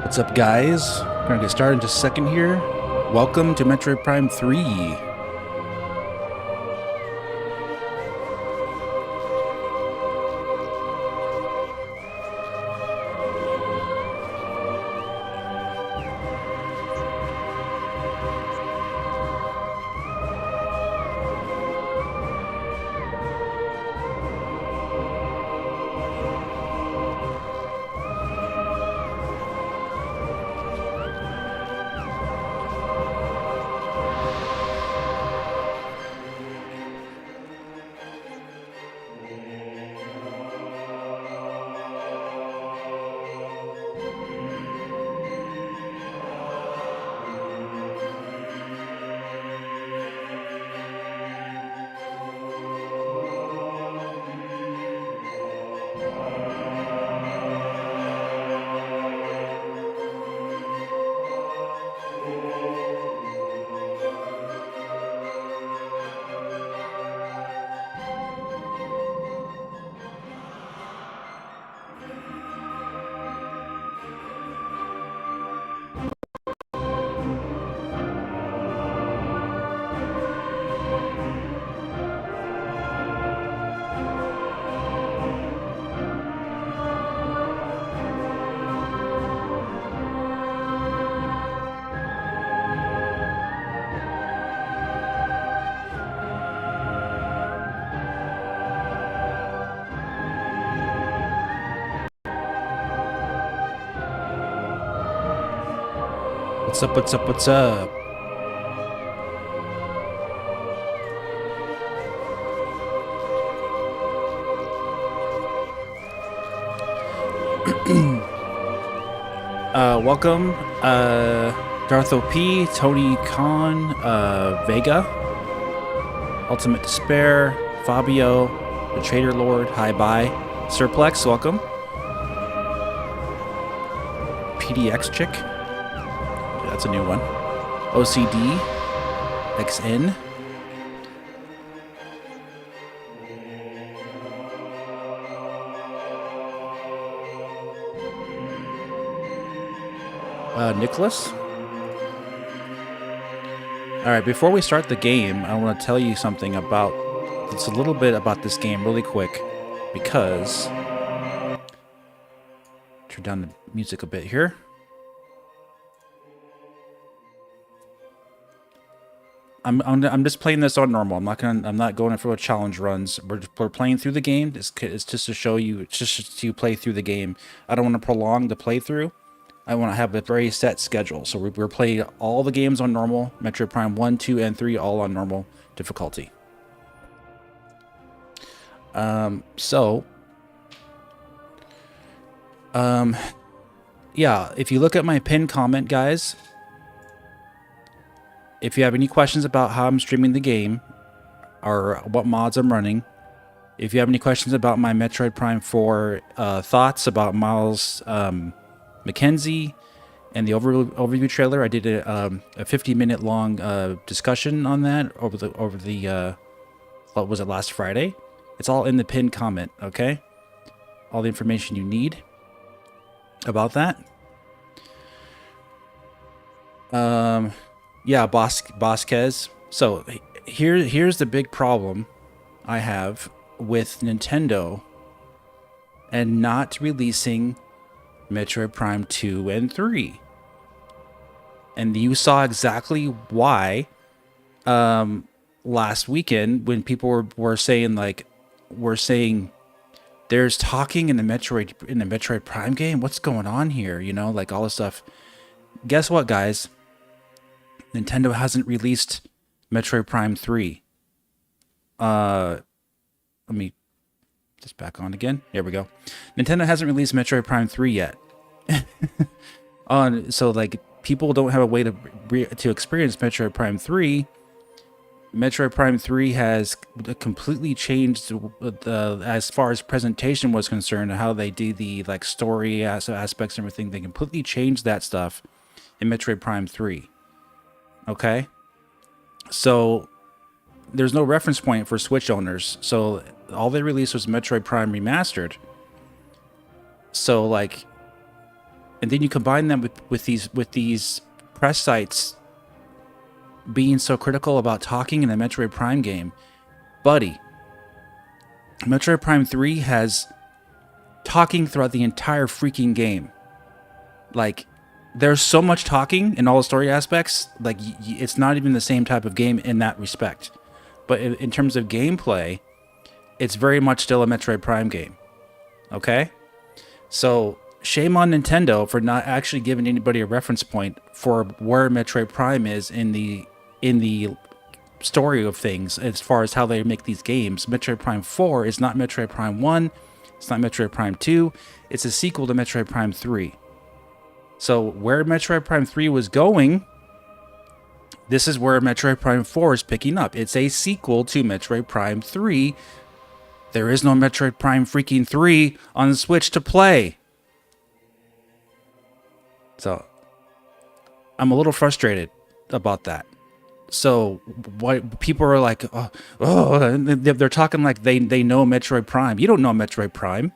What's up, guys? We're gonna get started in just a second here. Welcome to Metroid Prime 3. What's up, what's up, what's up? Welcome, Darth OP, Tony Khan, Vega, Ultimate Despair, Fabio, the Trader Lord, Hi Bye, Surplex, welcome. PDX Chick. That's a new one. OCD XN. Nicholas. All right, before we start the game, I want to tell you something about a little bit about this game really quick, because turn down the music a bit here. I'm just playing this on normal. I'm not going for challenge runs. We're playing through the game. It's just to show you. It's just to play through the game. I don't want to prolong the playthrough. I want to have a very set schedule. So we're playing all the games on normal. Metroid Prime 1, 2, and 3 all on normal difficulty. Yeah. If you look at my pinned comment, guys. If you have any questions about how I'm streaming the game or what mods I'm running, if you have any questions about my Metroid Prime 4 thoughts about Miles McKenzie and the overview trailer, I did a 50-minute long discussion on that over the what was it, last Friday? It's all in the pinned comment, okay? All the information you need about that. Yeah, Bosquez. So here's the big problem I have with Nintendo and not releasing Metroid Prime 2 and 3. And you saw exactly why last weekend when people were saying there's talking in the Metroid Prime game. What's going on here? You know, like all this stuff. Guess what, guys? Nintendo hasn't released Metroid Prime 3. Let me just back on again. There we go. Nintendo hasn't released Metroid Prime 3 yet. So like people don't have a way to experience Metroid Prime 3. Metroid Prime 3 has completely changed as far as presentation was concerned, how they do the like story aspects and everything. They completely changed that stuff in Metroid Prime 3. Okay, so there's no reference point for Switch owners. So all they released was Metroid Prime Remastered. So like And then you combine them with these press sites being so critical about talking in the Metroid Prime game. Buddy, Metroid Prime 3 has talking throughout the entire freaking game. Like, there's so much talking in all the story aspects, like, it's not even the same type of game in that respect. But in terms of gameplay, it's very much still a Metroid Prime game. Okay? So, shame on Nintendo for not actually giving anybody a reference point for where Metroid Prime is in the story of things as far as how they make these games. Metroid Prime 4 is not Metroid Prime 1, it's not Metroid Prime 2, it's a sequel to Metroid Prime 3. So where Metroid Prime 3 was going, this is where Metroid Prime 4 is picking up. It's a sequel to Metroid Prime 3. There is no Metroid Prime freaking 3 on the Switch to play. So I'm a little frustrated about that. So what people are like, they're talking like they know Metroid Prime. You don't know Metroid Prime.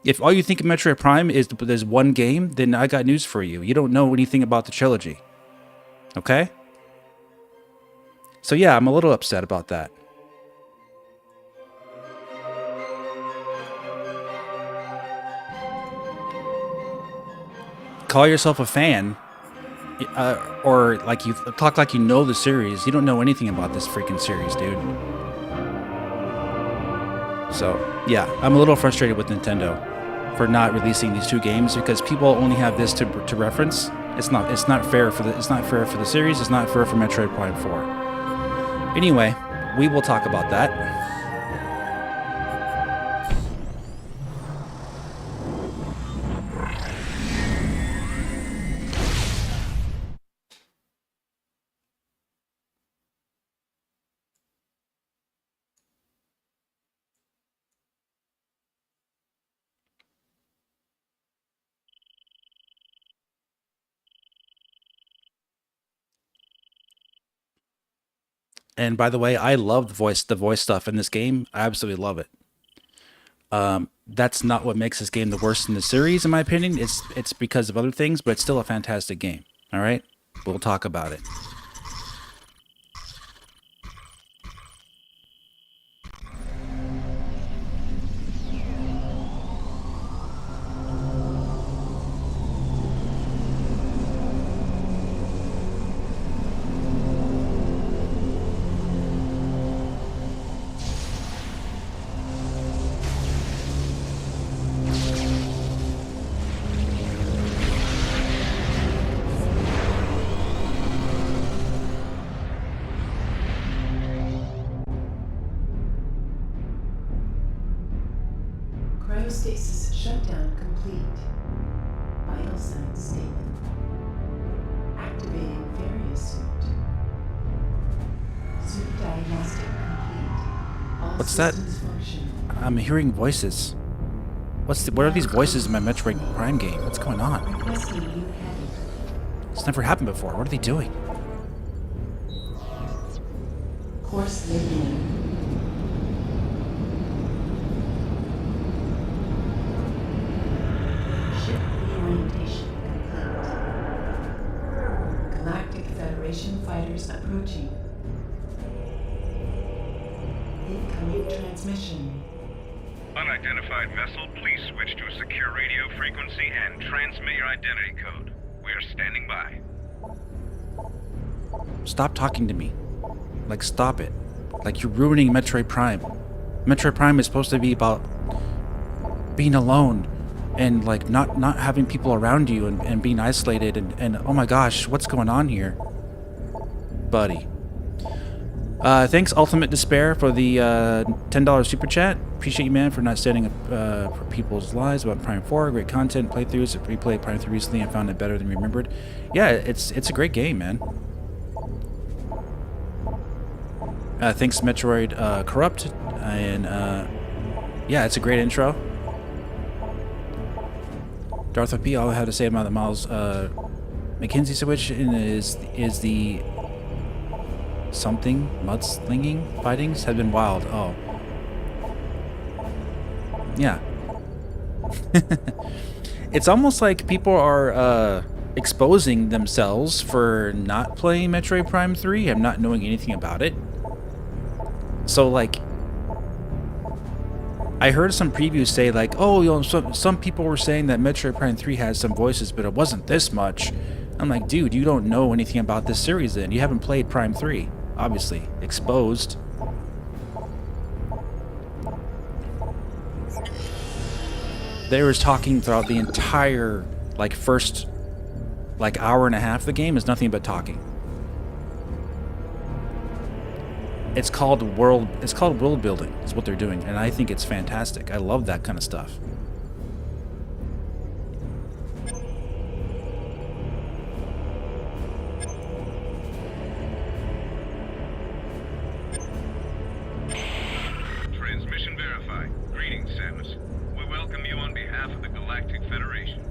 If all you think of Metroid Prime is there's one game, then I got news for you. You don't know anything about the trilogy. Okay? So yeah, I'm a little upset about that. Call yourself a fan, or like you talk like you know the series. You don't know anything about this freaking series, dude. So yeah, I'm a little frustrated with Nintendo for not releasing these two games because people only have this to reference. It's not fair for the series. It's not fair for Metroid Prime 4. Anyway, we will talk about that. And by the way, I love the voice stuff in this game. I absolutely love it. That's not what makes this game the worst in the series, in my opinion. It's because of other things, but it's still a fantastic game. All right, we'll talk about it. Cryostasis shutdown complete. Vital signs stable. Activating various suit. Suit diagnostic complete. All What's that? functional. I'm hearing voices. What are these voices in my Metroid Prime game? What's going on? Requesting new heading. It's never happened before. What are they doing? Course labeling. Ship reorientation complete. Galactic Federation fighters approaching. Incoming transmission. Unidentified vessel, please switch to a secure radio frequency and transmit your identity code. We are standing by. Stop talking to me. Like, stop it. Like, you're ruining Metroid Prime. Metroid Prime is supposed to be about being alone and, like, not having people around you and being isolated and oh my gosh, what's going on here? Buddy. Thanks, Ultimate Despair, for the $10 super chat. Appreciate you, man, for not standing up for people's lives about Prime 4. Great content, playthroughs. I replayed Prime 3 recently and found it better than remembered. Yeah, it's a great game, man. Thanks, Metroid Corrupt, and yeah, it's a great intro. Darth OP, all I have to say about the Miles McKinsey switch is the something mudslinging fightings have been wild. Oh, yeah. It's almost like people are exposing themselves for not playing Metroid Prime 3 and not knowing anything about it. So, like, I heard some previews say, like, oh, you know, some people were saying that Metroid Prime 3 had some voices, but it wasn't this much. I'm like, dude, you don't know anything about this series then. You haven't played Prime 3, obviously. Exposed. They was talking throughout the entire, like, first, like, hour and a half of the game is nothing but talking. It's called world building is what they're doing, and I think it's fantastic. I love that kind of stuff. Transmission verified. Greetings, Samus. We welcome you on behalf of the Galactic Federation.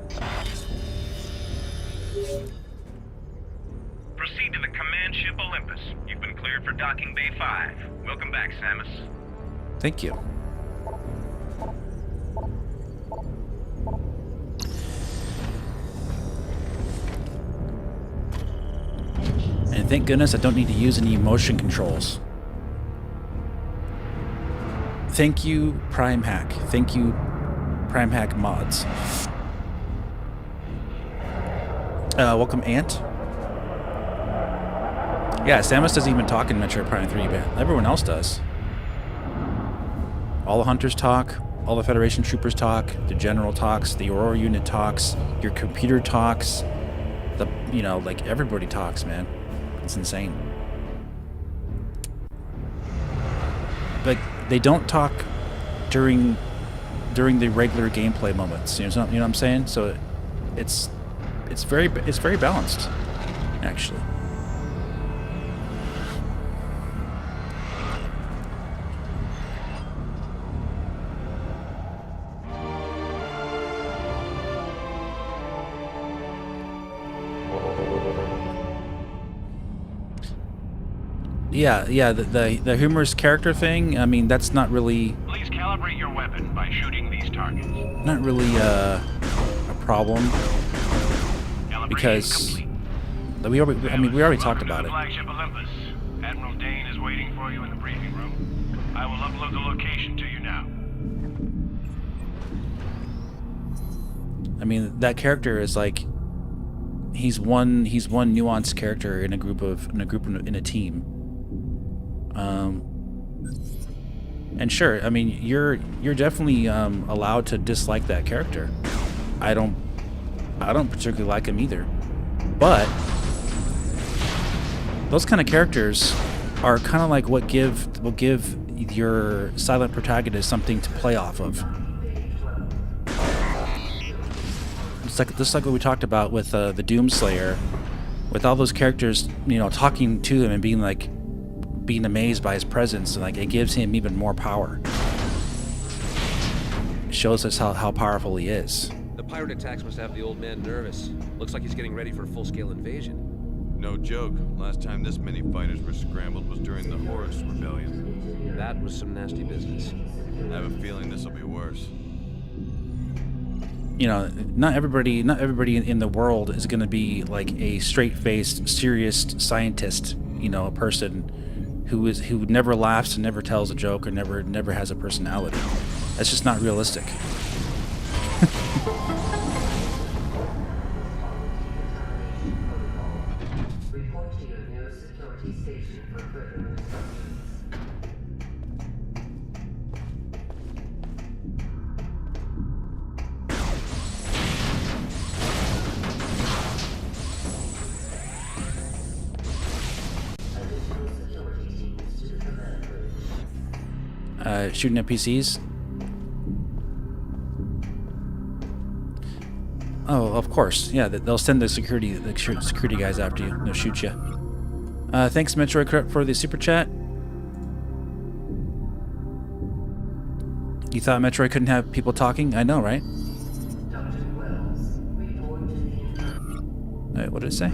Proceed to the command ship Olympus. You've been cleared for docking bay 5. Welcome back, Samus. Thank you. And thank goodness I don't need to use any motion controls. Thank you, Prime Hack. Thank you, Prime Hack mods. Welcome, Ant. Yeah, Samus doesn't even talk in Metroid Prime 3, but everyone else does. All the hunters talk, all the Federation troopers talk, the general talks, the Aurora unit talks, your computer talks, you know, like, everybody talks, man. It's insane. But they don't talk during the regular gameplay moments. You know what I'm saying? So it's very balanced, actually. Yeah, the humorous character thing, I mean, that's not really... Please calibrate your weapon by shooting these targets. Not really a problem, because we already talked about it. Flagship Olympus. Admiral Dane is waiting for you in the briefing room. I will upload the location to you now. I mean, that character is like, he's one nuanced character in a team. And sure, I mean, you're definitely allowed to dislike that character. I don't particularly like him either. But those kind of characters are kind of like what will give your silent protagonist something to play off of. It's like just like what we talked about with the Doomslayer, with all those characters, you know, talking to him and being amazed by his presence, and like it gives him even more power. It shows us how powerful he is. The pirate attacks must have the old man nervous. Looks like he's getting ready for a full-scale invasion. No joke. Last time this many fighters were scrambled was during the Horus Rebellion. That was some nasty business. I have a feeling this will be worse. You know, not everybody in the world is going to be like a straight-faced, serious scientist. You know, a person who never laughs and never tells a joke or never has a personality. That's just not realistic. Report to your nearest security station for further instructions. Additional security teams to the command room. Shooting at PCs. Oh, of course. Yeah, they'll send the security guys after you. They'll shoot you. Thanks, Metroid Corrupt, for the super chat. You thought Metroid couldn't have people talking? I know, right? Dr. Wells, report to the... Wait, what did it say?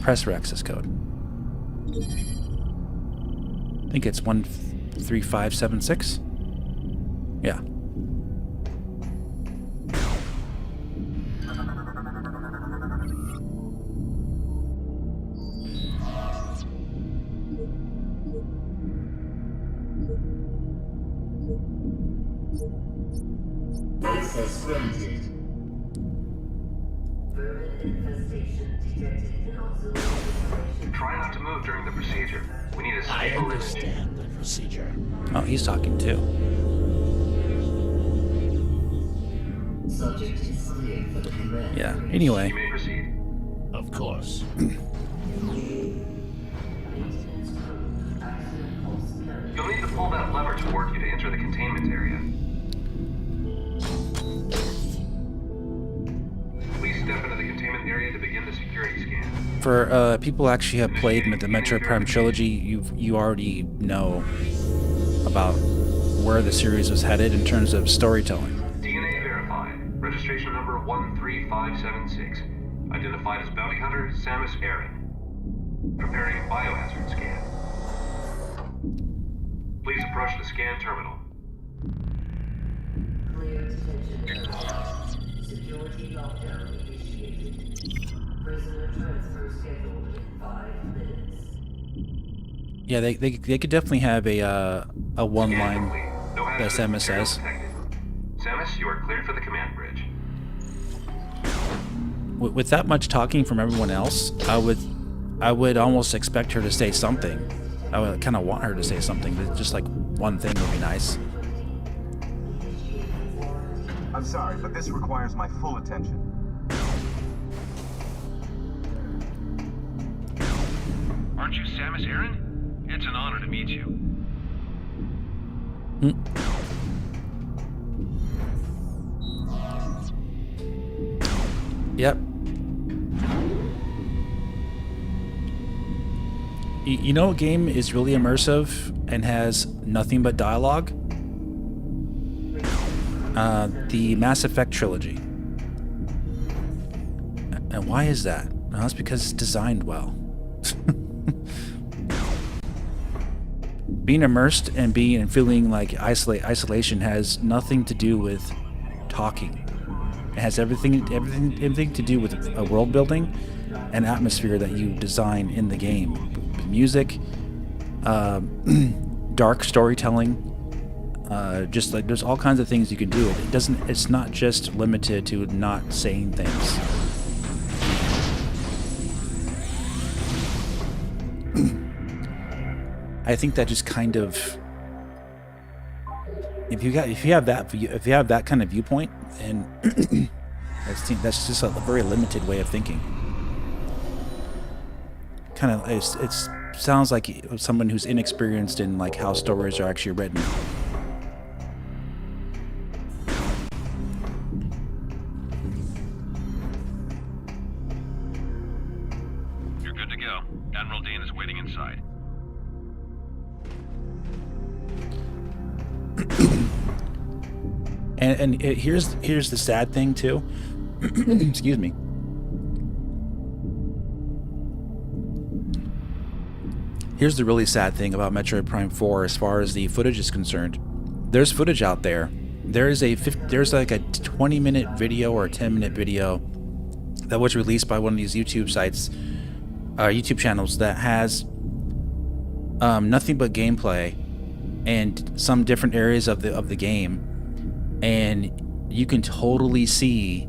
Press for access code. I think it's 13576. Yeah. Access granted. Vermin infestation detected in auxiliary installation. Try not to move during the procedure. We need a stable image. Understand the procedure. Oh, he's talking too. Subject is cleared for the command. Yeah. You Anyway, may proceed. Of course. You'll need to pull that lever toward you to enter the containment area. Please step into the containment area to begin the security scan. for people who actually have played the Metroid Prime Trilogy, you already know about where the series was headed in terms of storytelling. DNA verified. Registration number 13576. Identified as bounty hunter Samus Aran. Preparing biohazard scan. Please approach the scan terminal. Clear detention area. Security lockdown initiated. Prisoner transfer scheduled in 5 minutes. Yeah, they could definitely have a one Scan line complete. No that hazardous Samus material says. detected. Samus, you are cleared for the command bridge. With that much talking from everyone else, I would almost expect her to say something. I would kind of want her to say something. Just like one thing would be nice. I'm sorry, but this requires my full attention. Aren't you Samus Aran? It's an honor to meet you. Yep. You know, a game is really immersive and has nothing but dialogue. The Mass Effect trilogy. And why is that? Well, that's because it's designed well. Being immersed and feeling like isolation has nothing to do with talking. It has everything to do with world building and atmosphere that you design in the game. Music, dark storytelling, just like there's all kinds of things you can do. It's not just limited to not saying things. I think that just kind of, if you have that kind of viewpoint, and that's just a very limited way of thinking. Kind of, it sounds like someone who's inexperienced in like how stories are actually written. You're good to go. Admiral Dane is waiting inside. And here's the sad thing too. Excuse me. Here's the really sad thing about Metroid Prime 4 as far as the footage is concerned. There's footage out there. There's like a 20-minute video or a 10-minute video that was released by one of these YouTube sites, YouTube channels that has nothing but gameplay and some different areas of the game, and you can totally see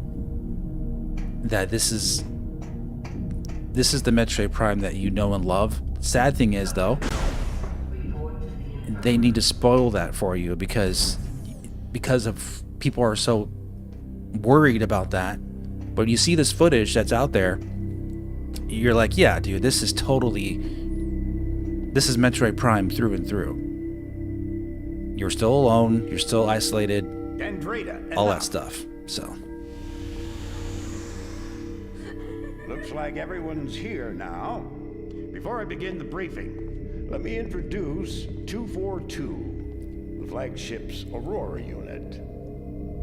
that this is the Metroid Prime that you know and love. Sad thing is, though, they need to spoil that for you because of people are so worried about that. But you see this footage that's out there, you're like, yeah, dude, this is Metroid Prime through and through. You're still alone, you're still isolated, all that stuff. So looks like everyone's here now. Before I begin the briefing, let me introduce 242, the flagship's Aurora unit.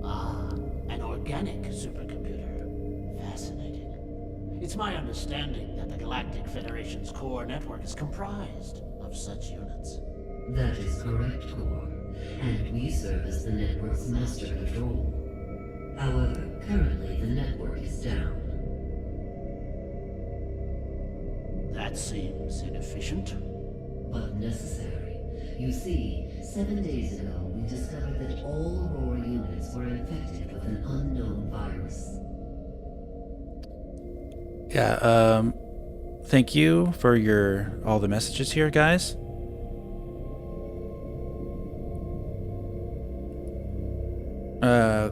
Ah, an organic supercomputer. Fascinating. It's my understanding that the Galactic Federation's core network is comprised of such units. That is correct, Core. And we serve as the network's master control. However, currently the network is down. That seems inefficient. But necessary. You see, 7 days ago, we discovered that all Aurora units were infected with an unknown virus. Yeah, thank you for all the messages here, guys.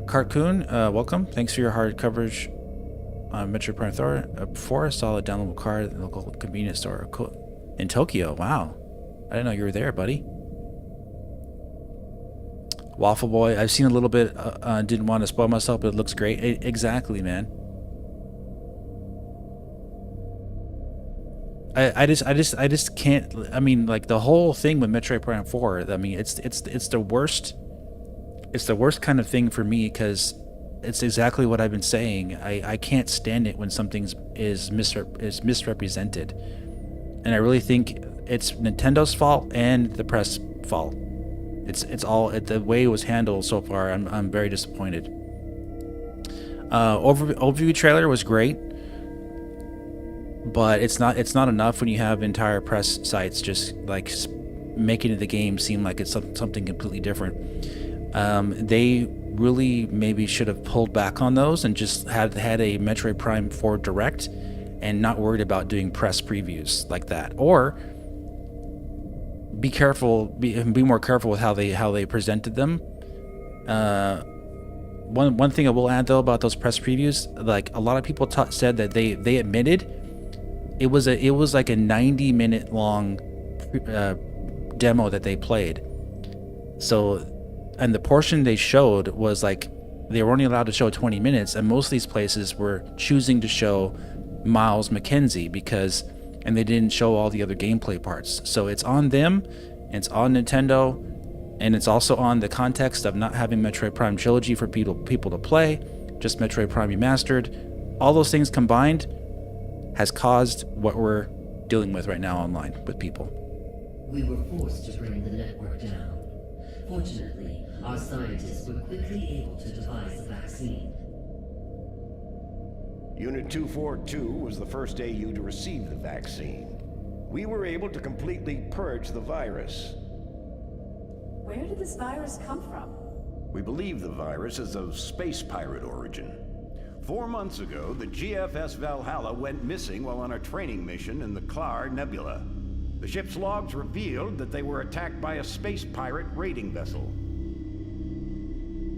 Cartoon, welcome. Thanks for your hard coverage on Metroid Prime 4. I saw a downloadable card at the local convenience store in Tokyo. Wow. I didn't know you were there, buddy. Waffle Boy, I've seen a little bit. Didn't want to spoil myself, but it looks great. Exactly, man. I just can't. I mean, like the whole thing with Metroid Prime 4. I mean, it's the worst. It's the worst kind of thing for me because it's exactly what I've been saying. I can't stand it when something is misrepresented, and I really think it's Nintendo's fault and the press fault. It's all the way it was handled so far. I'm very disappointed. Overview trailer was great, but it's not enough when you have entire press sites just like making the game seem like it's something completely different. They really maybe should have pulled back on those and just had a Metroid Prime 4 Direct and not worried about doing press previews like that. Or be careful, be more careful with how they presented them. One thing I will add though about those press previews, like a lot of people said that they admitted it was like a 90-minute long demo that they played. So, and the portion they showed was like they were only allowed to show 20 minutes, and most of these places were choosing to show Miles McKenzie and they didn't show all the other gameplay parts. So it's on them, it's on Nintendo, and it's also on the context of not having Metroid Prime Trilogy for people to play, just Metroid Prime Remastered. All those things combined has caused what we're dealing with right now online with people. We were forced to bring the network down. Fortunately, our scientists were quickly able to devise a vaccine. Unit 242 was the first AU to receive the vaccine. We were able to completely purge the virus. Where did this virus come from? We believe the virus is of space pirate origin. 4 months ago, the GFS Valhalla went missing while on a training mission in the Klar Nebula. The ship's logs revealed that they were attacked by a space pirate raiding vessel.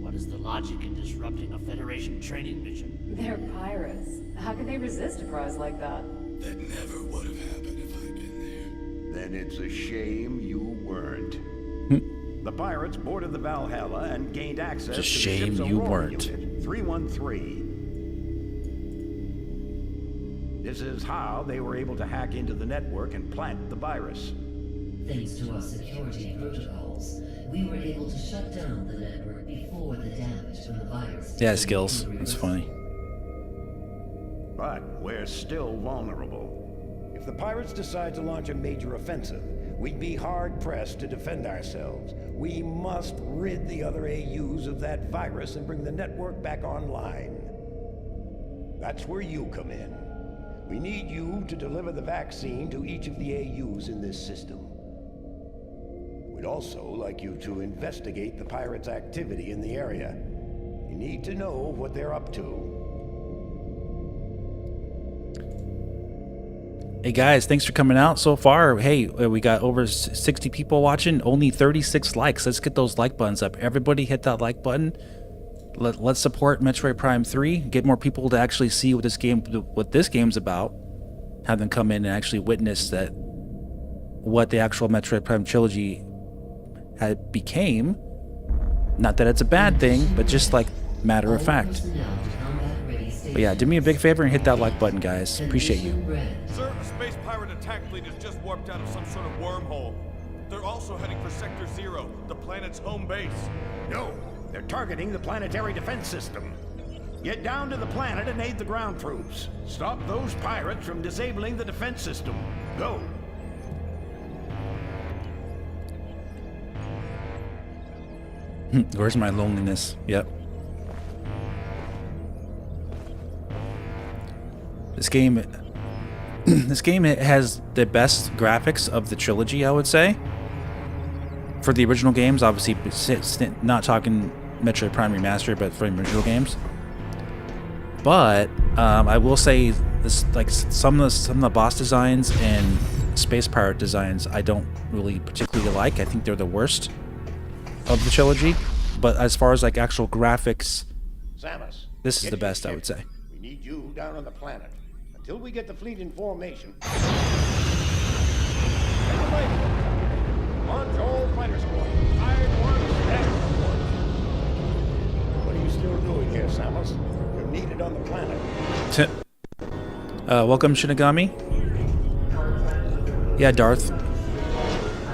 What is the logic in disrupting a Federation training mission? They're pirates. How could they resist a prize like that? That never would have happened if I'd been there. Then it's a shame you weren't. The pirates boarded the Valhalla and gained access to the ship's Aurora unit, 313. This is how they were able to hack into the network and plant the virus. Thanks to our security protocols, we were able to shut down the network before the damage from the virus. Yeah, skills. It's funny. But we're still vulnerable. If the pirates decide to launch a major offensive, we'd be hard-pressed to defend ourselves. We must rid the other AUs of that virus and bring the network back online. That's where you come in. We need you to deliver the vaccine to each of the AUs in this system. We'd also like you to investigate the pirates' activity in the area. You need to know what they're up to. Hey guys, thanks for coming out so far. Hey, we got over 60 people watching, only 36 likes. Let's get those like buttons up. Everybody hit that like button. Let's support Metroid Prime 3. Get more people to actually see what this game's about. Have them come in and actually witness what the actual Metroid Prime trilogy became. Not that it's a bad thing, but just like matter of fact. But yeah, do me a big favor and hit that like button, guys. Appreciate you. Sir, a space pirate attack fleet has just warped out of some sort of wormhole. They're also heading for Sector 0, the planet's home base. No, they're targeting the planetary defense system. Get down to the planet and aid the ground troops. Stop those pirates from disabling the defense system. Go. Where's my loneliness? Yep. This game has the best graphics of the trilogy, I would say. for the original games, obviously not talking Metroid Prime Remastered, but for the original games. But I will say this, like some of the boss designs and Space Pirate designs, I don't really particularly like. I think they're the worst of the trilogy. But as far as like actual graphics, Samus, this is the best, I would say. We need you down on the planet until we get the fleet in formation. Launch all fighter squad. What are you still doing here, Samus? You're needed on the planet. Welcome, Shinigami. Yeah, Darth.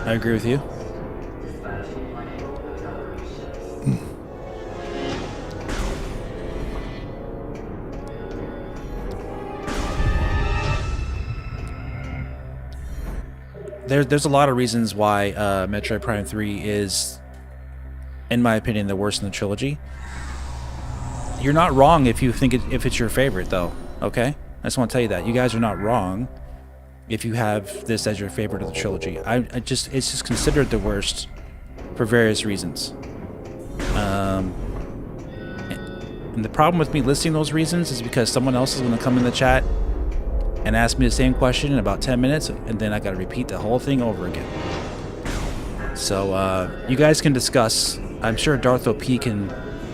I agree with you. There's a lot of reasons why Metroid Prime 3 is, in my opinion, the worst in the trilogy. You're not wrong if you think if it's your favorite, though. Okay, I just want to tell you that you guys are not wrong if you have this as your favorite of the trilogy. It's just considered the worst for various reasons. And the problem with me listing those reasons is because someone else is going to come in the chat and ask me the same question in about 10 minutes, and then I got to repeat the whole thing over again. So you guys can discuss. I'm sure Darth OP can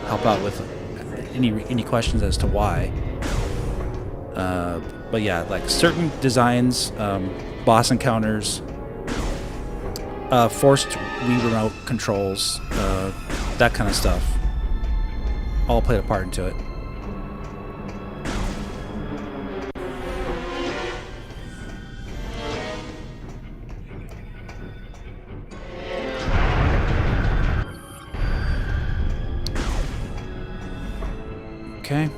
help out with any questions as to why. But yeah, like certain designs, boss encounters, forced Wii remote controls, that kind of stuff, all played a part into it. Okay.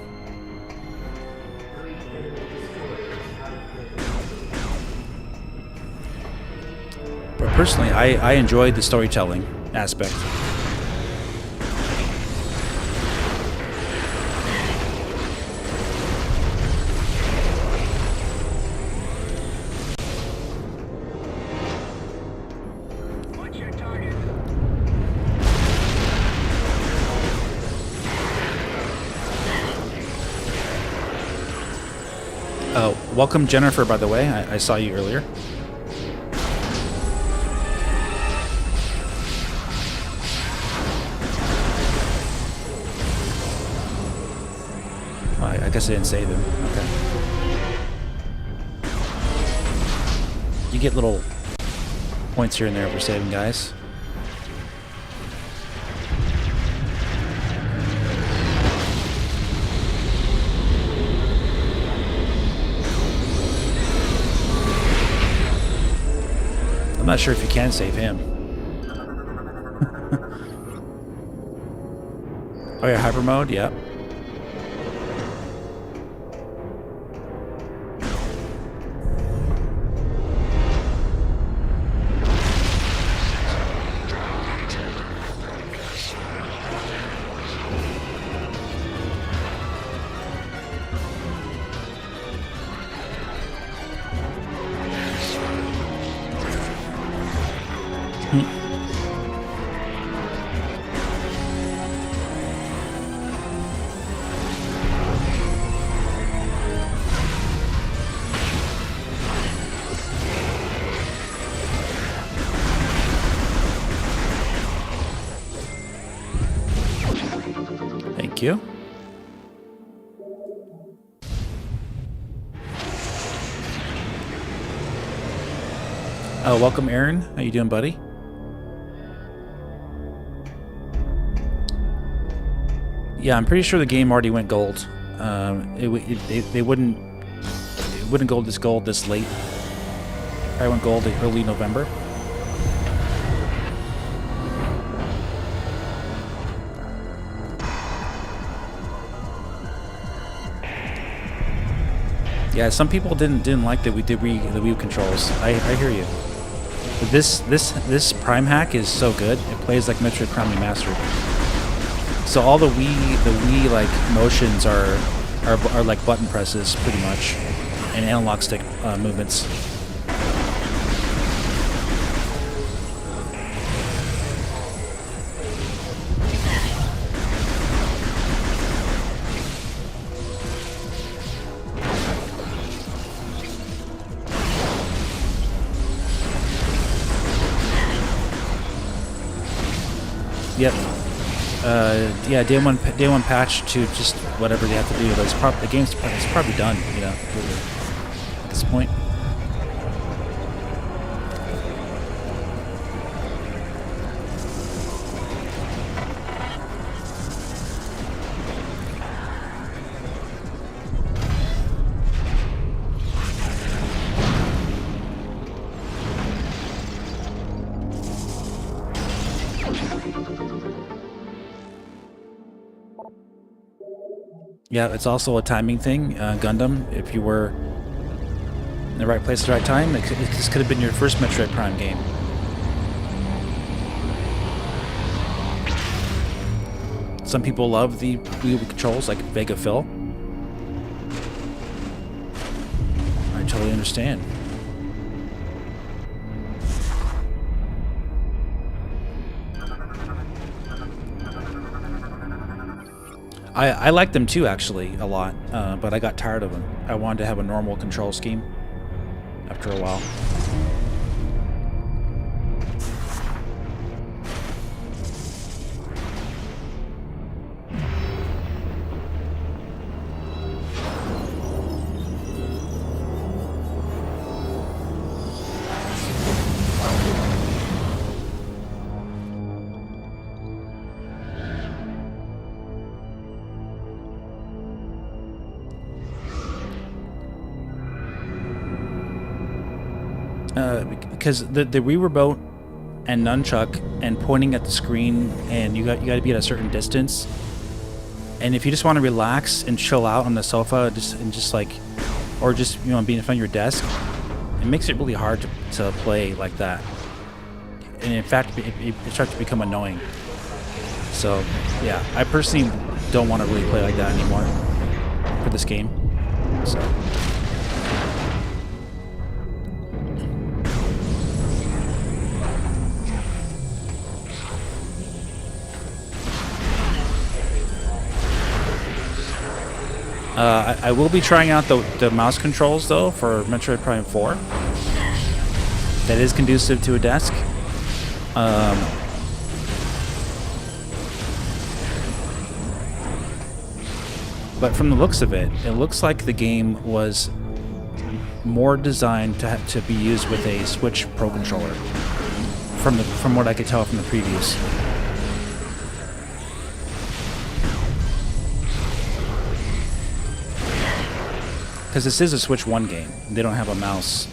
But personally, I enjoyed the storytelling aspect. Welcome, Jennifer, by the way. I saw you earlier. Oh, I guess I didn't save him. Okay. You get little points here and there for saving guys. I'm not sure if you can save him. Oh yeah, hyper mode, yeah. Thank you. Oh, welcome, Aaron. How you doing, buddy? Yeah, I'm pretty sure the game already went gold. It wouldn't go this gold this late. I went gold in early November. Yeah, some people didn't like that we did the Wii controls. I hear you. But this Prime hack is so good. It plays like Metroid Prime Remastered. So all the Wii like motions are like button presses pretty much, and analog stick movements. Yep. Yeah, day one patch to just whatever they have to do. But the game's probably done, you know, at this point. Yeah, it's also a timing thing. Gundam, if you were in the right place at the right time, this could have been your first Metroid Prime game. Some people love the Wii controls, like Vega Phil. I totally understand. I like them too, actually, a lot, but I got tired of them. I wanted to have a normal control scheme after a while. Because the Wii remote and nunchuck and pointing at the screen, and you got to be at a certain distance. And if you just want to relax and chill out on the sofa, or just you know, be in front of your desk, it makes it really hard to play like that. And in fact, it starts to become annoying. So yeah, I personally don't want to really play like that anymore for this game. So. I will be trying out the mouse controls, though, for Metroid Prime 4. That is conducive to a desk. But from the looks of it, it looks like the game was more designed to be used with a Switch Pro controller. From what I could tell from the previews. Because this is a Switch 1 game. They don't have a mouse.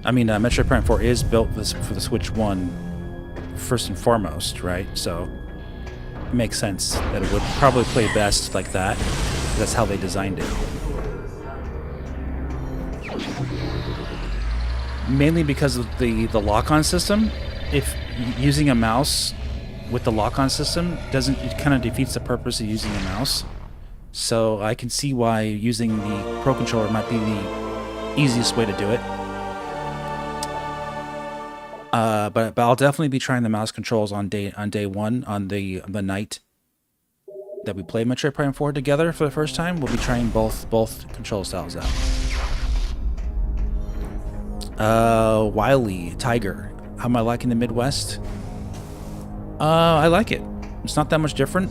I mean, Metroid Prime 4 is built for the Switch 1 first and foremost, right? So it makes sense that it would probably play best like that. That's how they designed it. Mainly because of the lock-on system. If using a mouse with the lock-on system it kind of defeats the purpose of using a mouse. So I can see why using the Pro Controller might be the easiest way to do it. But I'll definitely be trying the mouse controls on day one, on the night that we play Metroid Prime 4 together for the first time. We'll be trying both control styles out. Wiley, Tiger. How am I liking the Midwest? I like it. It's not that much different.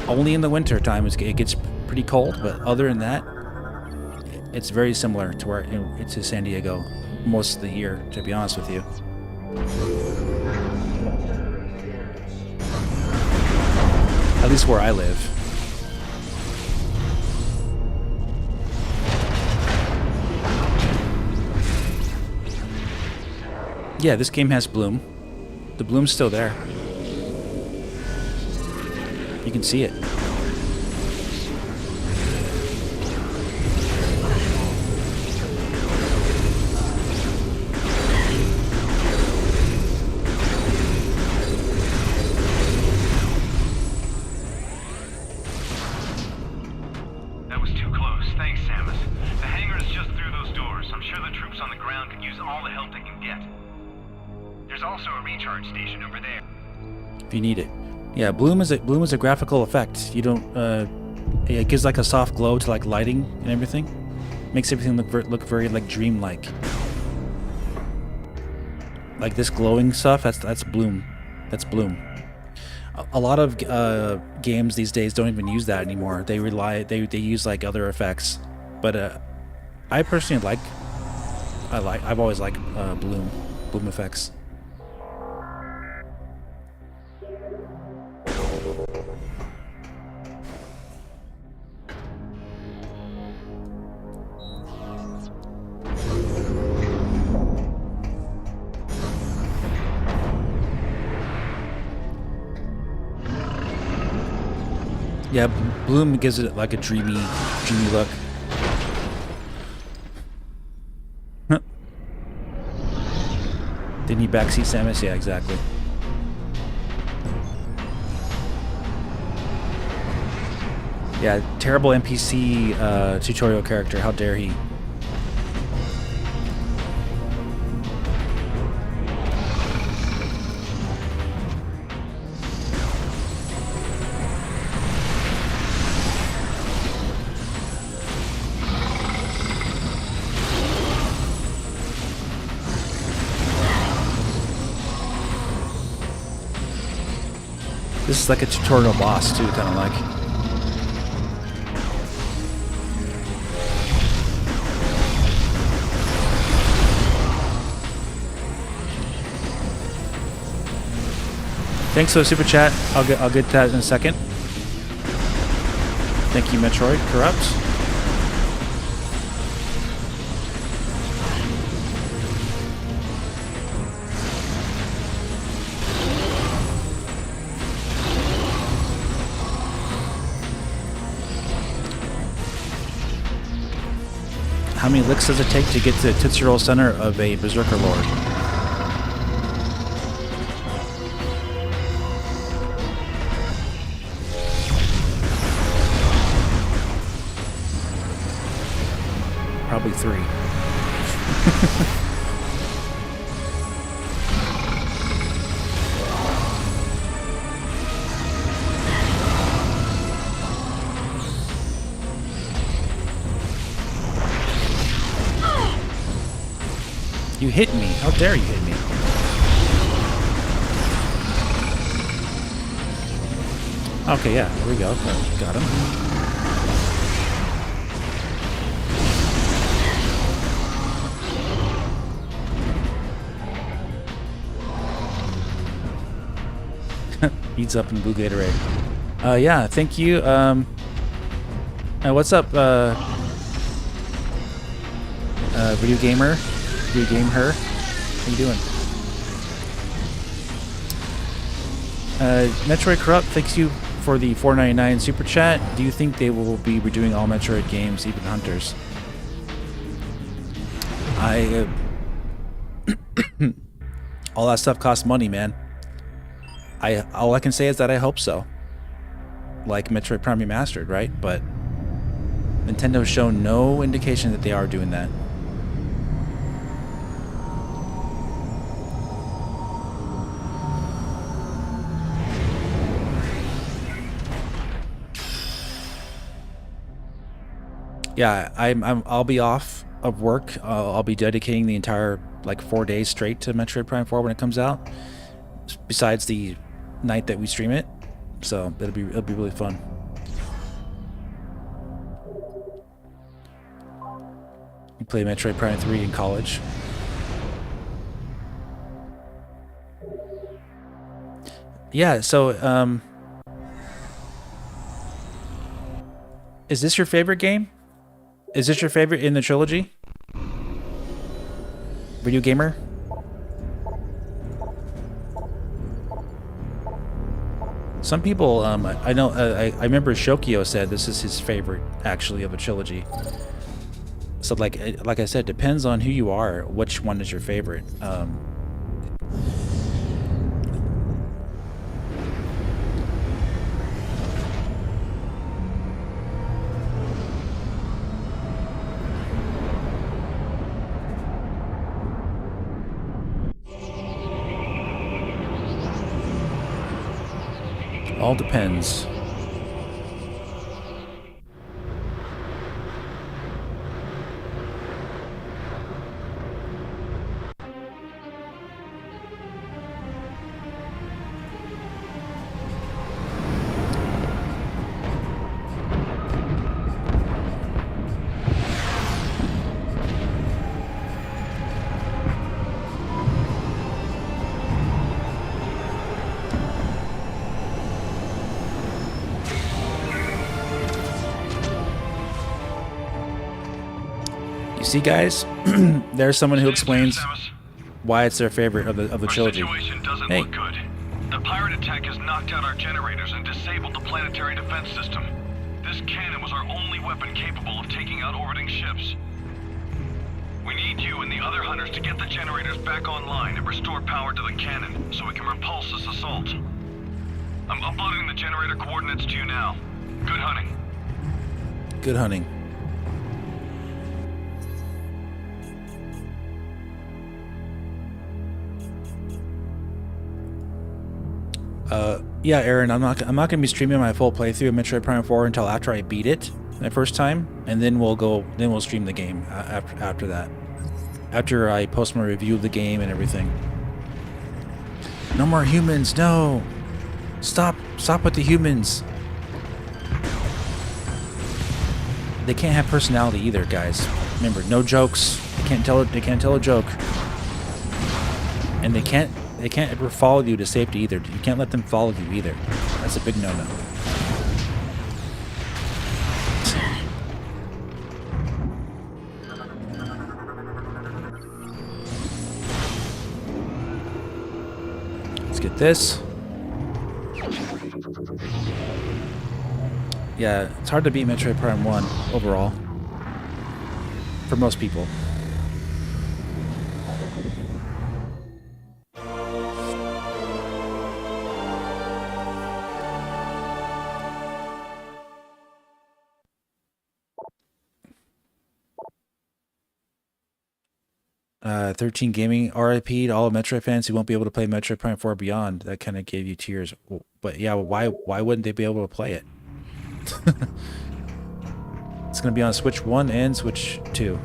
Only in the winter time it gets pretty cold, but other than that, it's very similar to it's to San Diego most of the year, to be honest with you. At least where I live. Yeah, this game has bloom. The bloom's still there. You can see it. That was too close. Thanks, Samus. The hangar is just through those doors. I'm sure the troops on the ground can use all the help they can get. There's also a recharge station over there. If you need it. Yeah, bloom is a graphical effect. You don't. It gives like a soft glow to like lighting and everything. Makes everything look very like dreamlike. Like this glowing stuff. That's bloom. That's Bloom. A lot of games these days don't even use that anymore. They use like other effects. But I personally I've always liked Bloom effects. Yeah, Bloom gives it like a dreamy look. Didn't he backseat Samus? Yeah, exactly. Yeah, terrible NPC tutorial character. How dare he? This is like a tutorial boss too, kind of like. Thanks for the super chat. I'll get to that in a second. Thank you, Metroid Corrupt. How many licks does it take to get to the Tootsie Roll Center of a Berserker Lord? Probably 3. You hit me. How dare you hit me? Okay, yeah, there we go. Okay, got him. Beats up in Blue Gatorade. Yeah, thank you. What's up, Video Gamer? Video Game Her? How you doing? Metroid Corrupt, thanks you for the $4.99 super chat. Do you think they will be redoing all Metroid games, even Hunters? All that stuff costs money, man. All I can say is that I hope so. Like Metroid Prime Remastered, right? But Nintendo's shown no indication that they are doing that. Yeah, I'll be off of work. I'll be dedicating the entire 4 days straight to Metroid Prime 4 when it comes out. Besides the night that we stream it, so it'll be really fun. You play Metroid Prime 3 in college. Yeah, so is this your favorite game? Is this your favorite in the trilogy? Video Gamer? Some people, I know, I remember Shokio said this is his favorite, actually, of a trilogy. So, like I said, depends on who you are, which one is your favorite. All depends. see, guys, there's someone who explains why it's their favorite of the trilogy. Our situation doesn't Hey. look good. The pirate attack has knocked out our generators and disabled the planetary defense system. This cannon was our only weapon capable of taking out orbiting ships. We need you and the other hunters to get the generators back online and restore power to the cannon so we can repulse this assault. I'm uploading the generator coordinates to you now. Good hunting. Good hunting. Yeah, Aaron, I'm not gonna be streaming my full playthrough of Metroid Prime 4 until after I beat it the first time, and then we'll stream the game after that. After I post my review of the game and everything. No more humans, no! Stop with the humans! They can't have personality either, guys. Remember, no jokes. They can't tell a joke. And they can't ever follow you to safety either. You can't let them follow you either. That's a big no-no. Let's get this. Yeah, it's hard to beat Metroid Prime 1 overall. For most people. 13 Gaming RIP to all Metroid fans who won't be able to play Metroid Prime 4 Beyond. That kind of gave you tears. But yeah, why wouldn't they be able to play it? It's going to be on Switch 1 and Switch 2.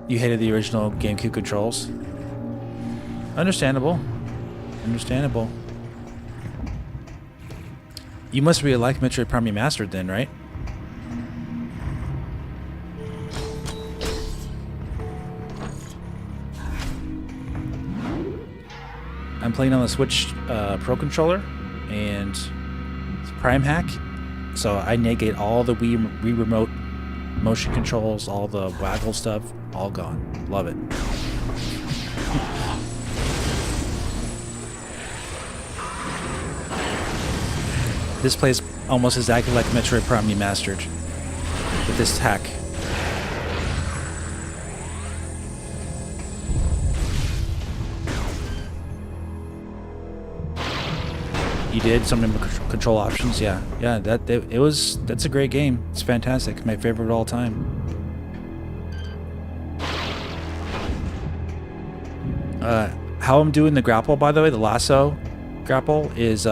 You hated the original GameCube controls? Understandable. Understandable. You must really like Metroid Prime Remastered then, right? I'm playing on the Switch Pro Controller and it's Prime Hack, so I negate all the Wii Remote motion controls, all the waggle stuff, all gone. Love it. This plays almost exactly like Metroid Prime Remastered with this hack. You did some of the control options, yeah. That's a great game. It's fantastic. My favorite of all time. How I'm doing the grapple, by the way, the lasso grapple is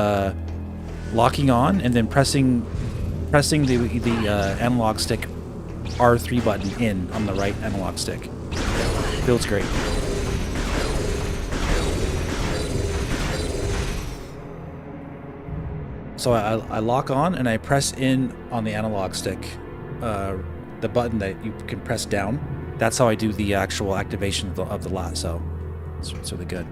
locking on and then pressing the analog stick R3 button in on the right analog stick. Feels great. So I lock on and I press in on the analog stick, the button that you can press down. That's how I do the actual activation of the lasso. It's really good.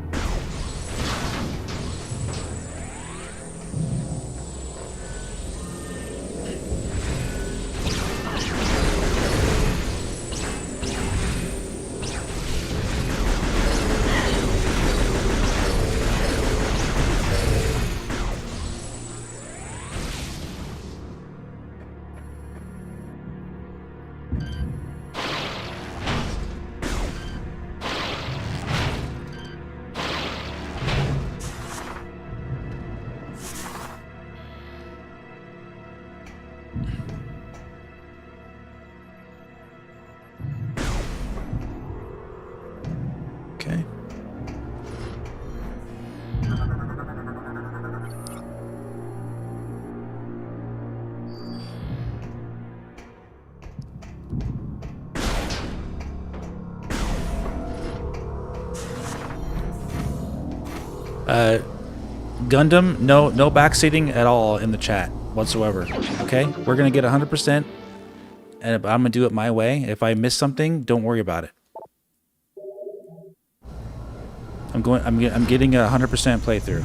Okay. Gundam, no backseating at all in the chat whatsoever. Okay, we're gonna get 100%, and I'm gonna do it my way. If I miss something, don't worry about it. I'm getting a 100% playthrough.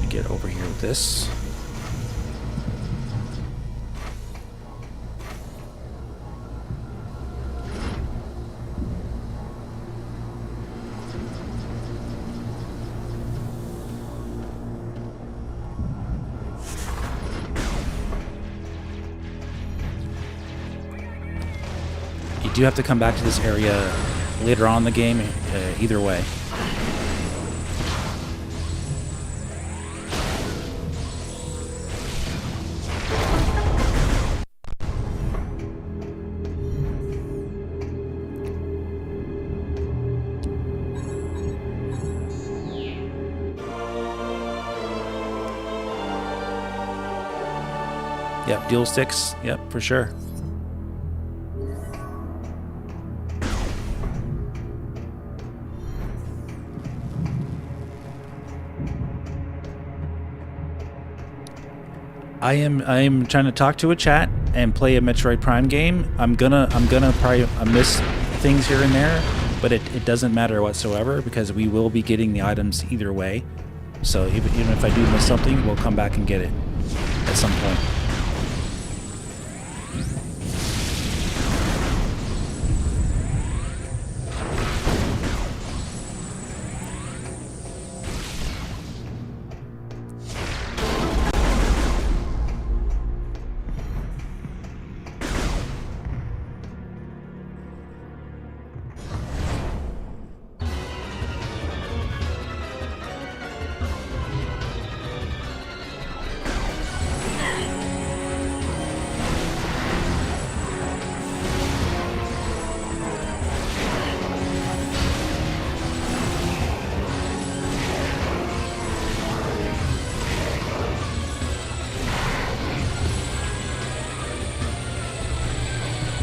get over here with this. You do have to come back to this area later on in the game, either way. Yep, dual sticks. Yep, for sure. I am trying to talk to a chat and play a Metroid Prime game. I'm gonna probably miss things here and there, but it doesn't matter whatsoever because we will be getting the items either way. So even if I do miss something, we'll come back and get it at some point.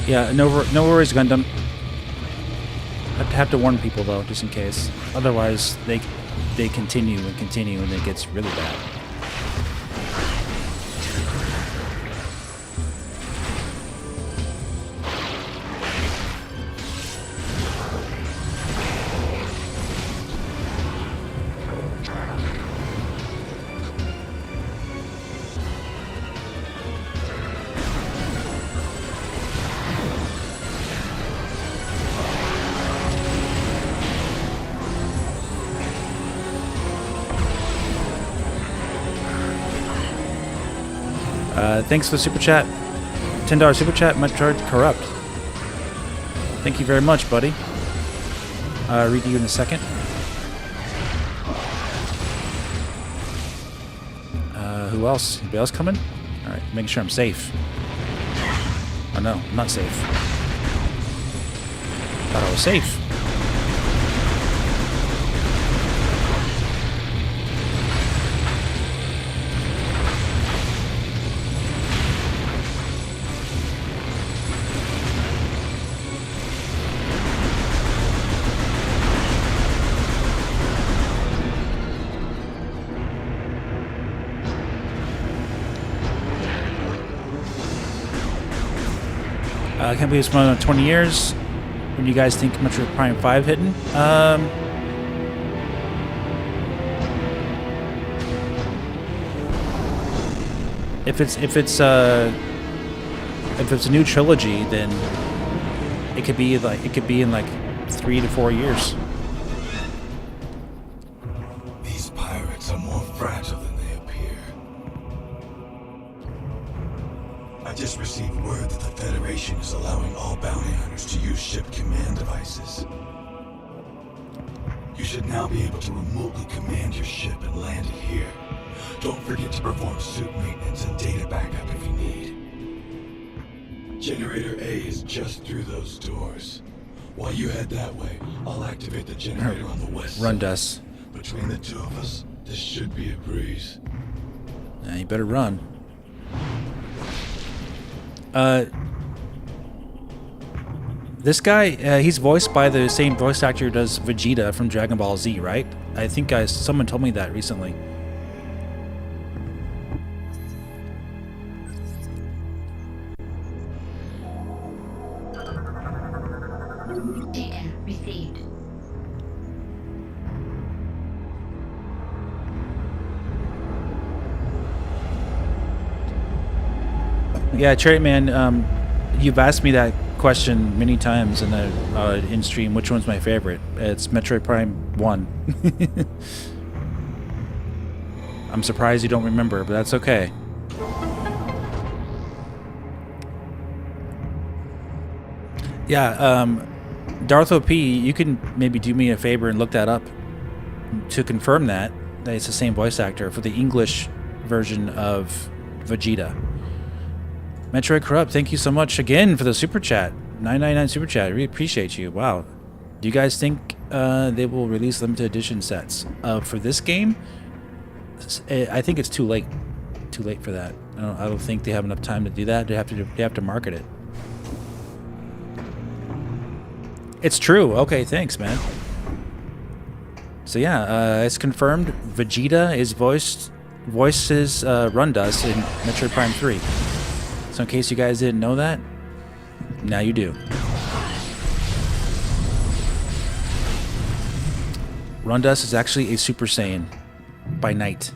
Yeah, no worries, Gundam. Have to warn people though, just in case. Otherwise, they continue and continue, and it gets really bad. Thanks for the super chat. $10 super chat, Metroid Corrupt. Thank you very much, buddy. I'll read you in a second. Who else? Anybody else coming? Alright, making sure I'm safe. Oh no, I'm not safe. Thought I was safe. I can't believe it's more than 20 years. When do you guys think Metroid Prime 5 hitting? If it's a new trilogy, then it could be in like 3 to 4 years. These pirates are more fragile than they appear. I just received word that the Federation is allowing all bounty hunters to use ship command devices. You should now be able to remotely command your ship and land it here. Don't forget to perform suit maintenance and data backup if you need. Generator A is just through those doors. While you head that way, I'll activate the generator on the west Run, side. Dust. Between the two of us, this should be a breeze. You better run. This guy, he's voiced by the same voice actor who does Vegeta from Dragon Ball Z, right? I think someone told me that recently. Data received. Yeah, Trait Man, you've asked me that question many times in the in stream. Which one's my favorite? It's Metroid Prime 1. I'm surprised you don't remember, but that's okay. Yeah, Darth OP, you can maybe do me a favor and look that up to confirm that it's the same voice actor for the English version of Vegeta. Metroid Corrupt, thank you so much again for the super chat. 999 super chat. I really appreciate you. Wow. Do you guys think they will release limited edition sets for this game? I think it's too late. Too late for that. I don't think they have enough time to do that. They have to market it. It's true. Okay, thanks, man. So yeah, it's confirmed. Vegeta is voices Rundus in Metroid Prime 3. So in case you guys didn't know that, now you do. Rundus is actually a Super Saiyan by night.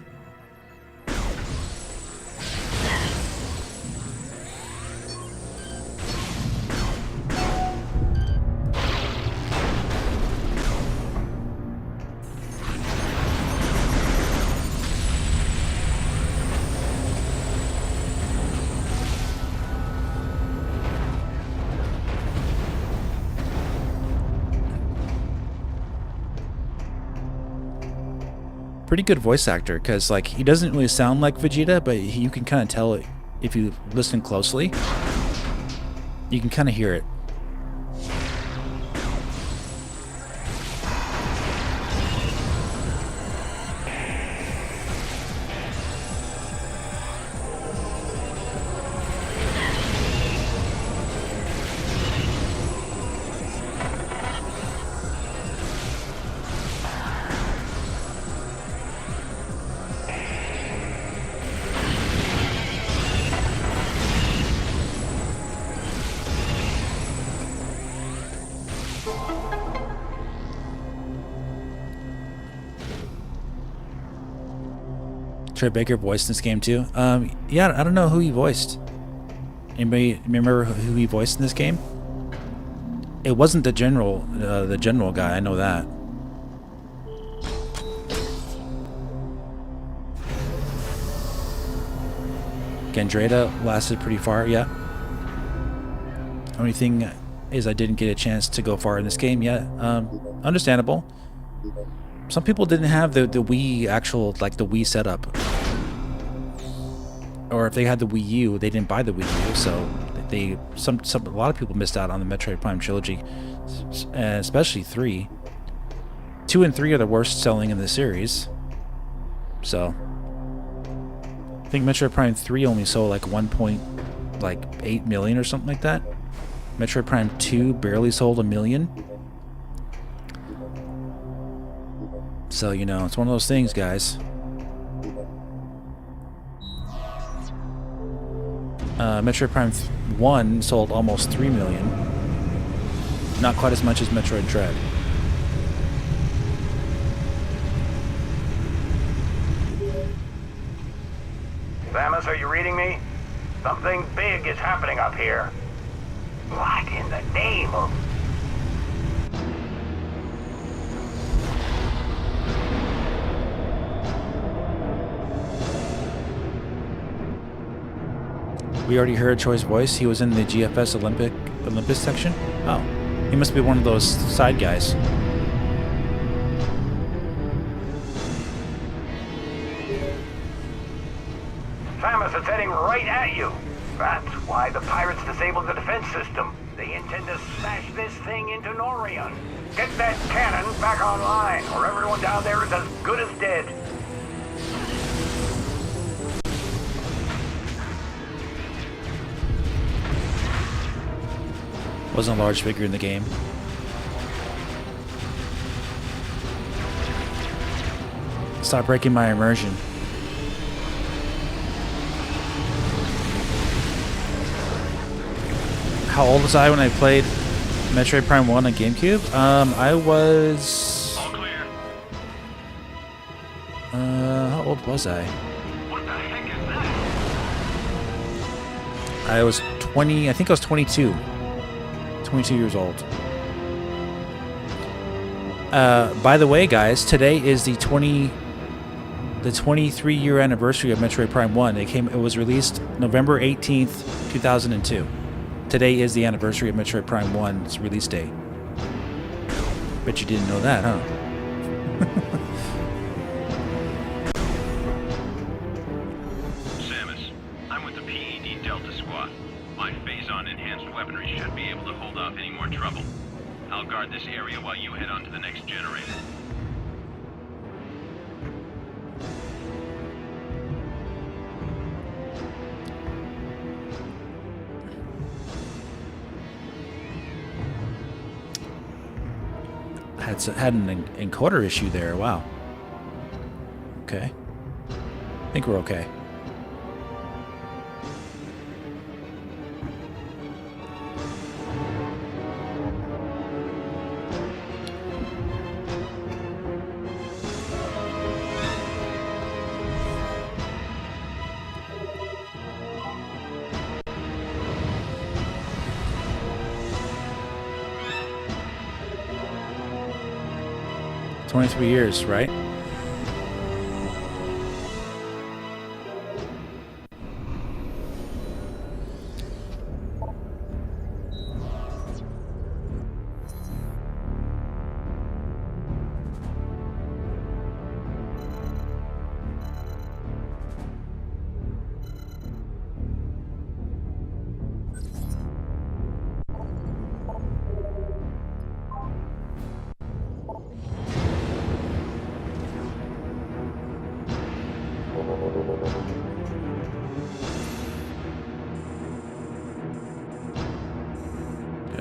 Pretty good voice actor, because like he doesn't really sound like Vegeta, but you can kind of tell it if you listen closely. You can kind of hear it. Trey Baker voiced this game too. Yeah, I don't know who he voiced. Anybody remember who he voiced in this game? It wasn't the general guy. I know that. Gandrada lasted pretty far. Yeah. Only thing is, I didn't get a chance to go far in this game yet. Understandable. Some people didn't have the Wii actual, like the Wii setup. Or if they had the Wii U, they didn't buy the Wii U, so a lot of people missed out on the Metroid Prime Trilogy, especially 3. 2 and 3 are the worst selling in the series. So I think Metroid Prime 3 only sold like 1.8 million or something like that. Metroid Prime 2 barely sold 1 million. So, you know, it's one of those things, guys. Metroid Prime 1 sold almost 3 million. Not quite as much as Metroid Dread. Samus, are you reading me? Something big is happening up here. What in the name of... We already heard Troy's voice. He was in the GFS Olympus section. Oh, he must be one of those side guys. Samus, it's heading right at you. That's why the pirates disabled the defense system. They intend to smash this thing into Norion. Get that cannon back online, or everyone down there is as good as dead. Wasn't a large figure in the game. Stop breaking my immersion. How old was I when I played Metroid Prime 1 on GameCube? I was... All clear. How old was I? What the heck is that? I was 20, I think I was 22. 22 years old. By the way, guys, today is the 23-year anniversary of Metroid Prime 1. It was released November 18th, 2002. Today is the anniversary of Metroid Prime 1's release date. Bet you didn't know that, huh? Samus, I'm with the PED Delta Squad. My phase-on enhanced weaponry should be able to hold off any more trouble. I'll guard this area while you head on to the next generator. Had an encoder issue there. Wow. Okay. I think we're okay. $23 years, right?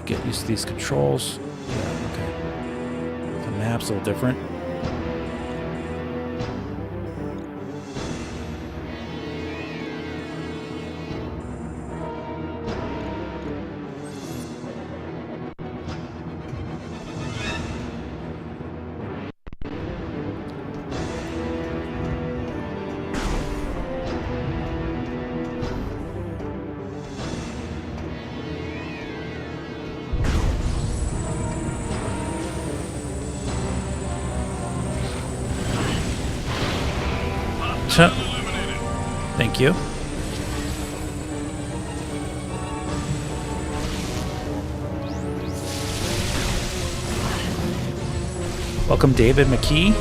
Get used to these controls. Yeah, okay. The map's a little different. Thank you. Welcome, David McKee.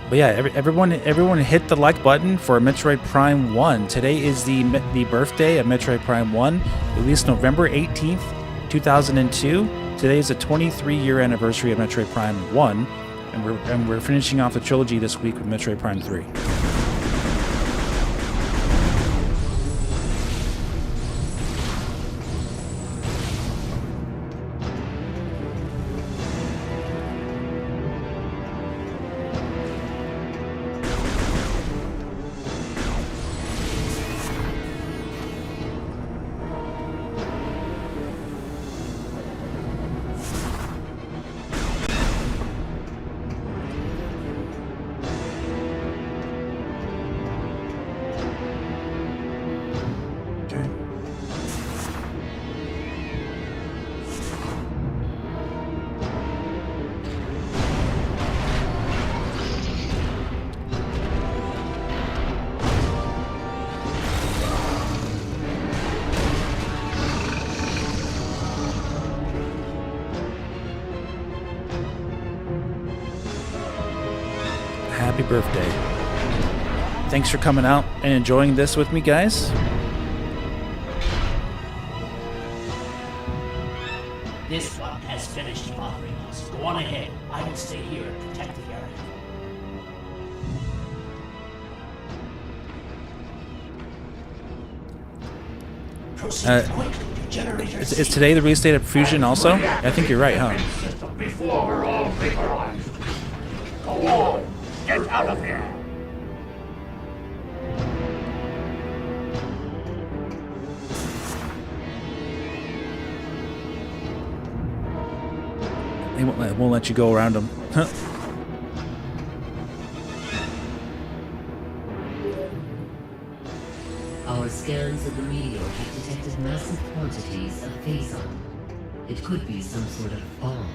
But yeah, everyone hit the like button for Metroid Prime 1. Today is the birthday of Metroid Prime 1, released November 18th, 2002. Today is the 23-year anniversary of Metroid Prime 1. And we're finishing off the trilogy this week with Metroid Prime 3. Happy birthday. Thanks for coming out and enjoying this with me, guys. This one has finished bothering us. Go on ahead. I will stay here and protect the area. Proceed quickly. Generators. Is today the release date of Fusion also? I think you're right, huh? Before we're all vaporized. Go on. Get out of here. They won't let you go around them. Huh. Our scans of the meteor have detected massive quantities of phazon. It could be some sort of bomb.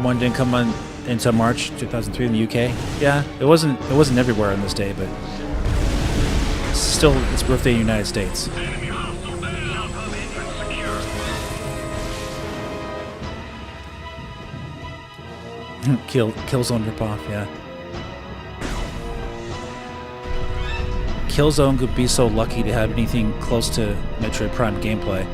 One didn't come on until March 2003 in the UK. Yeah, it wasn't everywhere on this day, but still its birthday in the United States. Killzone ripoff, yeah. Killzone could be so lucky to have anything close to Metroid Prime gameplay.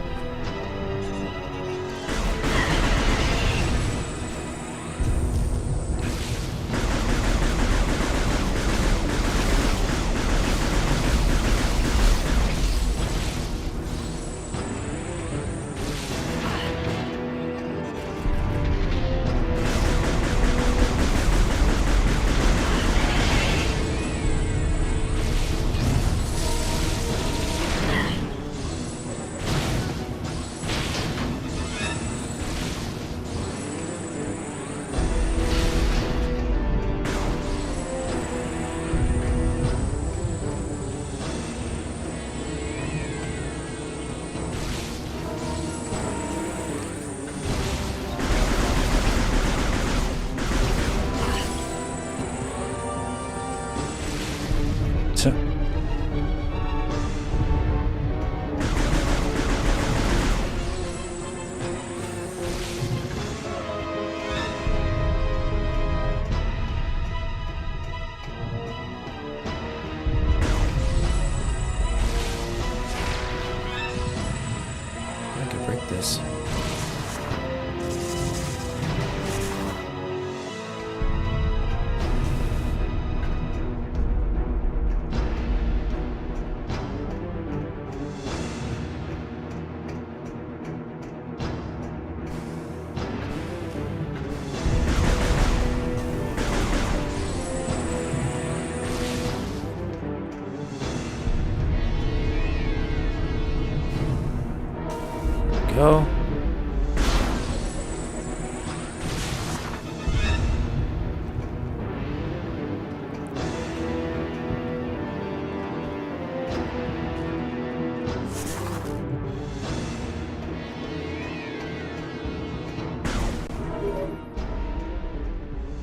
Go.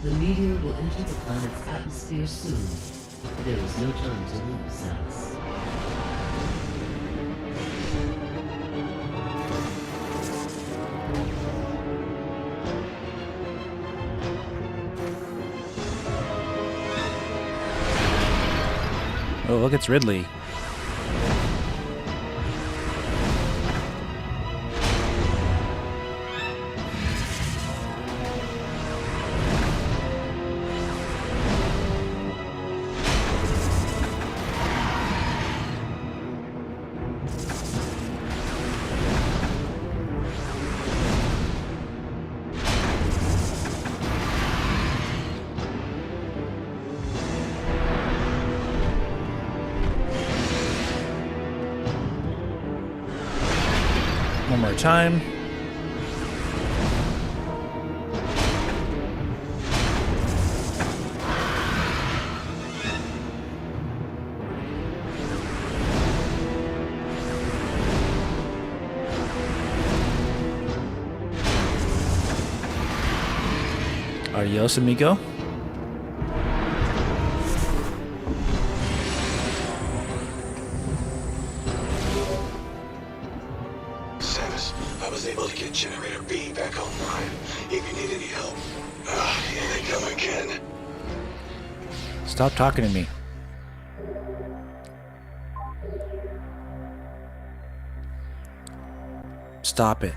The meteor will enter the planet's atmosphere soon. There is no time to lose, Alice. Oh, look, it's Ridley. One more time. Adios, amigo. Generator B back online. If you need any help. Here they come again. Stop talking to me. Stop it.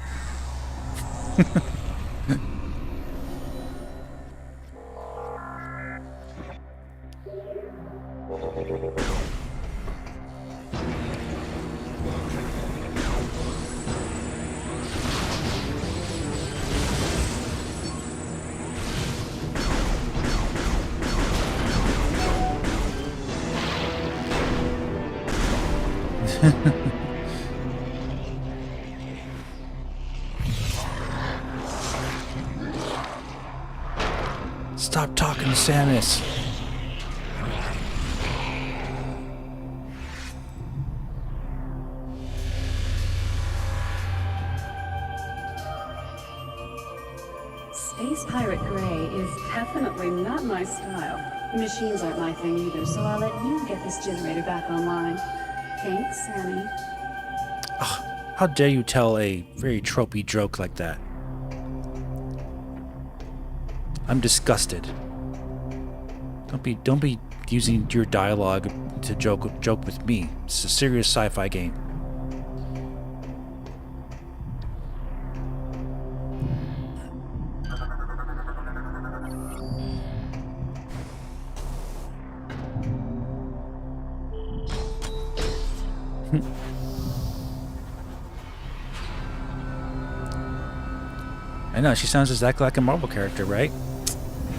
Stop talking to Samus. Space Pirate Gray is definitely not my style. Machines aren't my thing either, so I'll let you get this generator back online. Thanks, Sammy. Ugh, how dare you tell a very tropey joke like that? I'm disgusted. Don't be using your dialogue to joke with me. It's a serious sci-fi game. I know, she sounds exactly like a Marvel character, right?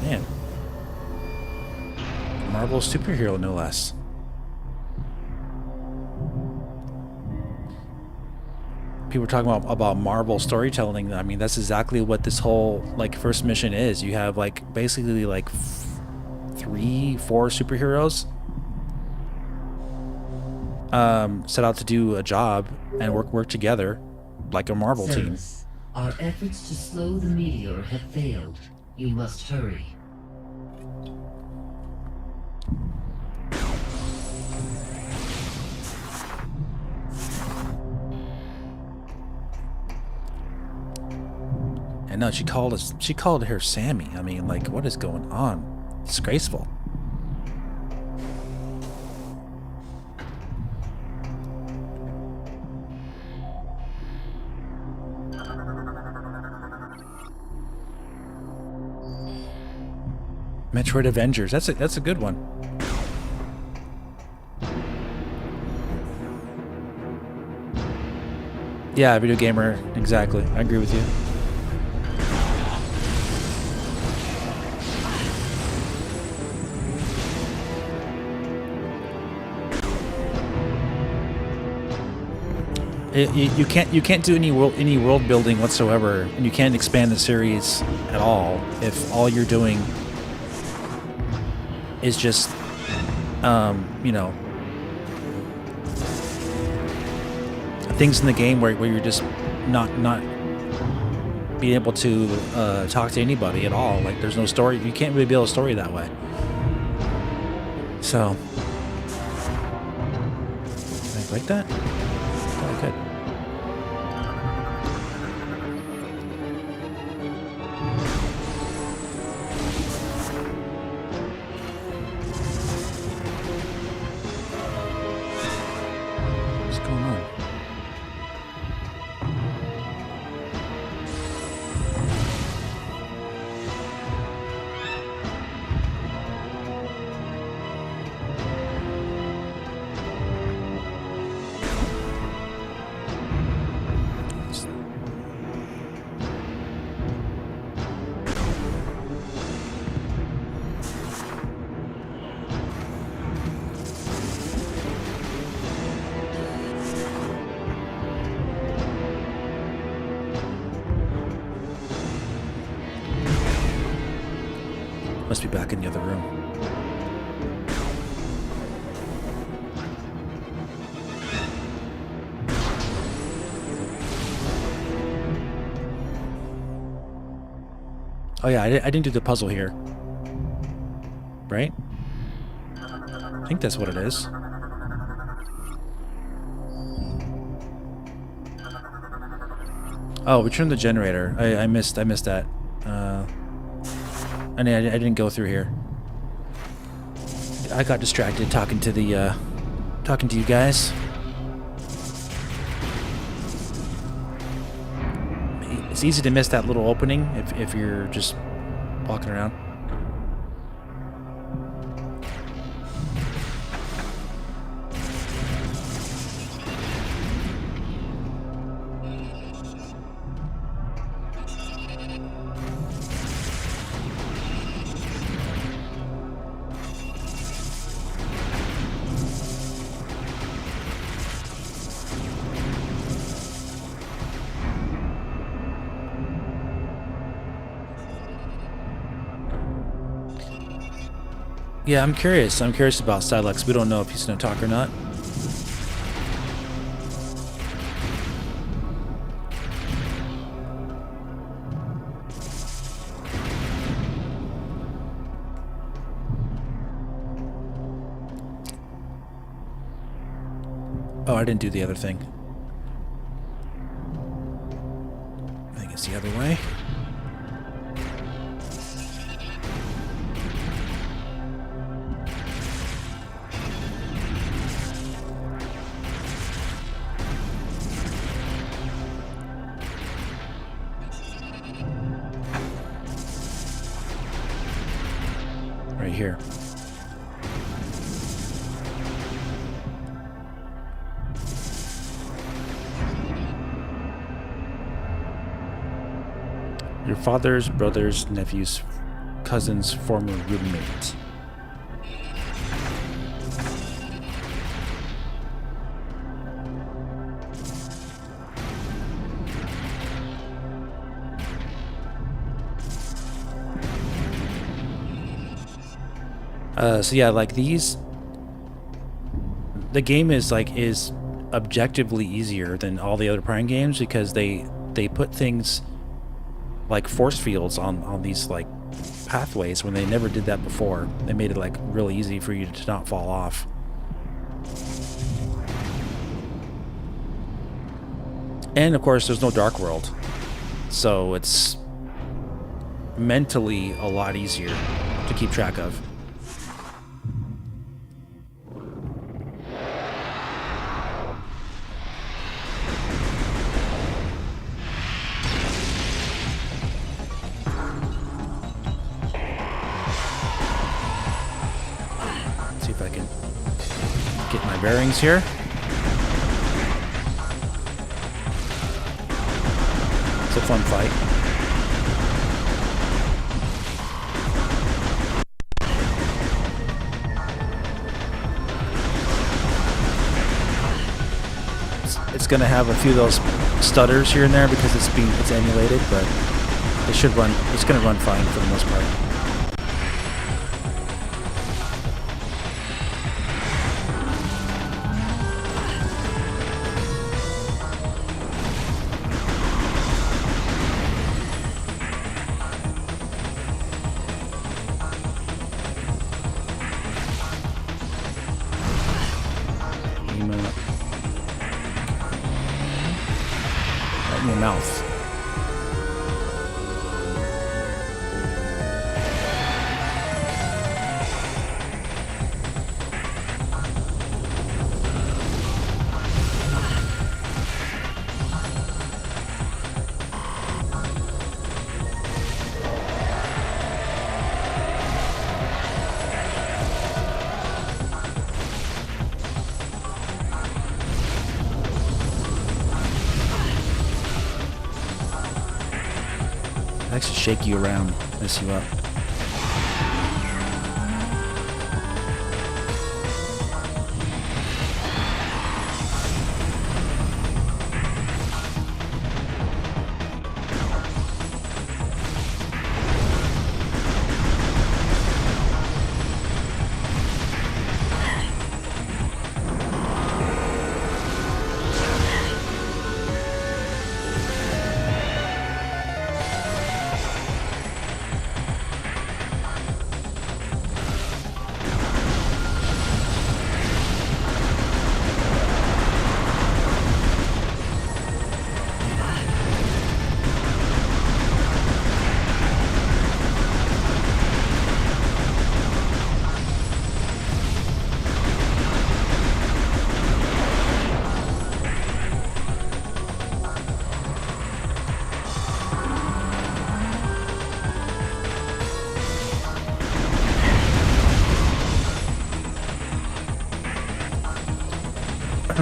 Man. Marvel superhero, no less. People were talking about Marvel storytelling. I mean, that's exactly what this whole, like, first mission is. You have, like, basically, like, 3, 4 superheroes set out to do a job and work together like a Marvel team. Our efforts to slow the meteor have failed. You must hurry. And no, she called her Sammy. I mean, like, what is going on? Disgraceful. Metroid Avengers. That's a good one. Yeah, video gamer. Exactly. I agree with you. You can't do any world building whatsoever, and you can't expand the series at all if all you're doing is just, you know, things in the game where you're just not being able to talk to anybody at all. Like, there's no story. You can't really build a story that way. So, can I break that? Oh, good. Must be back in the other room. Oh yeah, I didn't do the puzzle here. Right? I think that's what it is. Oh, return the generator. I missed that. I didn't go through here. I got distracted talking to you guys. It's easy to miss that little opening if you're just walking around. Yeah, I'm curious. I'm curious about Silex. We don't know if he's going to talk or not. Oh, I didn't do the other thing. I think it's the other way. Right here. Your father's brother's nephew's cousin's former roommate. So yeah, like these, the game is objectively easier than all the other Prime games because they put things like force fields on these like pathways when they never did that before. They made it like really easy for you to not fall off. And of course there's no dark world, so it's mentally a lot easier to keep track of. Bearings here. It's a fun fight. It's gonna have a few of those stutters here and there because it's emulated, but it should run. It's gonna run fine for the most part. It likes to shake you around, mess you up.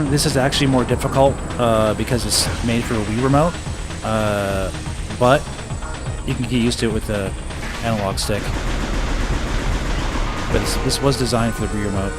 This is actually more difficult because it's made for a Wii remote, but you can get used to it with the analog stick. But this was designed for the Wii remote.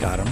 Got him.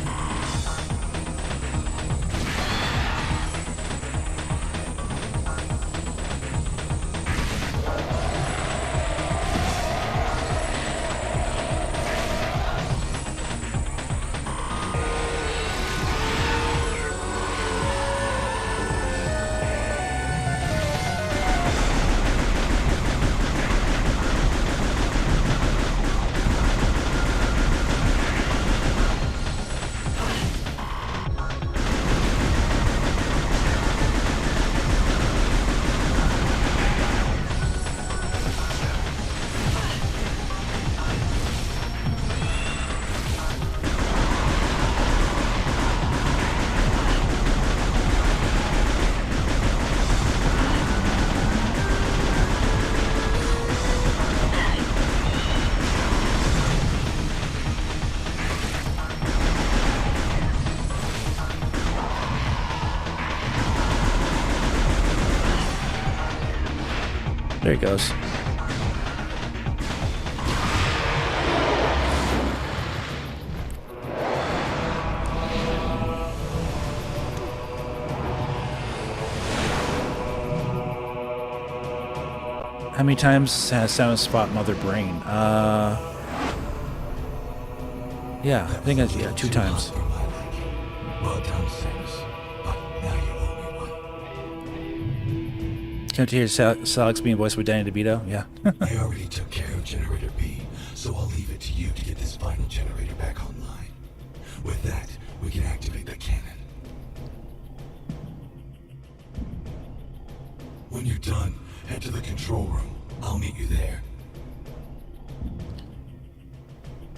There he goes. How many times has Samus fought Mother Brain? Yeah, I think it's 2 times. Well done, Samus. But now you owe me one. Can't you hear Salix being voiced by Danny DeVito? Yeah. I already took care of Generator B, so I'll leave it to you to get this final generator back online. With that, we can activate the cannon. When you're done, head to the control room. I'll meet you there.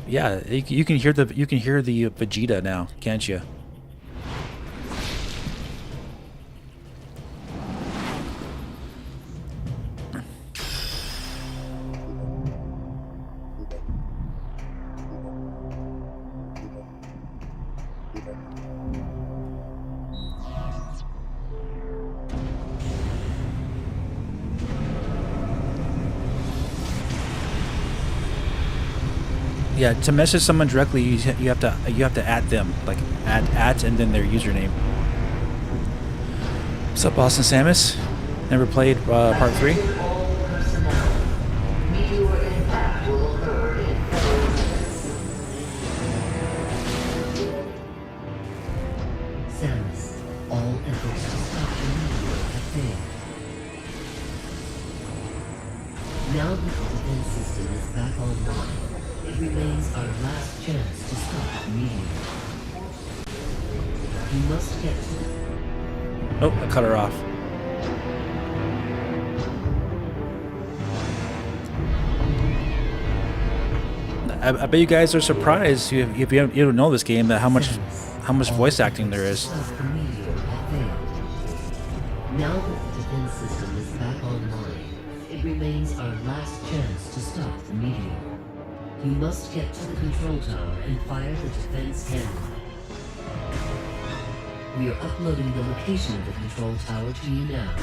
Yeah, you can hear the Vegeta now, can't you? Yeah, to message someone directly, you have to add them, like add and then their username. What's up, Austin Samus? Never played part 3? Samus, all efforts to stop the meteor have failed. Now that the defense system is back online, it remains our last chance to stop the meteor. You must get to it. Oh, I cut her off. I bet you guys are surprised if you don't know this game that how much voice acting there is. The meteor have failed. Now that the defense system is back online, it remains our last chance to stop the meteor. You must get to the control tower and fire the defense cannon. We are uploading the location of the control tower to you now.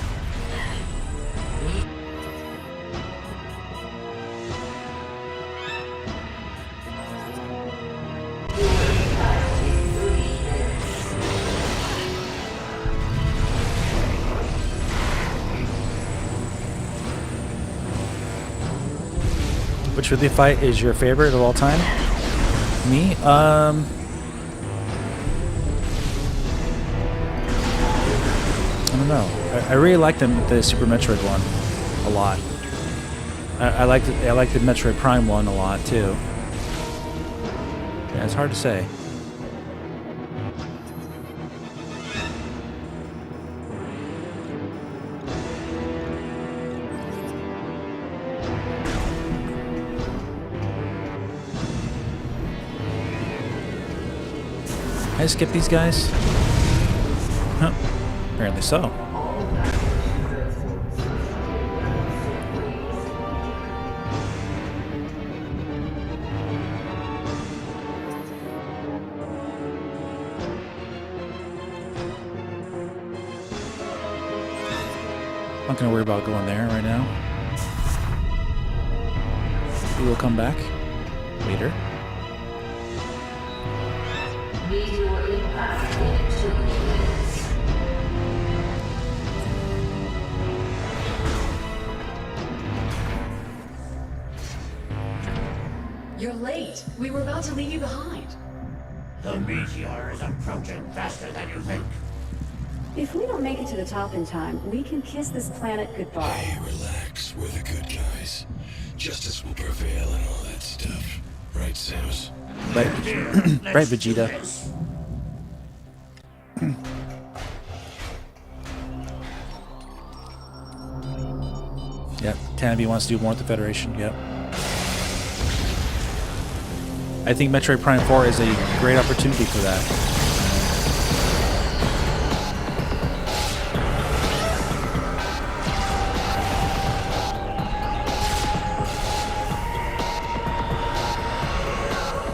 Which really fight is your favorite of all time? Me? I don't know. I really like the Super Metroid one a lot. I like the Metroid Prime one a lot too. Yeah, it's hard to say. Can I skip these guys? Huh. Apparently so. I'm not gonna worry about going there right now. We will come back later. Meteor impact in 2 minutes. You're late. We were about to leave you behind. The meteor is approaching faster than you think. If we don't make it to the top in time, we can kiss this planet goodbye. Hey, relax. We're the good guys. Justice will prevail and all that stuff. Right, Samus? Right, right, Vegeta. Yep, Tanabe wants to do more with the Federation. Yep. I think Metroid Prime 4 is a great opportunity for that.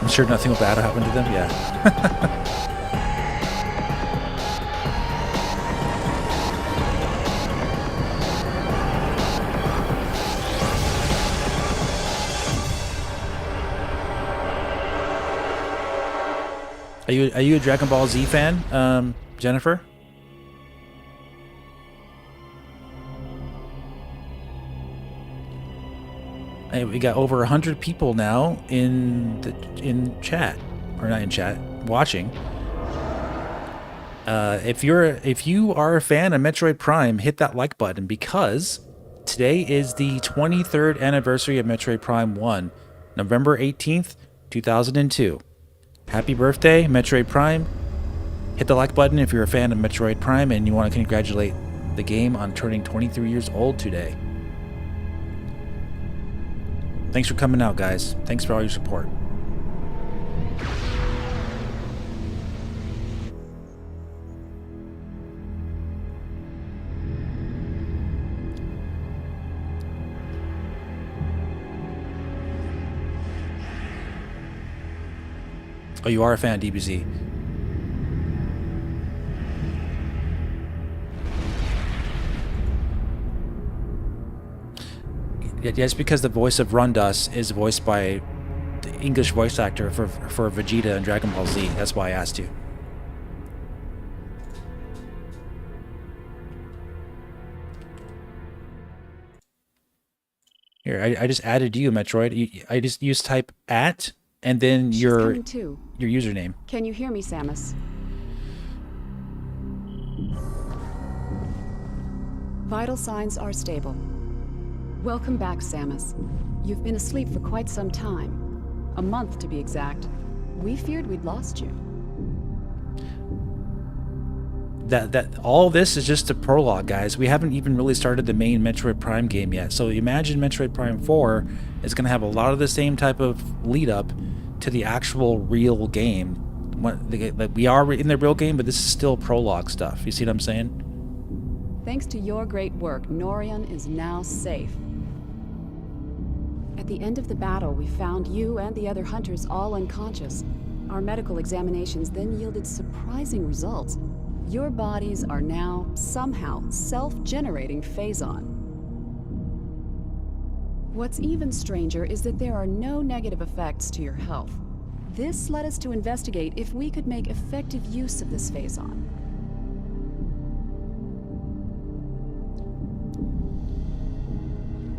I'm sure nothing bad will happen to them. Yeah. Are you a Dragon Ball Z fan, Jennifer? Hey, we got over 100 people now in chat, or not in chat, watching. If you are a fan of Metroid Prime, hit that like button, because today is the 23rd anniversary of Metroid Prime 1, November 18th, 2002. Happy birthday, Metroid Prime. Hit the like button if you're a fan of Metroid Prime and you want to congratulate the game on turning 23 years old today. Thanks for coming out, guys. Thanks for all your support. Oh, you are a fan of DBZ. Yes, because the voice of Rundas is voiced by the English voice actor for Vegeta and Dragon Ball Z. That's why I asked you. Here, I just added you, Metroid. I just use type @ and then your username. Can you hear me, Samus? Vital signs are stable. Welcome back, Samus. You've been asleep for quite some time. A month, to be exact. We feared we'd lost you. That all this is just a prologue, guys. We haven't even really started the main Metroid Prime game yet. So imagine Metroid Prime 4 is going to have a lot of the same type of lead up to the actual real game. We are in the real game, but this is still prologue stuff. You see what I'm saying? Thanks to your great work, Norion is now safe. At the end of the battle, we found you and the other hunters all unconscious. Our medical examinations then yielded surprising results. Your bodies are now, somehow, self-generating Phazon. What's even stranger is that there are no negative effects to your health. This led us to investigate if we could make effective use of this Phazon.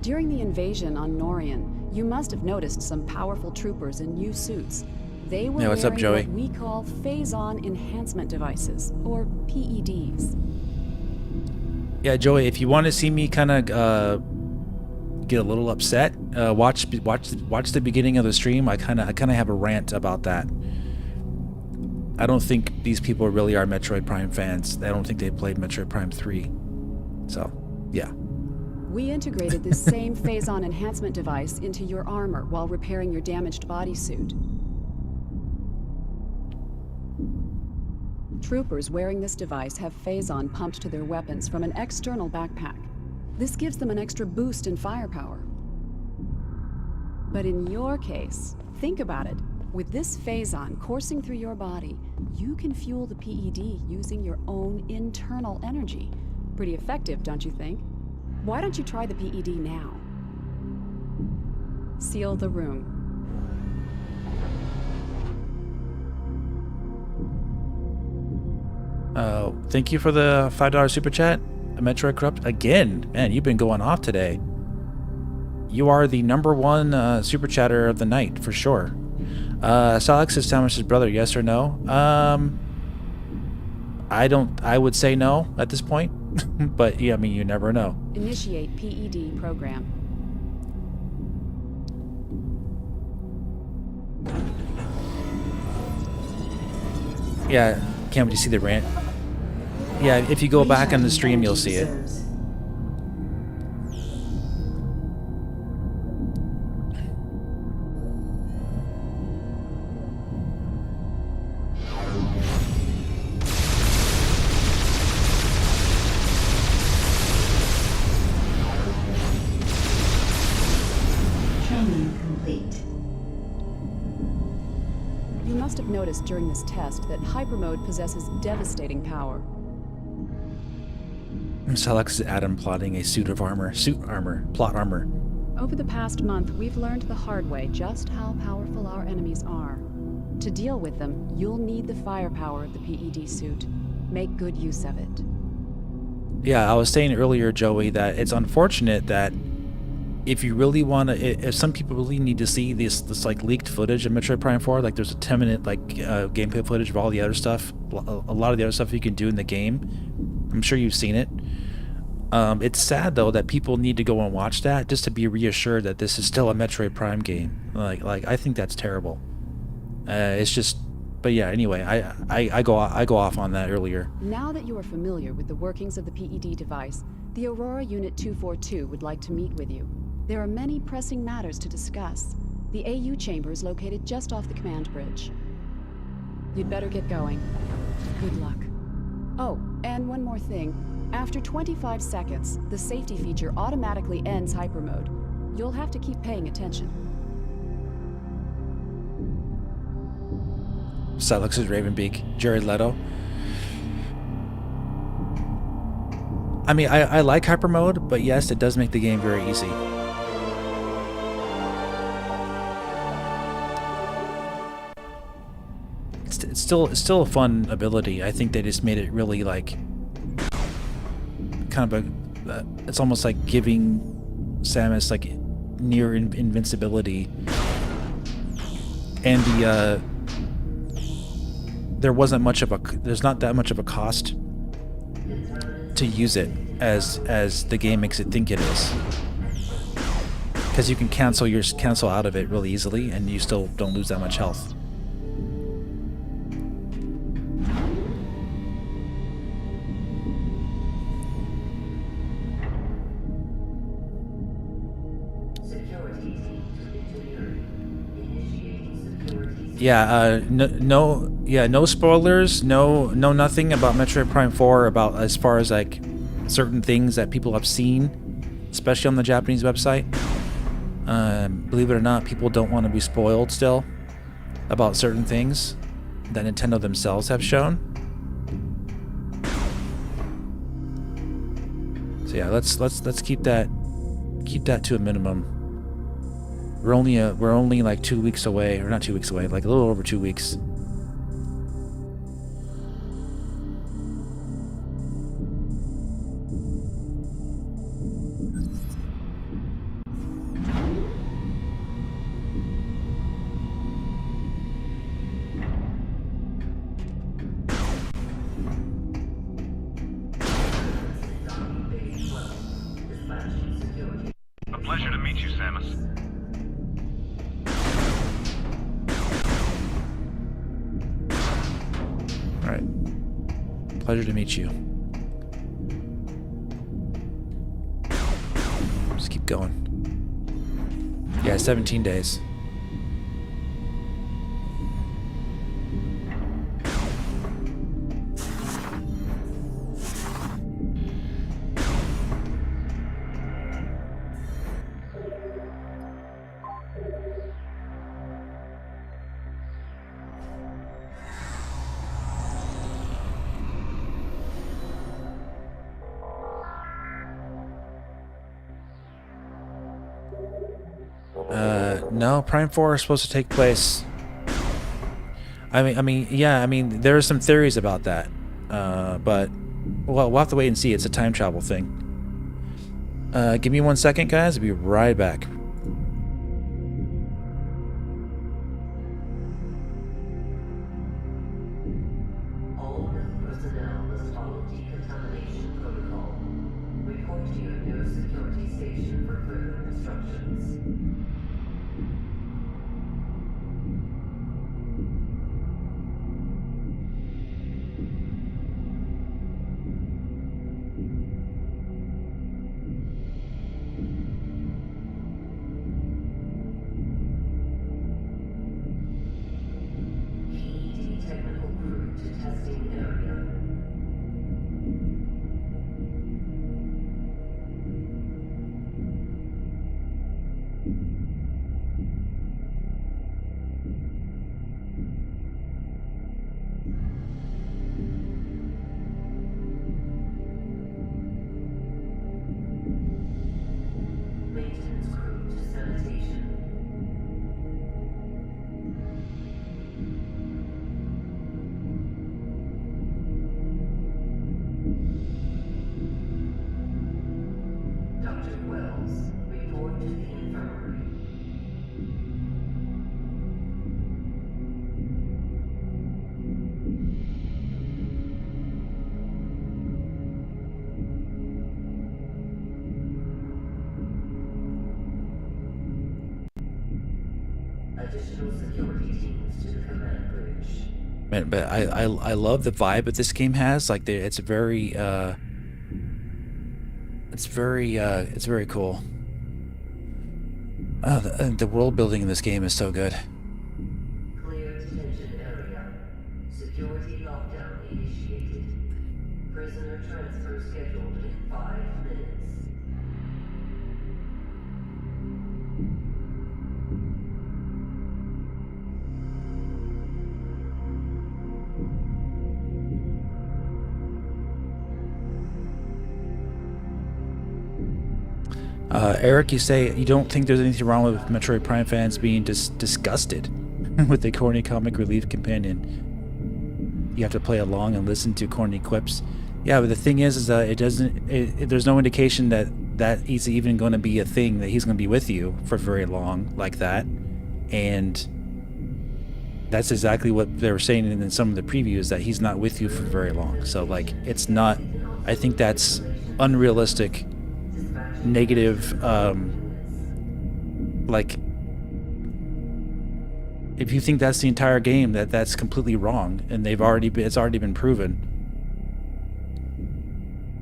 During the invasion on Norion, you must have noticed some powerful troopers in new suits. They were what's up, wearing Joey? what we call Phazon enhancement devices, or PEDs. Yeah, Joey, if you want to see me kind of get a little upset, watch the beginning of the stream. I kind of have a rant about that. I don't think these people really are Metroid Prime fans. I don't think they played Metroid Prime 3. So, yeah. We integrated this same Phazon enhancement device into your armor while repairing your damaged bodysuit. Troopers wearing this device have Phazon pumped to their weapons from an external backpack. This gives them an extra boost in firepower. But in your case, think about it. With this Phazon coursing through your body, you can fuel the PED using your own internal energy. Pretty effective, don't you think? Why don't you try the PED now? Seal the room. Thank you for the $5 super chat. Metroid Corrupt again. Man, you've been going off today. You are the #1 super chatter of the night for sure. Salix is Thomas's brother, yes or no? I would say no at this point. But yeah, I mean, you never know. Initiate PED program. Yeah, can't wait to see the rant. Yeah, if you go back on the stream, you'll see it. Training complete. You must have noticed during this test that hypermode possesses devastating power. Salix is Adam plotting a plot armor. Over the past month, we've learned the hard way just how powerful our enemies are. To deal with them, you'll need the firepower of the PED suit. Make good use of it. Yeah, I was saying earlier, Joey, that it's unfortunate that if you really want to, if some people really need to see this like leaked footage of Metroid Prime 4, like there's a 10-minute like gameplay footage of all the other stuff, a lot of the other stuff you can do in the game. I'm sure you've seen it. It's sad though that people need to go and watch that just to be reassured that this is still a Metroid Prime game. Like I think that's terrible. It's just, but yeah. Anyway, I go off on that earlier. Now that you are familiar with the workings of the PED device, the Aurora Unit 242 would like to meet with you. There are many pressing matters to discuss. The AU chamber is located just off the command bridge. You'd better get going. Good luck. Oh, and one more thing. After 25 seconds, the safety feature automatically ends hypermode. You'll have to keep paying attention. Salix's Ravenbeak, Jared Leto. I mean, I like hypermode, but yes, it does make the game very easy. It's still a fun ability. I think they just made it really like kind of it's almost like giving Samus like near invincibility, and there's not that much of a cost to use it as the game makes it think it is, because you can cancel out of it really easily and you still don't lose that much health. Yeah, no spoilers, no nothing about Metroid Prime 4 about as far as like certain things that people have seen, especially on the Japanese website. Believe it or not, people don't want to be spoiled still about certain things that Nintendo themselves have shown. So yeah, let's keep that to a minimum. We're only like 2 weeks away, or not 2 weeks away, like a little over 2 weeks. A pleasure to meet you, Samus. Alright. Pleasure to meet you. Just keep going. Yeah, 17 days. No, Prime 4 is supposed to take place. I mean, yeah, I mean, there are some theories about that. But well, we'll have to wait and see. It's a time travel thing. Give me 1 second, guys. I'll be right back. All personnel must follow decontamination protocol. Report to your nearest security station for further instructions. Technical crew to testing area. Maintenance crew to sanitation. Dr. Wells, report to the infirmary. Additional security teams to the command bridge. Man, but I love the vibe that this game has. Like, it's very cool. The world building in this game is so good. Clear detention area. Security lockdown initiated. Prisoner transfer scheduled in 5 minutes. Eric, you say you don't think there's anything wrong with Metroid Prime fans being disgusted with the corny comic relief companion. You have to play along and listen to corny quips. Yeah, but the thing is that there's no indication that he's even going to be a thing, that he's going to be with you for very long like that. And that's exactly what they were saying in some of the previews, that he's not with you for very long. So, like, it's not... I think that's unrealistic, negative, like... If you think that's the entire game, that's completely wrong, and it's already been proven.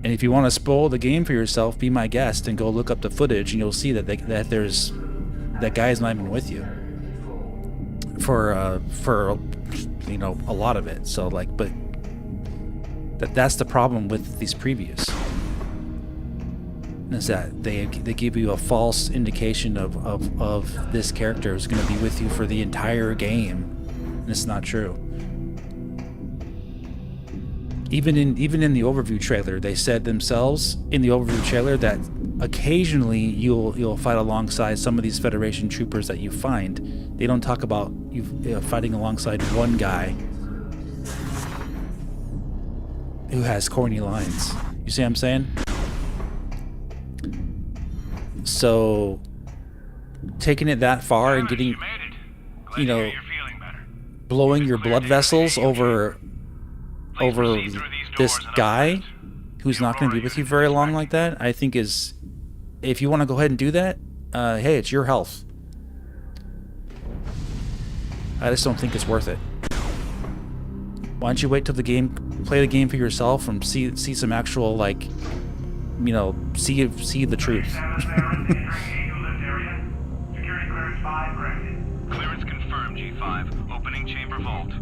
And if you want to spoil the game for yourself, be my guest and go look up the footage, and you'll see that that guy's not even with you for you know, a lot of it. So, like, but that's the problem with these previews, is that they give you a false indication of this character is going to be with you for the entire game, and it's not true. Even in the overview trailer, they said themselves in the overview trailer that occasionally you'll fight alongside some of these Federation troopers that you find. They don't talk about you fighting alongside one guy who has corny lines. You see what I'm saying? So, taking it that far and getting, you know, blowing your blood vessels over this guy who's not going to be with you very long like that, I think is, if you want to go ahead and do that, hey, it's your health. I just don't think it's worth it. Why don't you wait till play the game for yourself and see some actual, like, you know, see the truth. Clearance confirmed, G5. Opening chamber vault.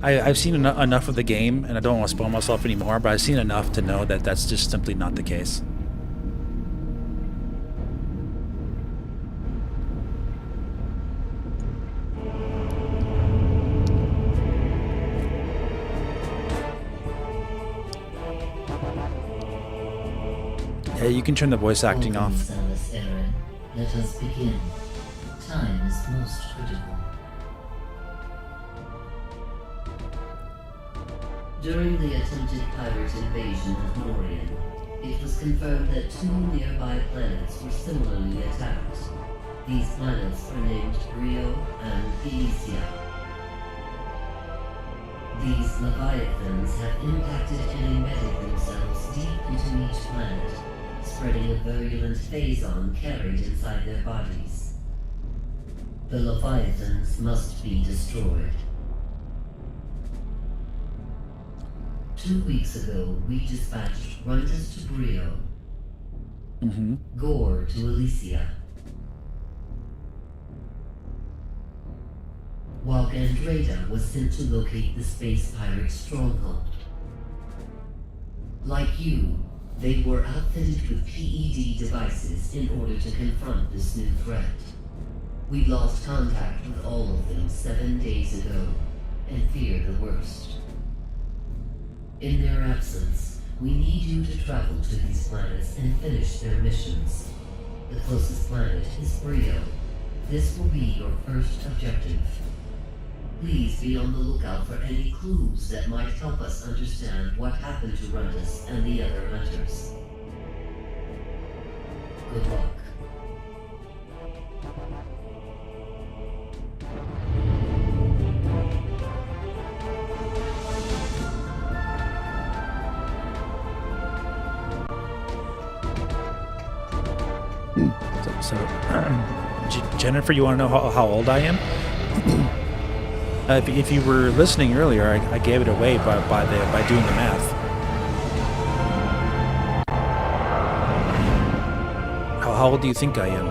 I've seen enough of the game, and I don't want to spoil myself anymore, but I've seen enough to know that that's just simply not the case. You can turn the voice acting off. Samus Aran, let us begin. Time is most critical. During the attempted pirate invasion of Norian, it was confirmed that 2 nearby planets were similarly attacked. These planets are named Brio and Elysia. These Leviathans have impacted and embedded themselves deep into each planet, spreading a virulent phazon carried inside their bodies. The Leviathans must be destroyed. 2 weeks ago, we dispatched Runtus to Brio, Gore to Elysia, while Gandreda was sent to locate the space pirate stronghold. Like you, they were outfitted with PED devices in order to confront this new threat. We lost contact with all of them 7 days ago, and fear the worst. In their absence, we need you to travel to these planets and finish their missions. The closest planet is Brio. This will be your first objective. Please be on the lookout for any clues that might help us understand what happened to Runtus and the other hunters. Good luck. So, Jennifer, you want to know how old I am? If you were listening earlier, I gave it away by doing the math. How old do you think I am?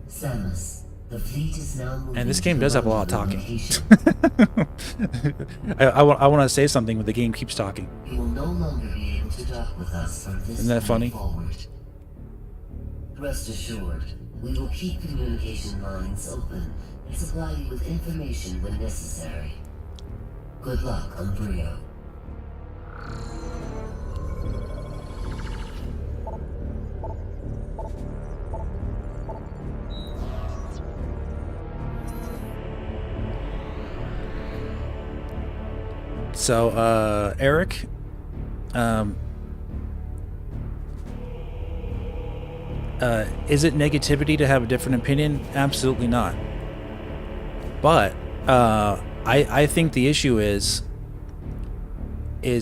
Samus, the fleet is now moving. And this game does have a lot of talking. I want to say something, but the game keeps talking. You will no longer be able to dock with us from this Isn't that funny? forward. Rest assured, we will keep communication lines open and supply you with information when necessary. Good luck on Brio. So, Eric, is it negativity to have a different opinion? Absolutely not. But I think the issue is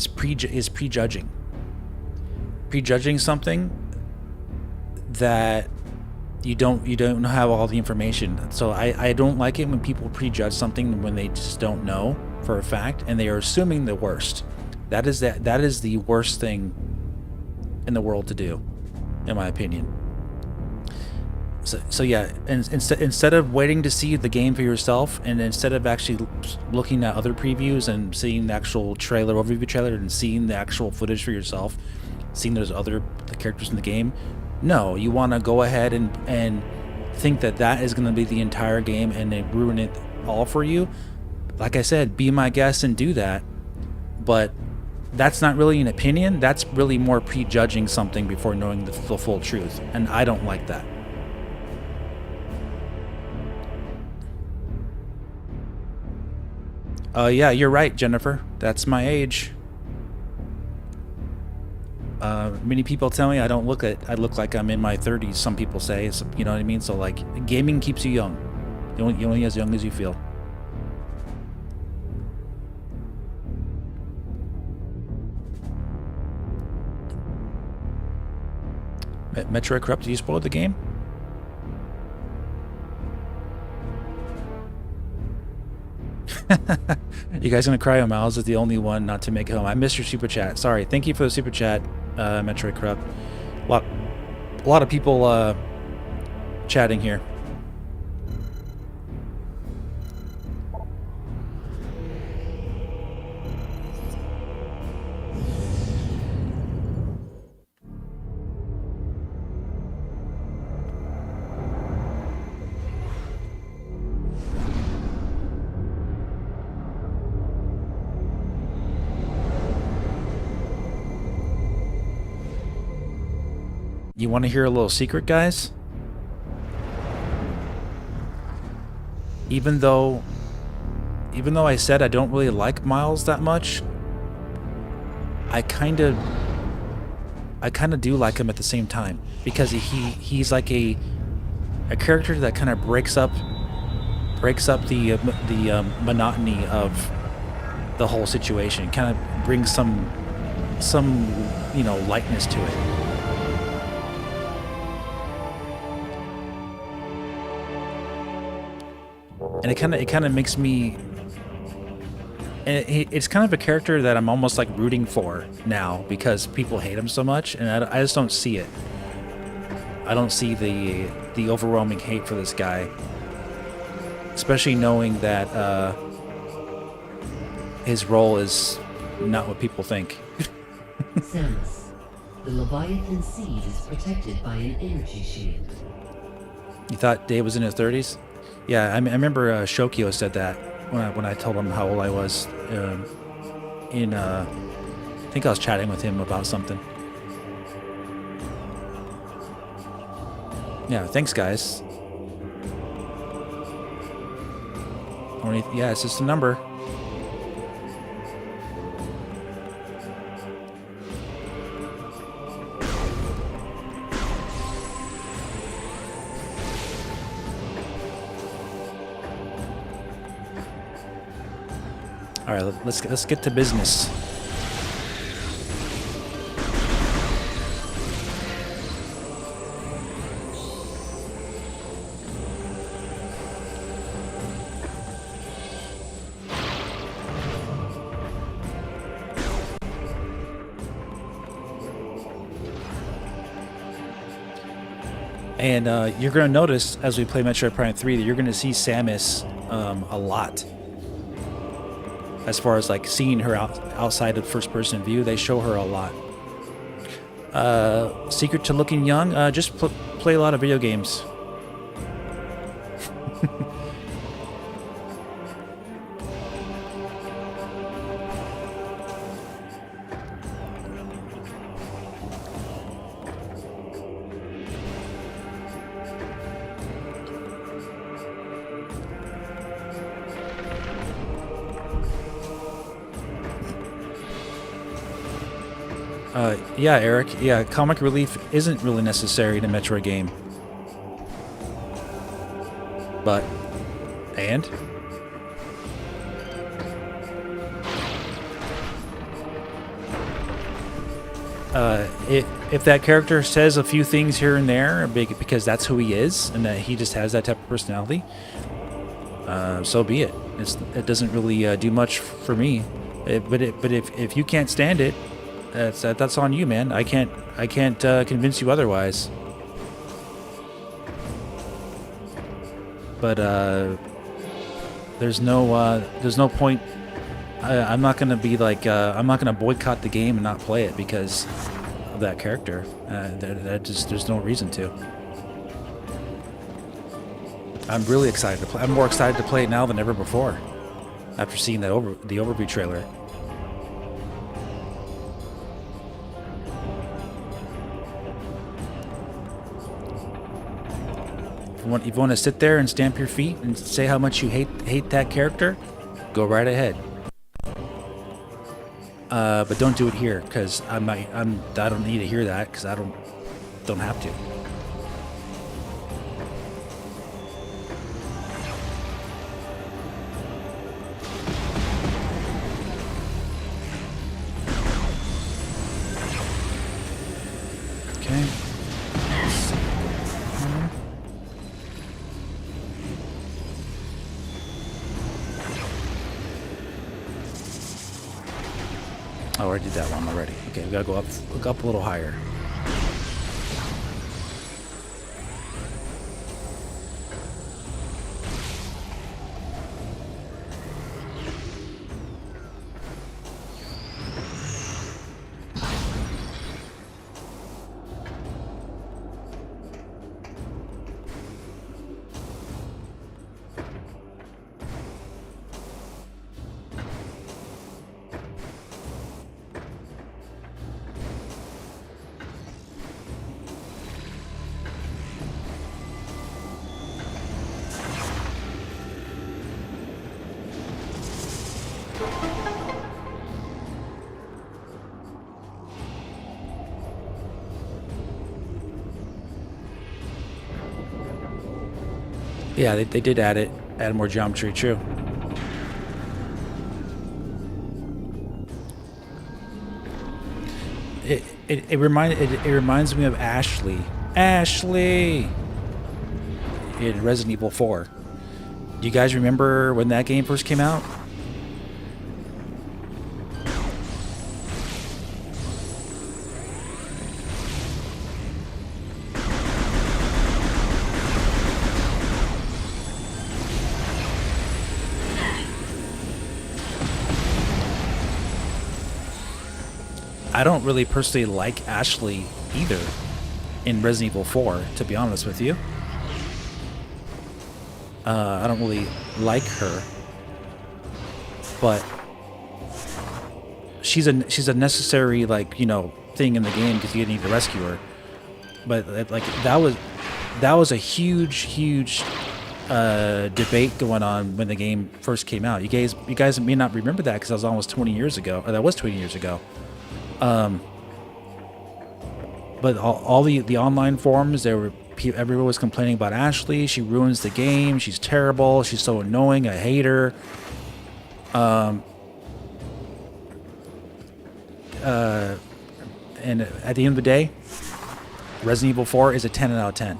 prejudging something that you don't have all the information. So I don't like it when people prejudge something when they just don't know for a fact, and they are assuming the worst. That is the worst thing in the world to do, in my opinion. So yeah, and instead of waiting to see the game for yourself, and instead of actually looking at other previews and seeing the actual overview trailer and seeing the actual footage for yourself, seeing the characters in the game, no, you want to go ahead and think that is going to be the entire game and then ruin it all for you. Like I said, be my guest and do that, but that's not really an opinion. That's really more prejudging something before knowing the full truth, and I don't like that. Yeah, you're right, Jennifer. That's my age. Many people tell me I look like I'm in my 30s. Some people say, so, you know what I mean? So like, gaming keeps you young. You're only as young as you feel. Metroid Corrupt, did you spoil the game? You guys gonna cry? Miles is the only one not to make it home. I missed your super chat. Sorry. Thank you for the super chat, Metroid Corrupt. A lot of people chatting here. You want to hear a little secret, guys? Even though I said I don't really like Miles that much, I kind of do like him at the same time, because he's like a character that kind of breaks up the monotony of the whole situation. Kind of brings some lightness to it. And it kind of makes me. And it's kind of a character that I'm almost like rooting for now, because people hate him so much, and I just don't see it. I don't see the overwhelming hate for this guy, especially knowing that his role is not what people think. Samus, the Leviathan seed is protected by an energy shield. You thought Dave was in his 30s? Yeah, I remember Shokio said that when I told him how old I was. I think I was chatting with him about something. Yeah, thanks, guys. Yeah, it's just a number. All right, let's get to business. And you're going to notice as we play Metroid Prime 3 that you're going to see Samus a lot. As far as like seeing her outside of first-person view, they show her a lot. Secret to looking young? Just play a lot of video games. Yeah, Eric. Yeah, comic relief isn't really necessary in a Metroid game. But, and? If that character says a few things here and there, because that's who he is, and that he just has that type of personality, so be it. It doesn't really do much for me. But if you can't stand it, that's on you, man. I can't convince you otherwise. But there's no point. I'm not gonna be like I'm not gonna boycott the game and not play it because of that character. There's no reason to. I'm really excited to play. I'm more excited to play it now than ever before, after seeing the overview trailer. If you want to sit there and stamp your feet and say how much you hate that character, go right ahead. But don't do it here, because I don't need to hear that, because I don't have to. Okay. Oh, I did that one already. Okay, we gotta go up a little higher. Yeah, they did add more geometry, true. It reminds me of Ashley in Resident Evil 4. Do you guys remember when that game first came out? I don't really personally like Ashley either in Resident Evil 4, to be honest with you. I don't really like her, but she's a necessary, like, you know, thing in the game because you need to rescue her. But like that was a huge debate going on when the game first came out. You guys may not remember that because that was almost 20 years ago. Or that was 20 years ago. But all the online forums, everyone was complaining about Ashley. She ruins the game. She's terrible. She's so annoying. I hate her. And at the end of the day, Resident Evil 4 is a 10 out of 10.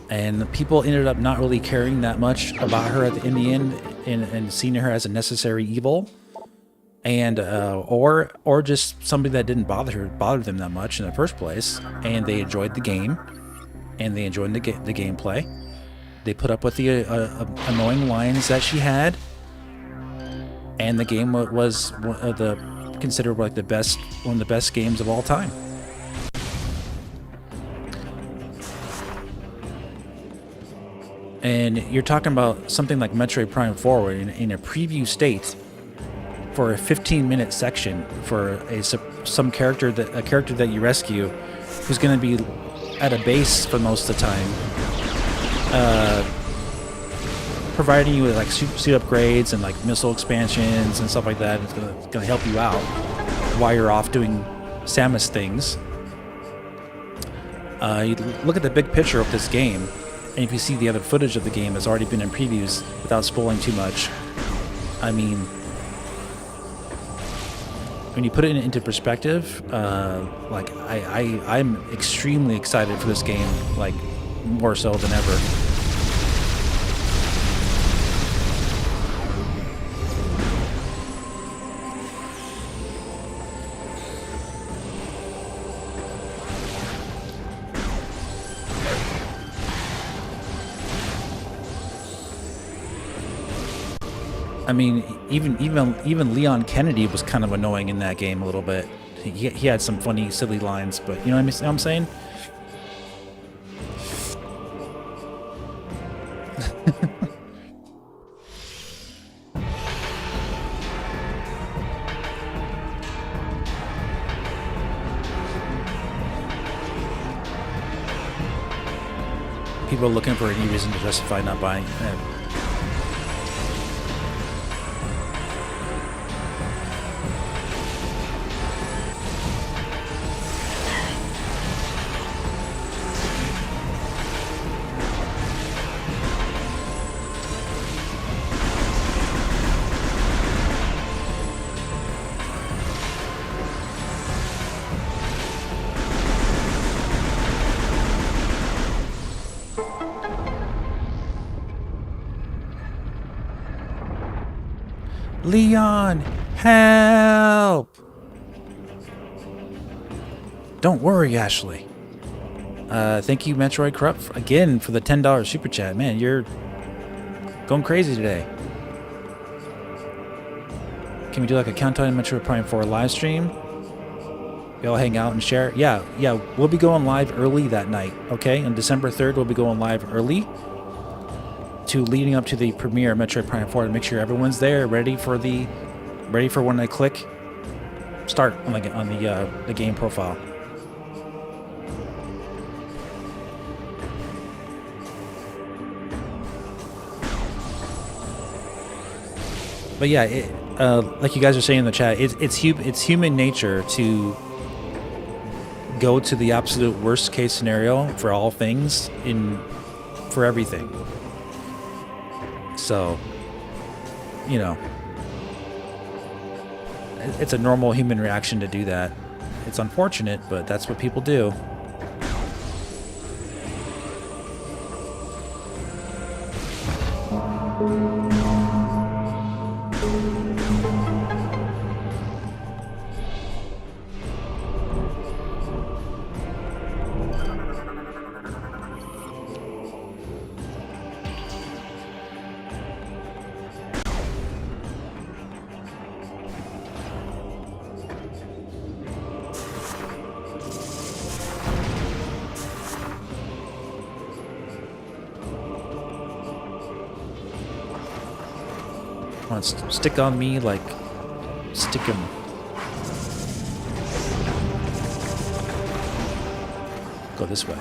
And people ended up not really caring that much about her in the end, and seeing her as a necessary evil, and or just somebody that didn't bother them that much in the first place, and they enjoyed the game, and they enjoyed the gameplay. They put up with the annoying lines that she had, and the game was considered like one of the best games of all time. And you're talking about something like Metroid Prime 4 where in a preview state for a 15-minute section for a character that you rescue who's going to be at a base for most of the time, providing you with like suit upgrades and like missile expansions and stuff like that. It's going to help you out while you're off doing Samus things. You look at the big picture of this game, and if you see the other footage of the game that's already been in previews without spoiling too much, I mean, when you put it into perspective, like I'm extremely excited for this game, like more so than ever. I mean, even Leon Kennedy was kind of annoying in that game a little bit. He had some funny, silly lines, but you know what I'm saying? People are looking for any reason to justify not buying it. Leon, help! Don't worry, Ashley. Thank you, Metroid Corrupt, again for the $10 super chat. Man, you're going crazy today. Can we do like a Countdown Metroid Prime 4 live stream? We all hang out and share? Yeah, we'll be going live early that night, okay? On December 3rd, we'll be going live early, leading up to the premiere of Metroid Prime 4 to make sure everyone's there, ready for when I click start on the game profile. But yeah, like you guys are saying in the chat, it's human nature to go to the absolute worst case scenario for all things for everything. So, you know, it's a normal human reaction to do that. It's unfortunate, but that's what people do. Stick on me like stick 'em. Go this way.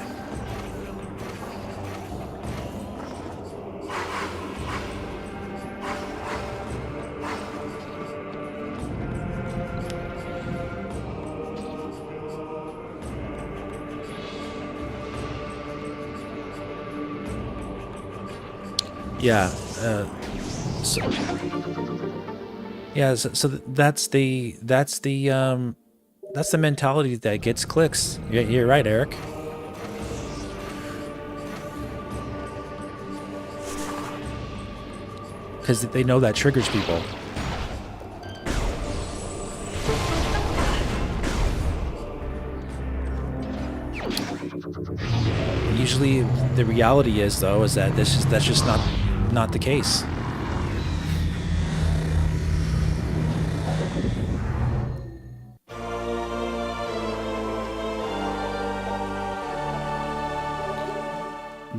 Yeah. So that's the mentality that gets clicks. You're right, Eric. Because they know that triggers people. Usually, the reality is though is that that's just not the case.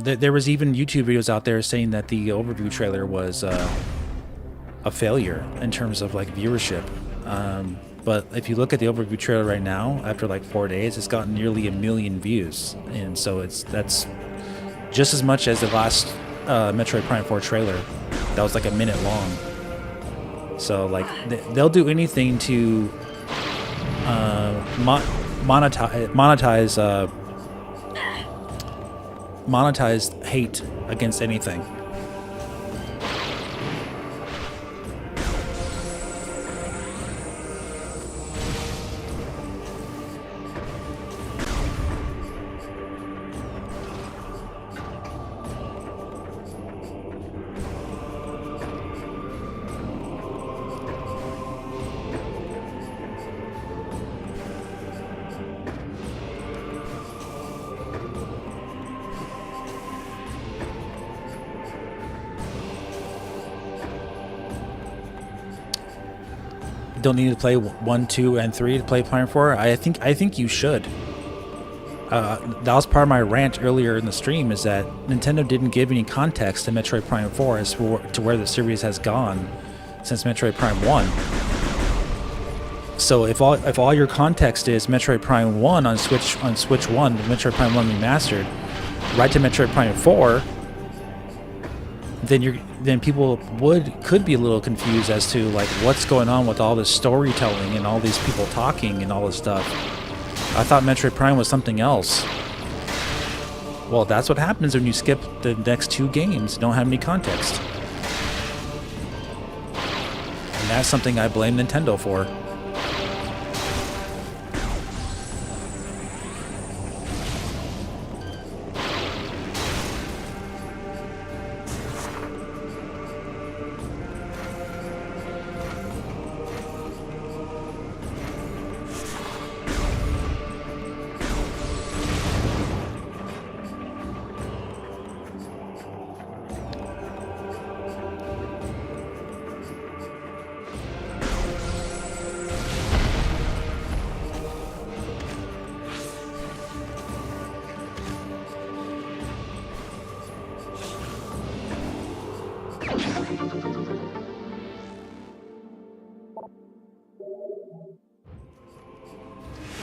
There was even YouTube videos out there saying that the overview trailer was a failure in terms of like viewership. But if you look at the overview trailer right now, after like 4 days, it's gotten nearly 1 million views, and so that's just as much as the last Metroid Prime 4 trailer. That was like 1 minute long. So like they'll do anything to monetize hate against anything. Don't need to play 1, 2, and 3 to play Prime 4. I think you should. That was part of my rant earlier in the stream, is that Nintendo didn't give any context to Metroid Prime 4 as to where the series has gone since Metroid Prime 1. So if all your context is Metroid Prime 1 on Switch 1, Metroid Prime 1 remastered, right to Metroid Prime 4, then people could be a little confused as to like what's going on with all this storytelling and all these people talking and all this stuff. I thought Metroid Prime was something else. Well, that's what happens when you skip the next 2 games, don't have any context. And that's something I blame Nintendo for.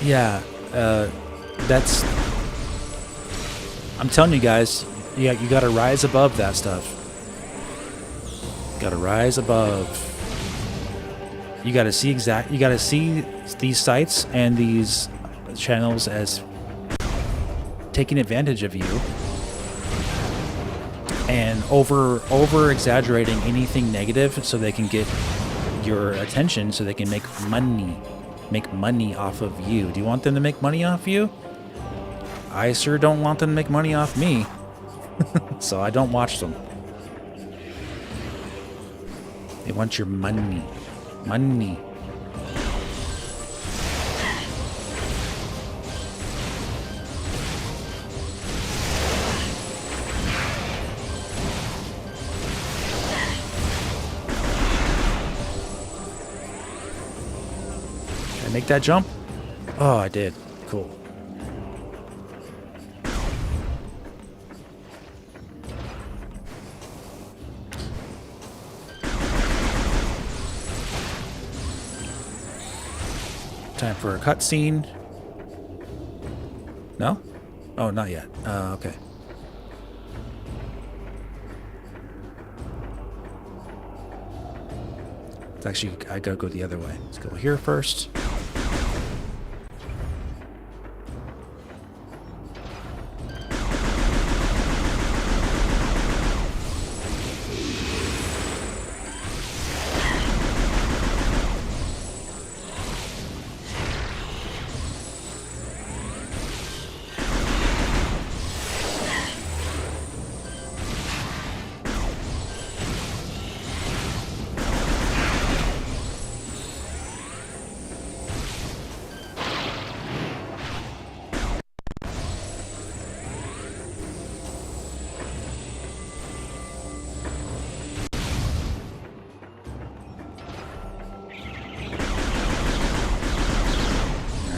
Yeah, that's... I'm telling you guys, you gotta rise above that stuff. Gotta rise above. You got to see these sites and these channels as taking advantage of you and over exaggerating anything negative so they can get your attention, so they can make money off of you. Do you want them to make money off you? I sure don't want them to make money off me. So I don't watch them. They want your money. Money. Can I make that jump? Oh, I did. Cool. Time for a cutscene. No? Oh, not yet. Okay. It's actually, I gotta go the other way. Let's go here first.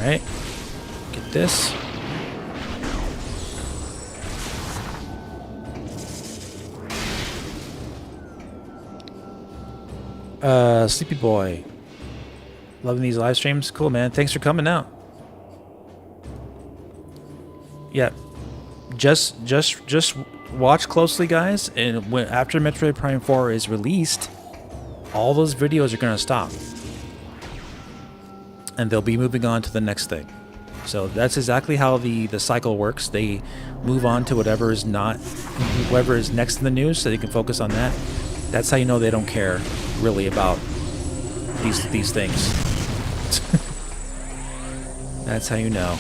Alright, get this. Sleepy Boy. Loving these live streams? Cool, man. Thanks for coming out. Yeah. Just watch closely, guys, and after Metroid Prime 4 is released, all those videos are going to stop. And they'll be moving on to the next thing. So that's exactly how the cycle works. They move on to whatever is next in the news, so they can focus on that. That's how you know they don't care really about these things. That's how you know.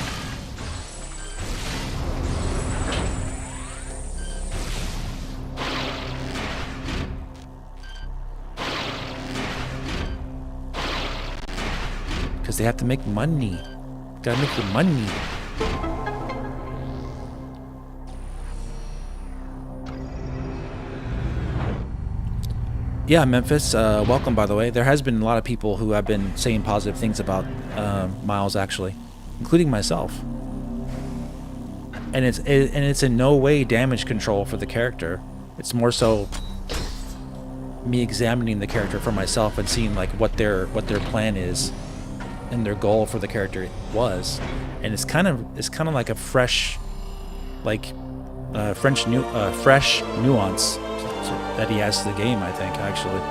Because they have to make money. Gotta make your money. Yeah, Memphis, welcome, by the way. There has been a lot of people who have been saying positive things about Miles, actually, including myself. And it's in no way damage control for the character. It's more so me examining the character for myself and seeing like what their plan is and their goal for the character was. And it's kind of like a fresh, like fresh nuance that he adds to the game, I think, actually,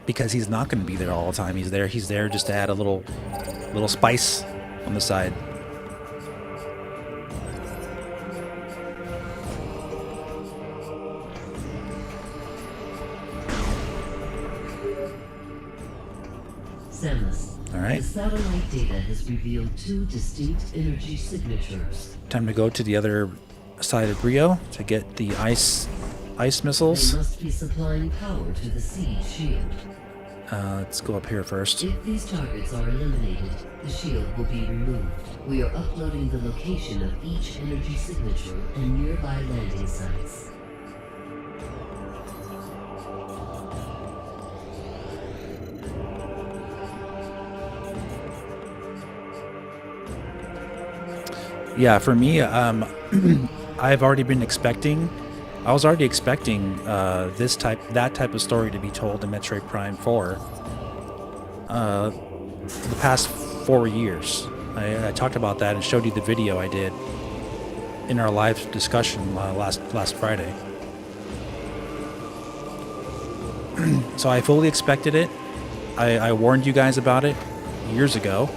because he's not going to be there all the time. He's there just to add a little spice on the side. Samus, all right. the satellite data has revealed 2 distinct energy signatures. Time to go to the other side of Rio to get the ice missiles. They must be supplying power to the siege shield. Let's go up here first. If these targets are eliminated, the shield will be removed. We are uploading the location of each energy signature and nearby landing sites. Yeah, for me, I've already been expecting. I was already expecting that type of story to be told in Metroid Prime 4 for the past 4 years. I talked about that and showed you the video I did in our live discussion last Friday. So I fully expected it, I warned you guys about it years ago.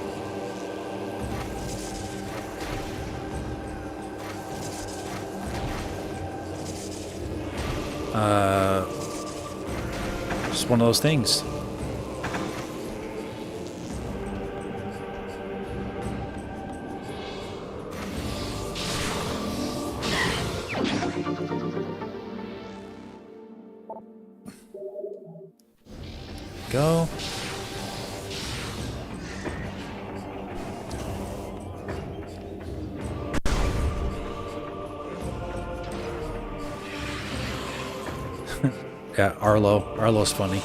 Just one of those things. Go. Yeah, Arlo's funny.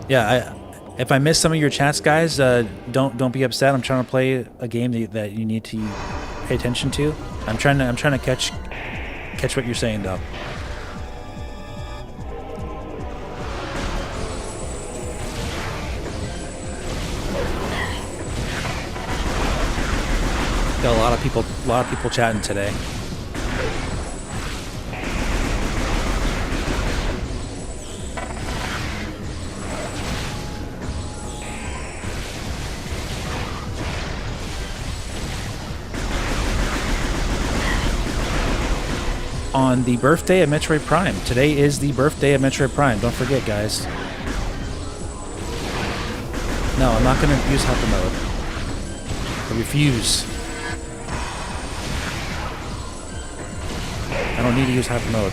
Yeah, if I miss some of your chats, guys, don't be upset. I'm trying to play a game that you need to pay attention to. I'm trying to catch what you're saying though. Got a lot of people chatting today. On the birthday of Metroid Prime. Today is the birthday of Metroid Prime. Don't forget, guys. No, I'm not going to use hyper mode. I refuse. I don't need to use hyper mode.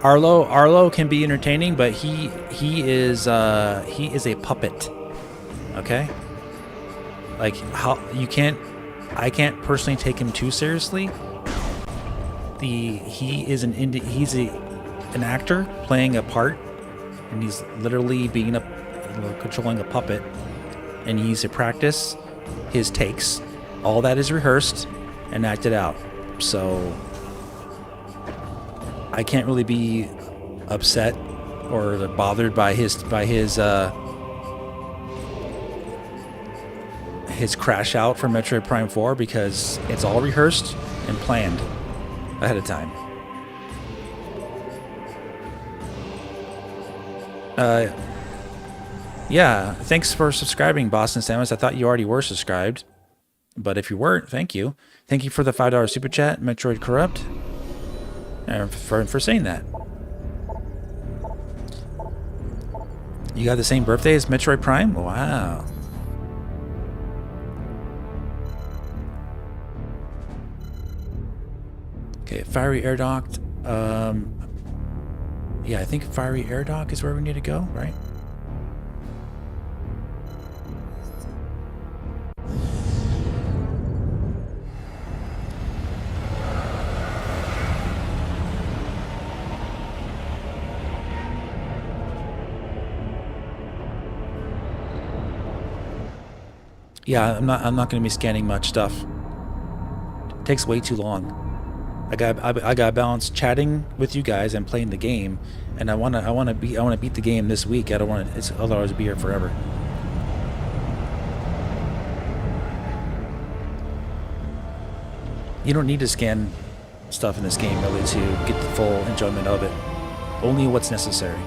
Arlo can be entertaining, but he is a puppet. Okay? Like I can't personally take him too seriously. He's an actor playing a part, and he's literally controlling a puppet, and he needs to practice his takes. All that is rehearsed and acted out. So I can't really be upset or bothered by his crash out for Metroid Prime 4 because it's all rehearsed and planned ahead of time. Yeah, thanks for subscribing, Boston Samus. I thought you already were subscribed, but if you weren't, thank you. Thank you for the $5 super chat, Metroid Corrupt, for saying that. You got the same birthday as Metroid Prime? Wow. Okay, Fiery Air Docked. Yeah, I think Fiery Air Dock is where we need to go, right? Yeah, I'm not going to be scanning much stuff. It takes way too long. I got balance chatting with you guys and playing the game, and I want to beat the game this week. I don't want it, otherwise it'll be here forever. You don't need to scan stuff in this game really to get the full enjoyment of it. Only what's necessary.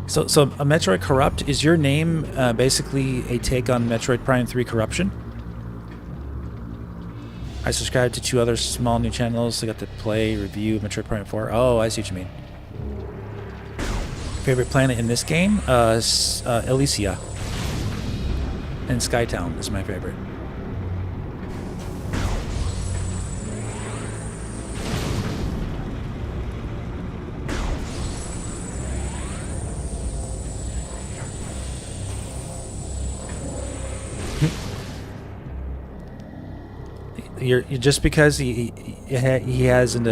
So a Metroid Corrupt, is your name basically a take on Metroid Prime 3 Corruption? I subscribe to 2 other small new channels. I got to play, review Metroid Prime 4. Oh, I see what you mean. Favorite planet in this game? Elysia. And Skytown is my favorite. You're just because he hasn't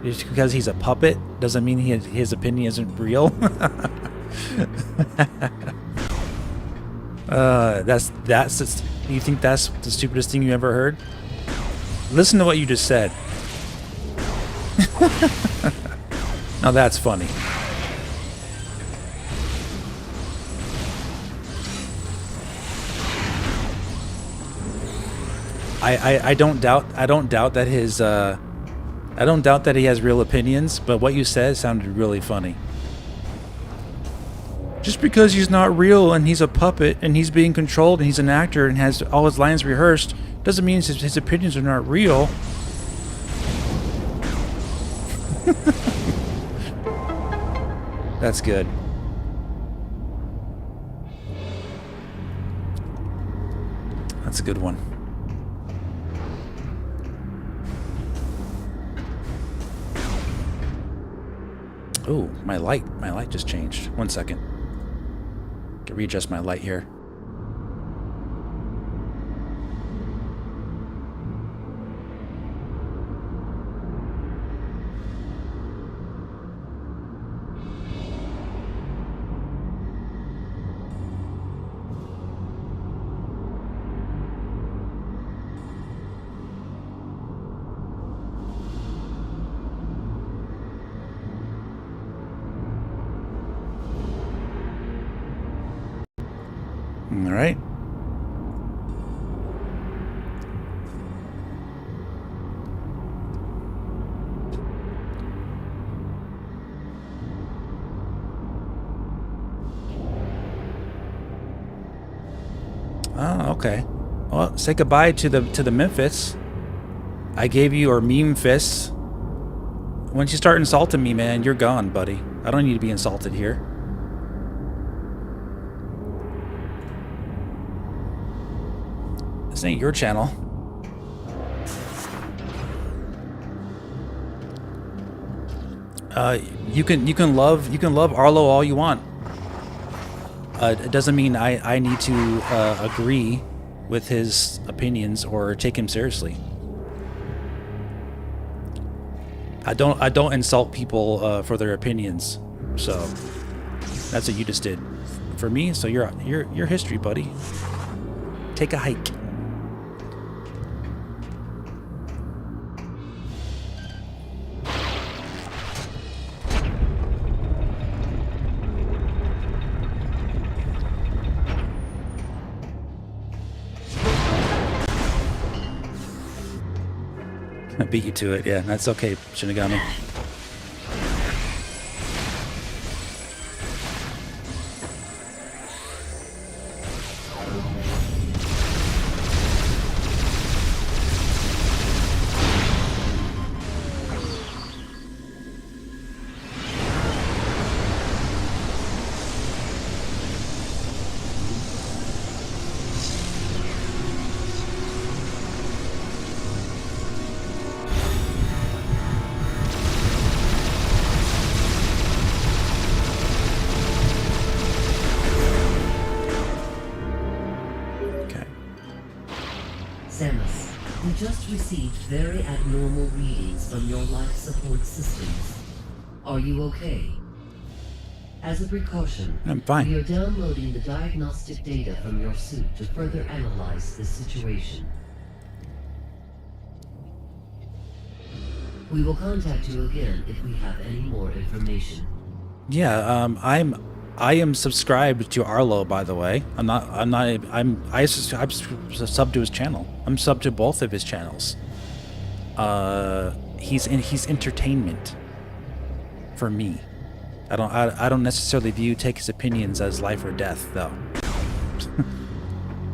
just because he's a puppet doesn't mean his opinion isn't real. You think that's the stupidest thing you ever heard? Listen to what you just said. Now that's funny. I don't doubt that his I don't doubt that he has real opinions, but what you said sounded really funny. Just because he's not real and he's a puppet and he's being controlled and he's an actor and has all his lines rehearsed doesn't mean his opinions are not real. That's good. That's a good one. Oh, my light just changed. 1 second. To readjust my light here. All right. Oh, okay. Well, say goodbye to the Memphis. I gave you or meme fists. Once you start insulting me, man, you're gone, buddy. I don't need to be insulted here. This ain't your channel. You can love Arlo all you want. It doesn't mean I need to agree with his opinions or take him seriously. I don't insult people for their opinions. So that's what you just did for me. So you're history, buddy. Take a hike. I beat you to it. Yeah, that's okay, Shinigami. Samus, we just received very abnormal readings from your life support systems. Are you okay? As a precaution, I'm fine. We are downloading the diagnostic data from your suit to further analyze the situation. We will contact you again if we have any more information. Yeah, I am subscribed to Arlo, by the way. I'm subbed to his channel. I'm subbed to both of his channels. He's entertainment for me. I don't necessarily take his opinions as life or death, though.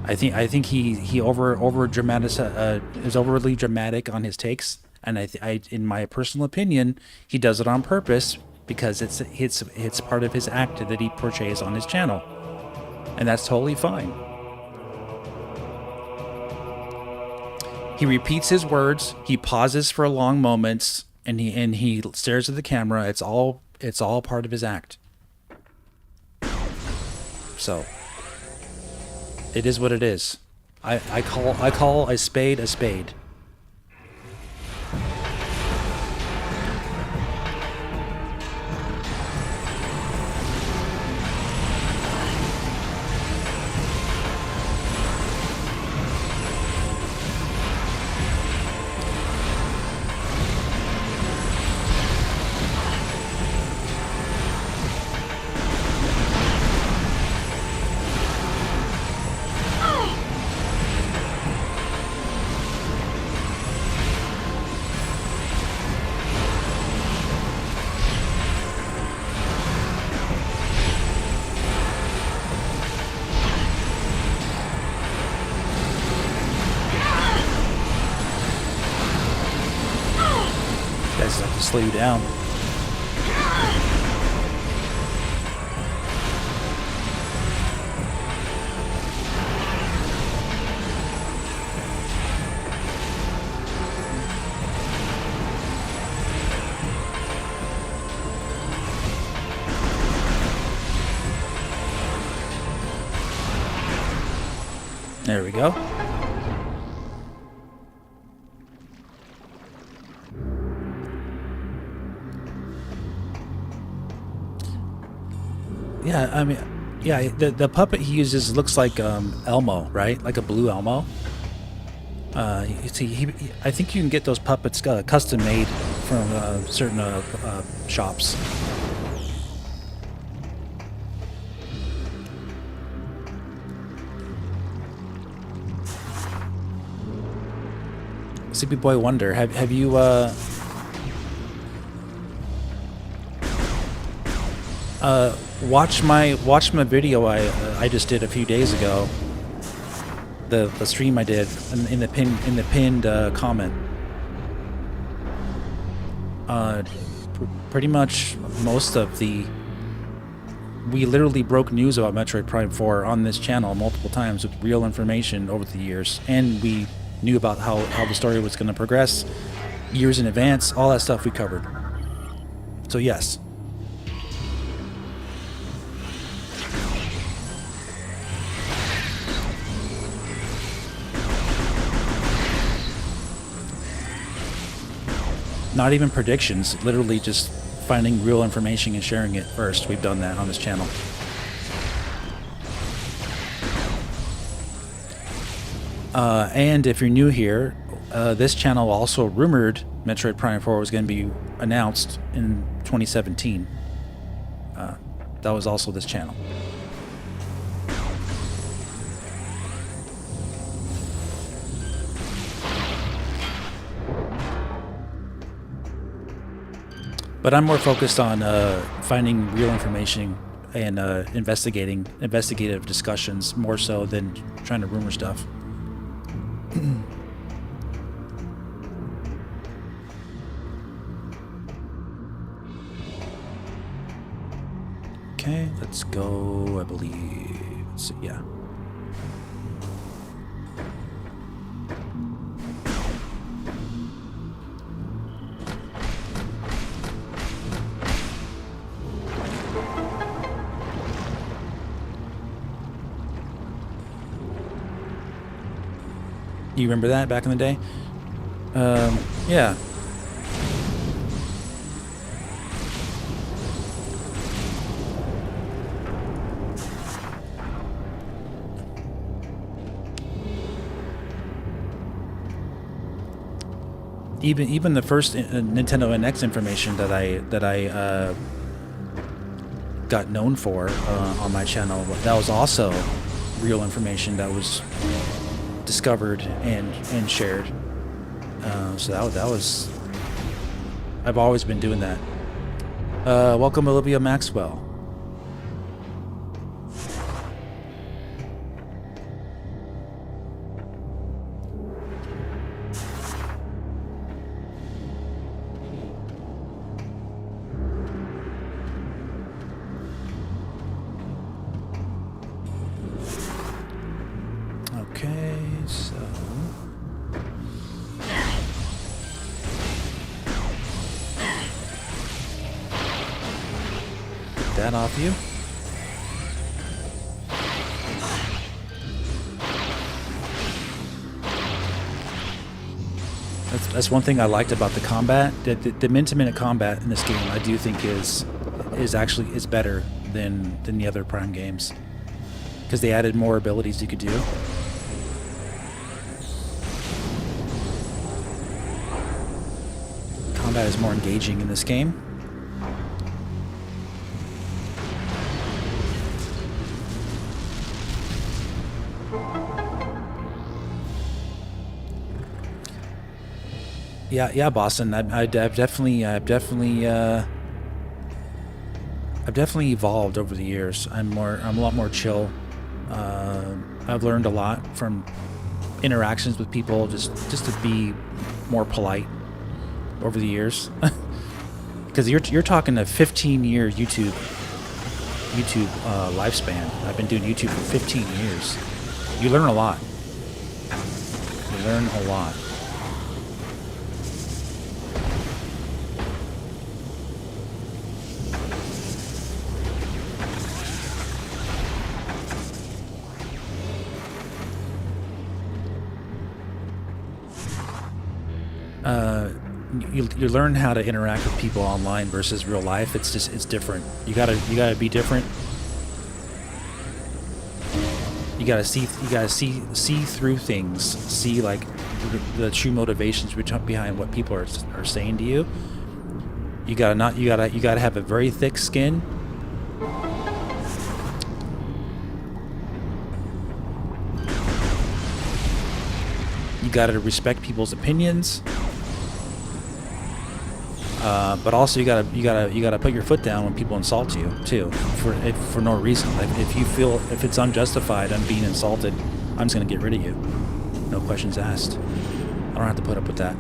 I think he is overly dramatic on his takes, and I in my personal opinion, he does it on purpose because it's part of his act that he portrays on his channel, and that's totally fine. He repeats his words. He pauses for long moments, and he stares at the camera. It's all part of his act. So it is what it is. I call a spade a spade. guys like to slow you down. There we go. Yeah, I mean, yeah, the puppet he uses looks like Elmo, right? Like a blue Elmo. You see, I think you can get those puppets custom made from certain shops. Sleepy Boy Wonder, have you watch my video I just did a few days ago. The stream I did in the pinned comment. Pretty much most of we literally broke news about Metroid Prime 4 on this channel multiple times with real information over the years, and we knew about how the story was going to progress years in advance. All that stuff we covered. So yes. Not even predictions, literally just finding real information and sharing it first. We've done that on this channel. And if you're new here, this channel also rumored Metroid Prime 4 was going to be announced in 2017. That was also this channel. But I'm more focused on finding real information and investigative discussions more so than trying to rumor stuff. Okay, let's go, I believe. Let's see, yeah. You remember that back in the day? Yeah. Even the first Nintendo NX information that I got known for on my channel, that was also real information that was discovered and shared. So that was, I've always been doing that. Welcome Olivia Maxwell. Okay, so get that off you. That's one thing I liked about the combat. The minute-to-minute combat in this game, I do think is better than the other Prime games, because they added more abilities you could do. Combat is more engaging in this game. Yeah, Boston. I've definitely evolved over the years. I'm a lot more chill. I've learned a lot from interactions with people, just to be more polite. over the years. Because you're talking a 15-year YouTube lifespan. I've been doing YouTube for 15 years. You learn a lot. You learn a lot. You learn how to interact with people online versus real life. It's different. You gotta be different. You gotta see through things. See like the true motivations behind what people are saying to you. You gotta have a very thick skin. You gotta respect people's opinions. But also you gotta put your foot down when people insult you too, for no reason. Like if it's unjustified, I'm being insulted, I'm just gonna get rid of you, no questions asked. I don't have to put up with that.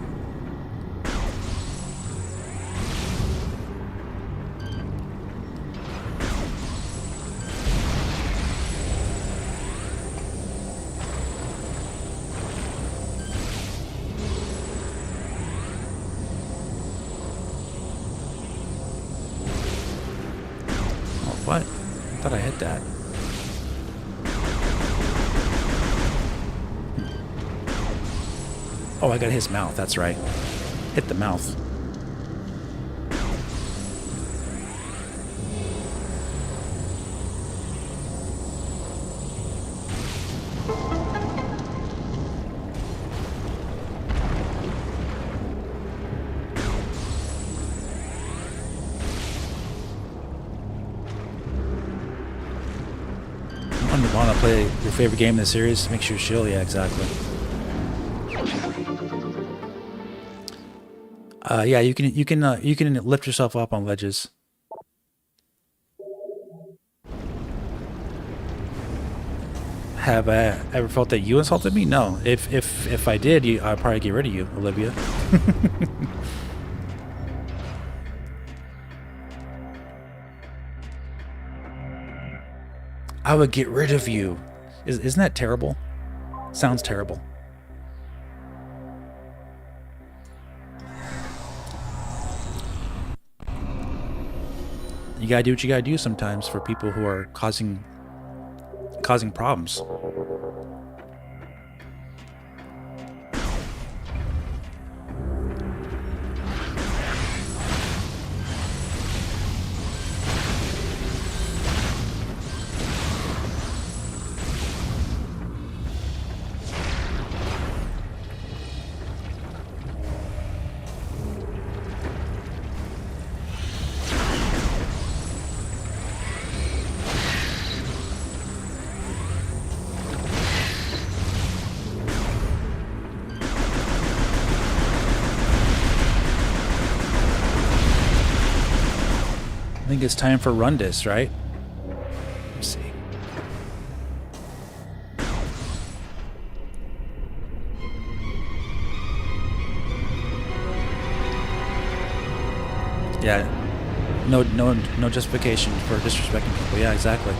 What? I thought I hit that. Oh, I got his mouth. That's right. Hit the mouth. Want to play your favorite game in the series? Make sure chill. Yeah, exactly. Yeah, you can lift yourself up on ledges. Have I ever felt that you insulted me? No. If I did, I'd probably get rid of you, Olivia. I would get rid of you. Isn't that terrible? Sounds terrible. You gotta do what you gotta do sometimes for people who are causing problems. I think it's time for Rundis, right? Let me see. Yeah, no justification for disrespecting people. Yeah, exactly.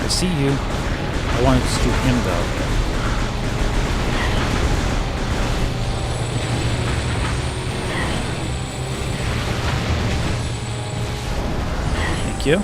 See you. I wanted to shoot him though. Thank you.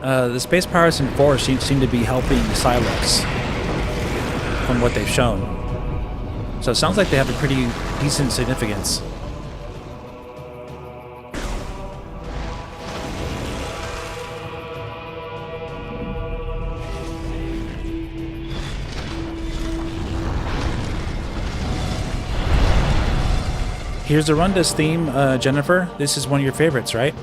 The space pirates in 4 seem to be helping Silex from what they've shown. So it sounds like they have a pretty decent significance. Here's the Rundas theme, Jennifer. This is one of your favorites, right?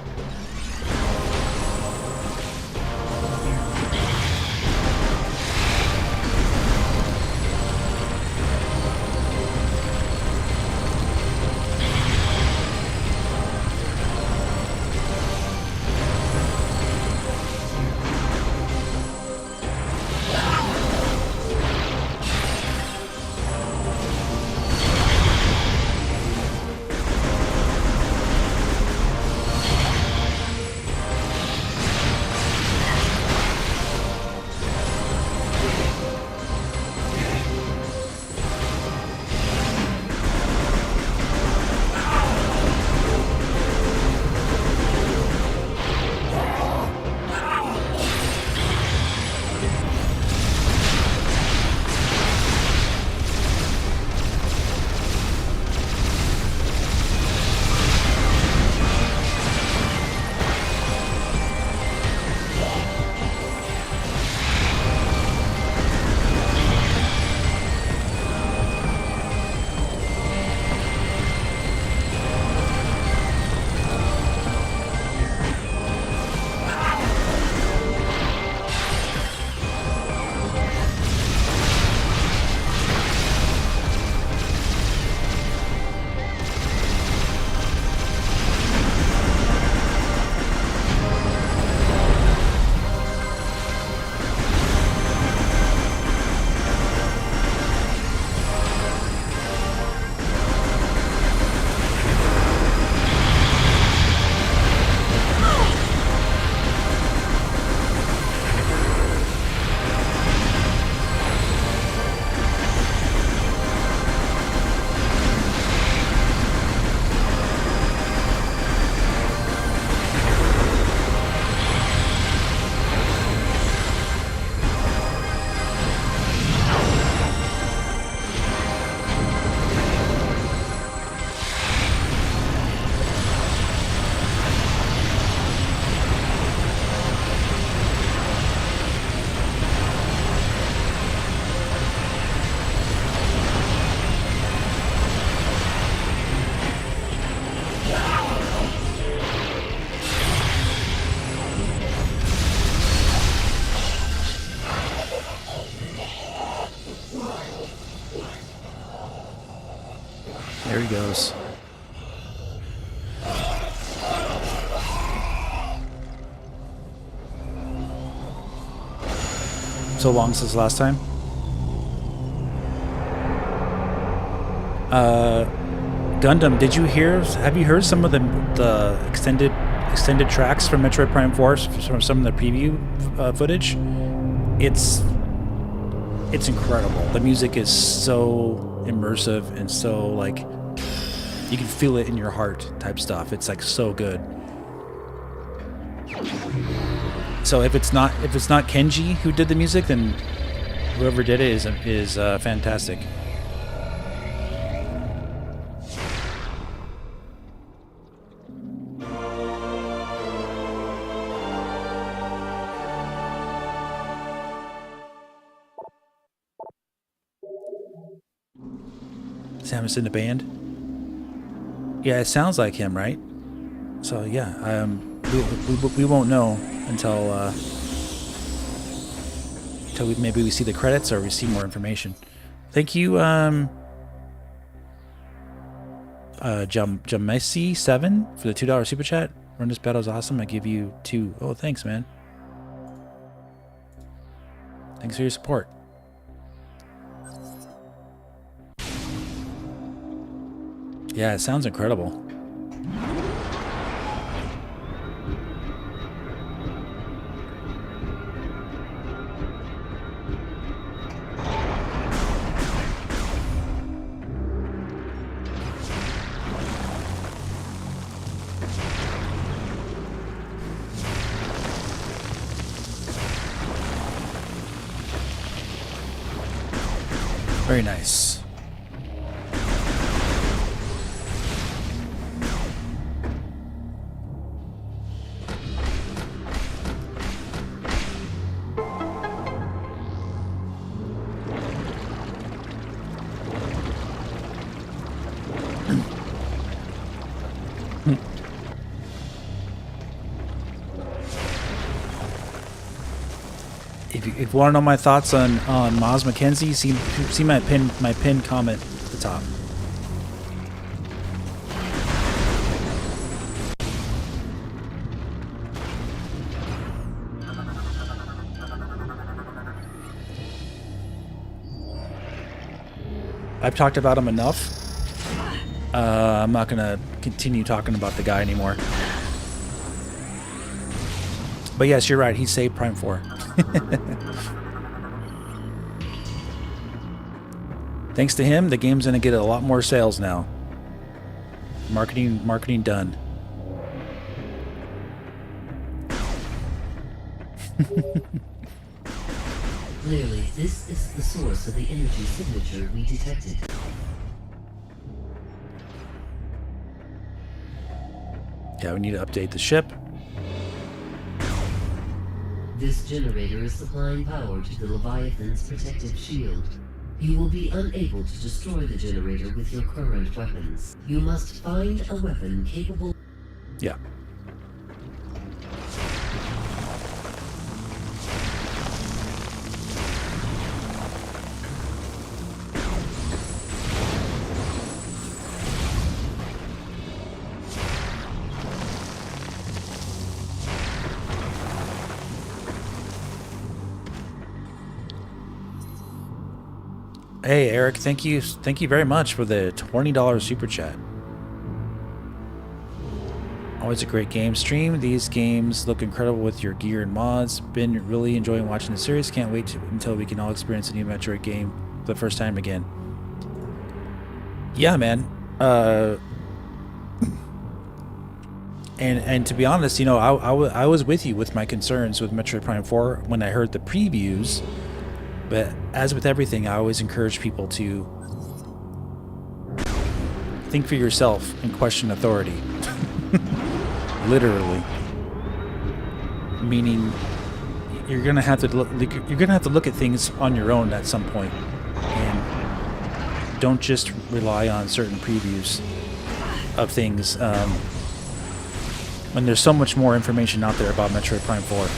There he goes. So long since last time. Gundam, did you hear? Have you heard some of the extended tracks from Metroid Prime 4 from some of the preview footage? It's incredible. The music is so immersive and so like you can feel it in your heart type stuff. It's like so good. So if it's not Kenji who did the music, then whoever did it is fantastic. Samus in the band. Yeah, it sounds like him, right? So yeah, we won't know until maybe we see the credits or we see more information. Thank you, Jamesi7 for the $2 super chat. Run this battle is awesome. I give you 2. Oh, thanks, man. Thanks for your support. Yeah, it sounds incredible. Very nice. If you want to know my thoughts on Miles McKenzie, see my pinned comment at the top. I've talked about him enough. I'm not gonna continue talking about the guy anymore. But yes, you're right. He saved Prime 4. Thanks to him, the game's gonna get a lot more sales now. Marketing done. Clearly, this is the source of the energy signature we detected. Yeah, we need to update the ship. This generator is supplying power to the Leviathan's protective shield. You will be unable to destroy the generator with your current weapons. You must find a weapon capable... Yeah. Hey Eric, thank you very much for the $20 super chat. Always a great game stream. These games look incredible with your gear and mods. Been really enjoying watching the series. Can't wait until we can all experience a new Metroid game for the first time again. Yeah, man. And to be honest, you know, I was with you with my concerns with Metroid Prime 4 when I heard the previews. But as with everything, I always encourage people to think for yourself and question authority. Literally. Meaning, you're gonna have to look at things on your own at some point, and don't just rely on certain previews of things. When there's so much more information out there about Metroid Prime 4.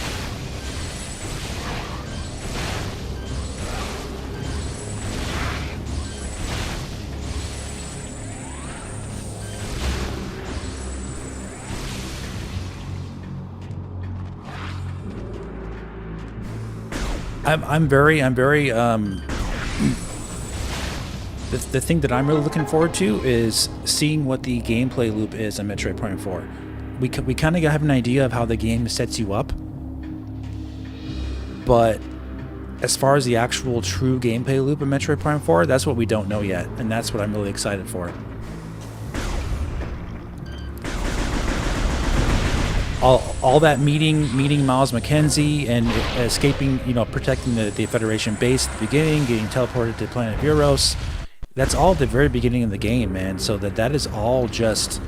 I'm very the thing that I'm really looking forward to is seeing what the gameplay loop is in Metroid Prime 4. We kind of have an idea of how the game sets you up, but as far as the actual true gameplay loop in Metroid Prime 4, that's what we don't know yet, and that's what I'm really excited for. All that meeting Miles McKenzie and escaping, you know, protecting the Federation base at the beginning, getting teleported to planet Viros, that's all at the very beginning of the game, man. So that is all just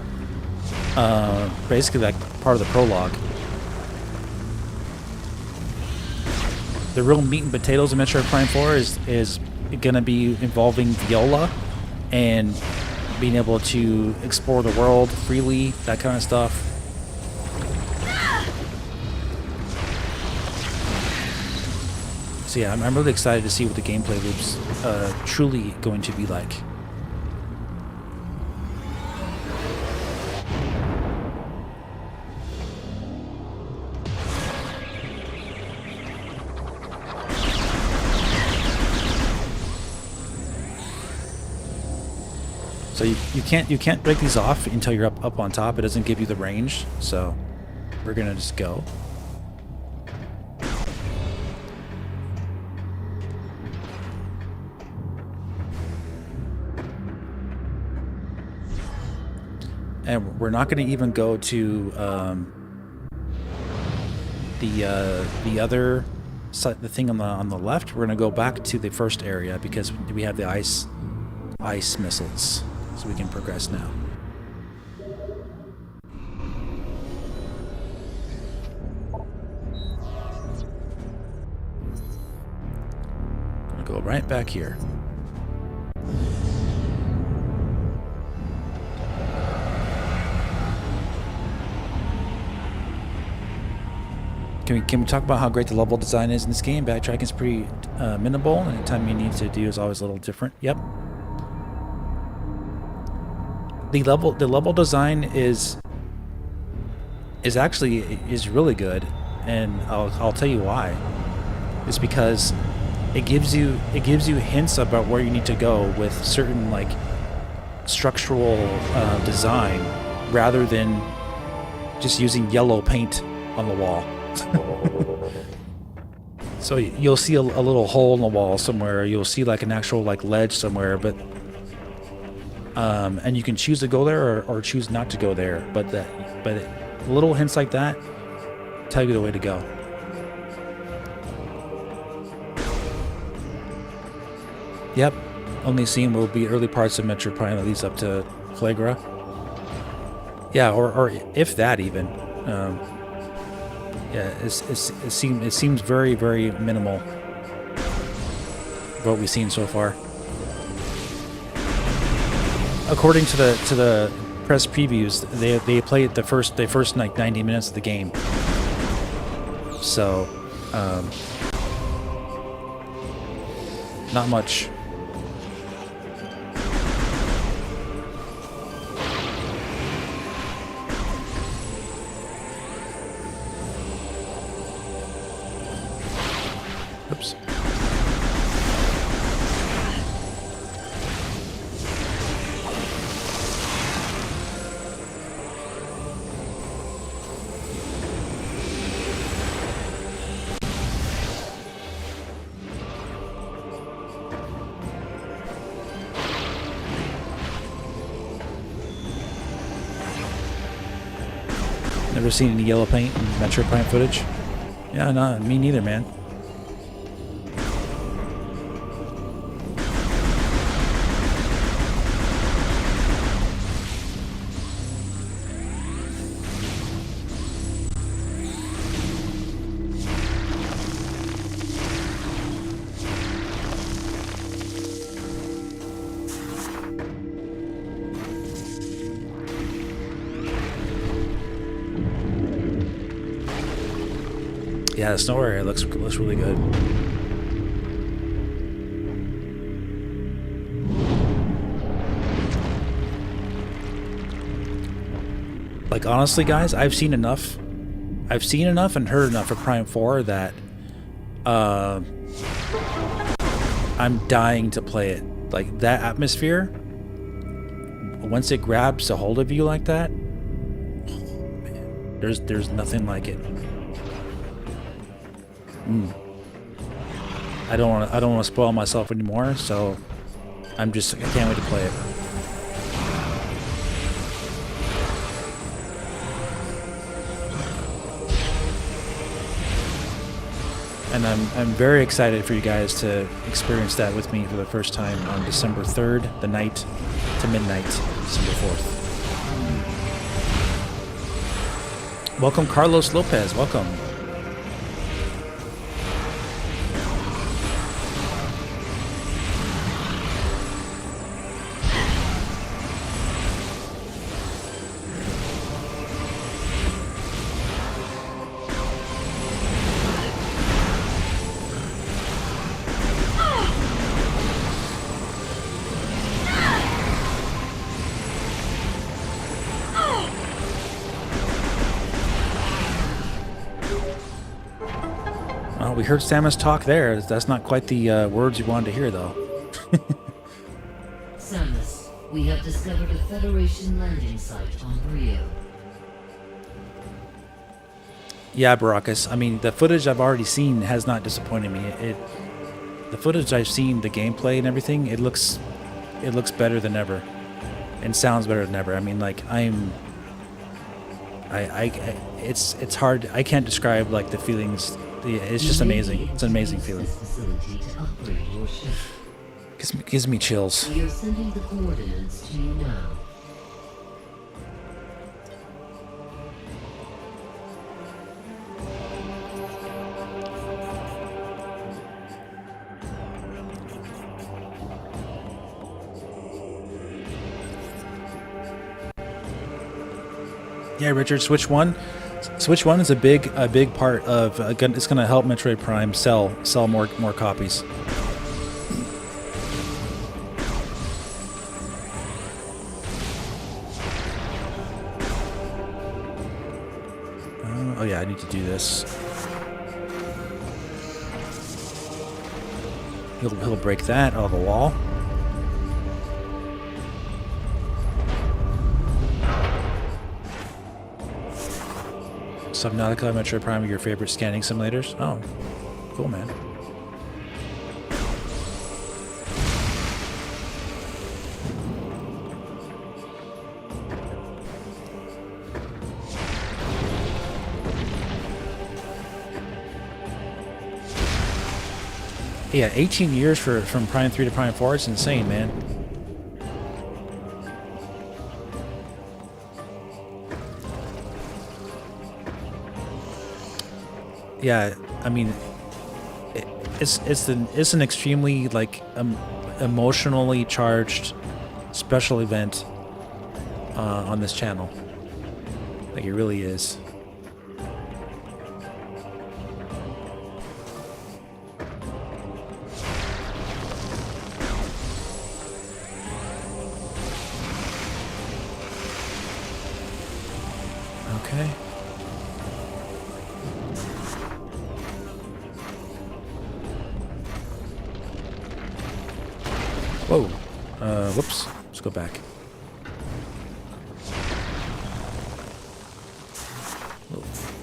basically like part of the prologue. The real meat and potatoes of Metroid Prime 4 is gonna be involving Viola and being able to explore the world freely, that kind of stuff. So yeah, I'm really excited to see what the gameplay loop's truly going to be like. So you can't break these off until you're up on top. It doesn't give you the range, so we're gonna just go. And we're not going to even go to the other the thing on the left, we're gonna go back to the first area because we have the ice missiles, so we can progress now. Gonna go right back here. Can we talk about how great the level design is in this game? Backtracking is pretty minimal, and the time you need to do is always a little different. Yep. The level design is actually really good, and I'll tell you why. It's because it gives you hints about where you need to go with certain like structural design, rather than just using yellow paint on the wall. So you'll see a little hole in the wall somewhere. You'll see like an actual like ledge somewhere, but and you can choose to go there or choose not to go there. But little hints like that tell you the way to go. Yep, only scene will be early parts of Metroid Prime that leads up to Flagra. Yeah, or if that even. Yeah, it seems very, very minimal what we've seen so far. According to the press previews, they played the first like 90 minutes of the game. So not much. Oops. Never seen any yellow paint in Metroid Prime footage? Yeah, no, me neither, man. Yeah, the snow area looks really good. Like honestly, guys, I've seen enough and heard enough for Prime 4 that I'm dying to play it. Like that atmosphere, once it grabs a hold of you like that, oh, man, there's nothing like it. I don't want to spoil myself anymore, so I can't wait to play it. And I'm very excited for you guys to experience that with me for the first time on December 3rd, the night to midnight, December 4th. Welcome, Carlos Lopez. Welcome. We heard Samus talk there. That's not quite the words you wanted to hear, though. Samus, we have discovered a Federation landing site on Rio. Yeah, Baracus. I mean, the footage I've already seen has not disappointed me. The footage I've seen, the gameplay and everything, it looks better than ever, and sounds better than ever. I mean, like I'm it's hard. I can't describe like the feelings. It's just amazing. It's an amazing feeling. Gives me chills. We are sending the coordinates to you now. Yeah, Richard, Switch 1 is a big part of it's going to help Metroid Prime sell more copies. Oh yeah, I need to do this. He'll break that out of the wall. Subnautica, Metroid Prime are your favorite scanning simulators? Oh, cool, man. Yeah, 18 years from Prime 3 to Prime 4, it's insane, man. Yeah, I mean, it's an extremely like emotionally charged special event on this channel. Like it really is. Okay. Whoa. Whoops. Let's go back.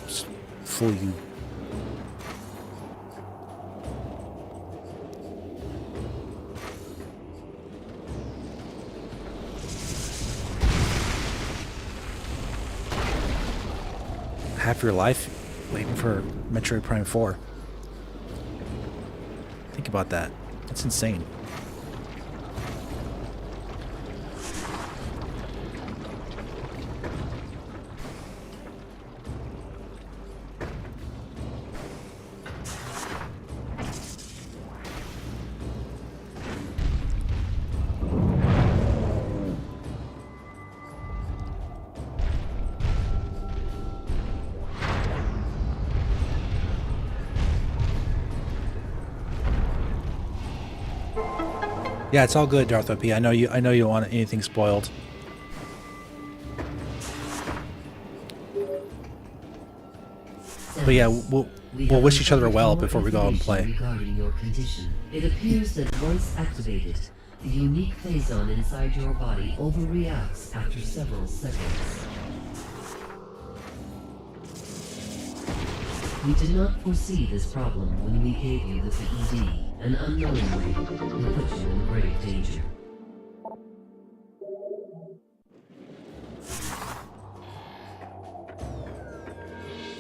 Just fool you. Half your life waiting for Metroid Prime 4. Think about that. It's insane. Yeah, it's all good, Darth OP. I know you don't want anything spoiled. But yeah, we'll wish each other well before we go out and play. Regarding your condition, it appears that once activated, the unique phazon inside your body overreacts after several seconds. We did not foresee this problem when we gave you the PED, and unknowingly, we put you in grave danger.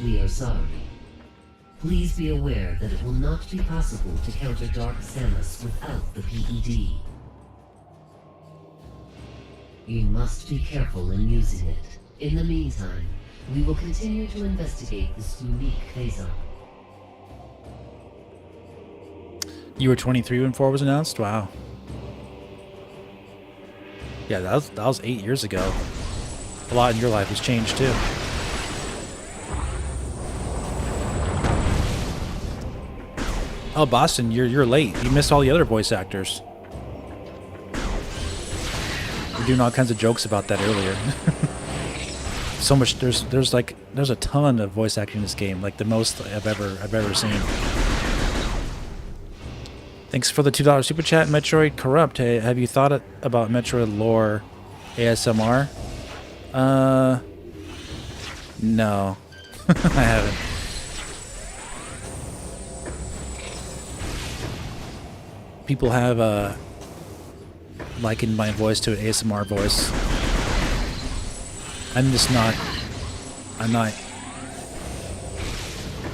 We are sorry. Please be aware that it will not be possible to counter Dark Samus without the PED. You must be careful in using it. In the meantime, we will continue to investigate this unique phazon. You were 23 when 4 was announced? Wow. Yeah, that was 8 years ago. A lot in your life has changed too. Oh, Boston, you're late. You missed all the other voice actors. We're doing all kinds of jokes about that earlier. So much. There's a ton of voice acting in this game, like the most I've ever seen. Thanks for the $2 super chat, Metroid Corrupt. Hey, have you thought about Metroid lore ASMR? No, I haven't. People have likened my voice to an ASMR voice. I'm I'm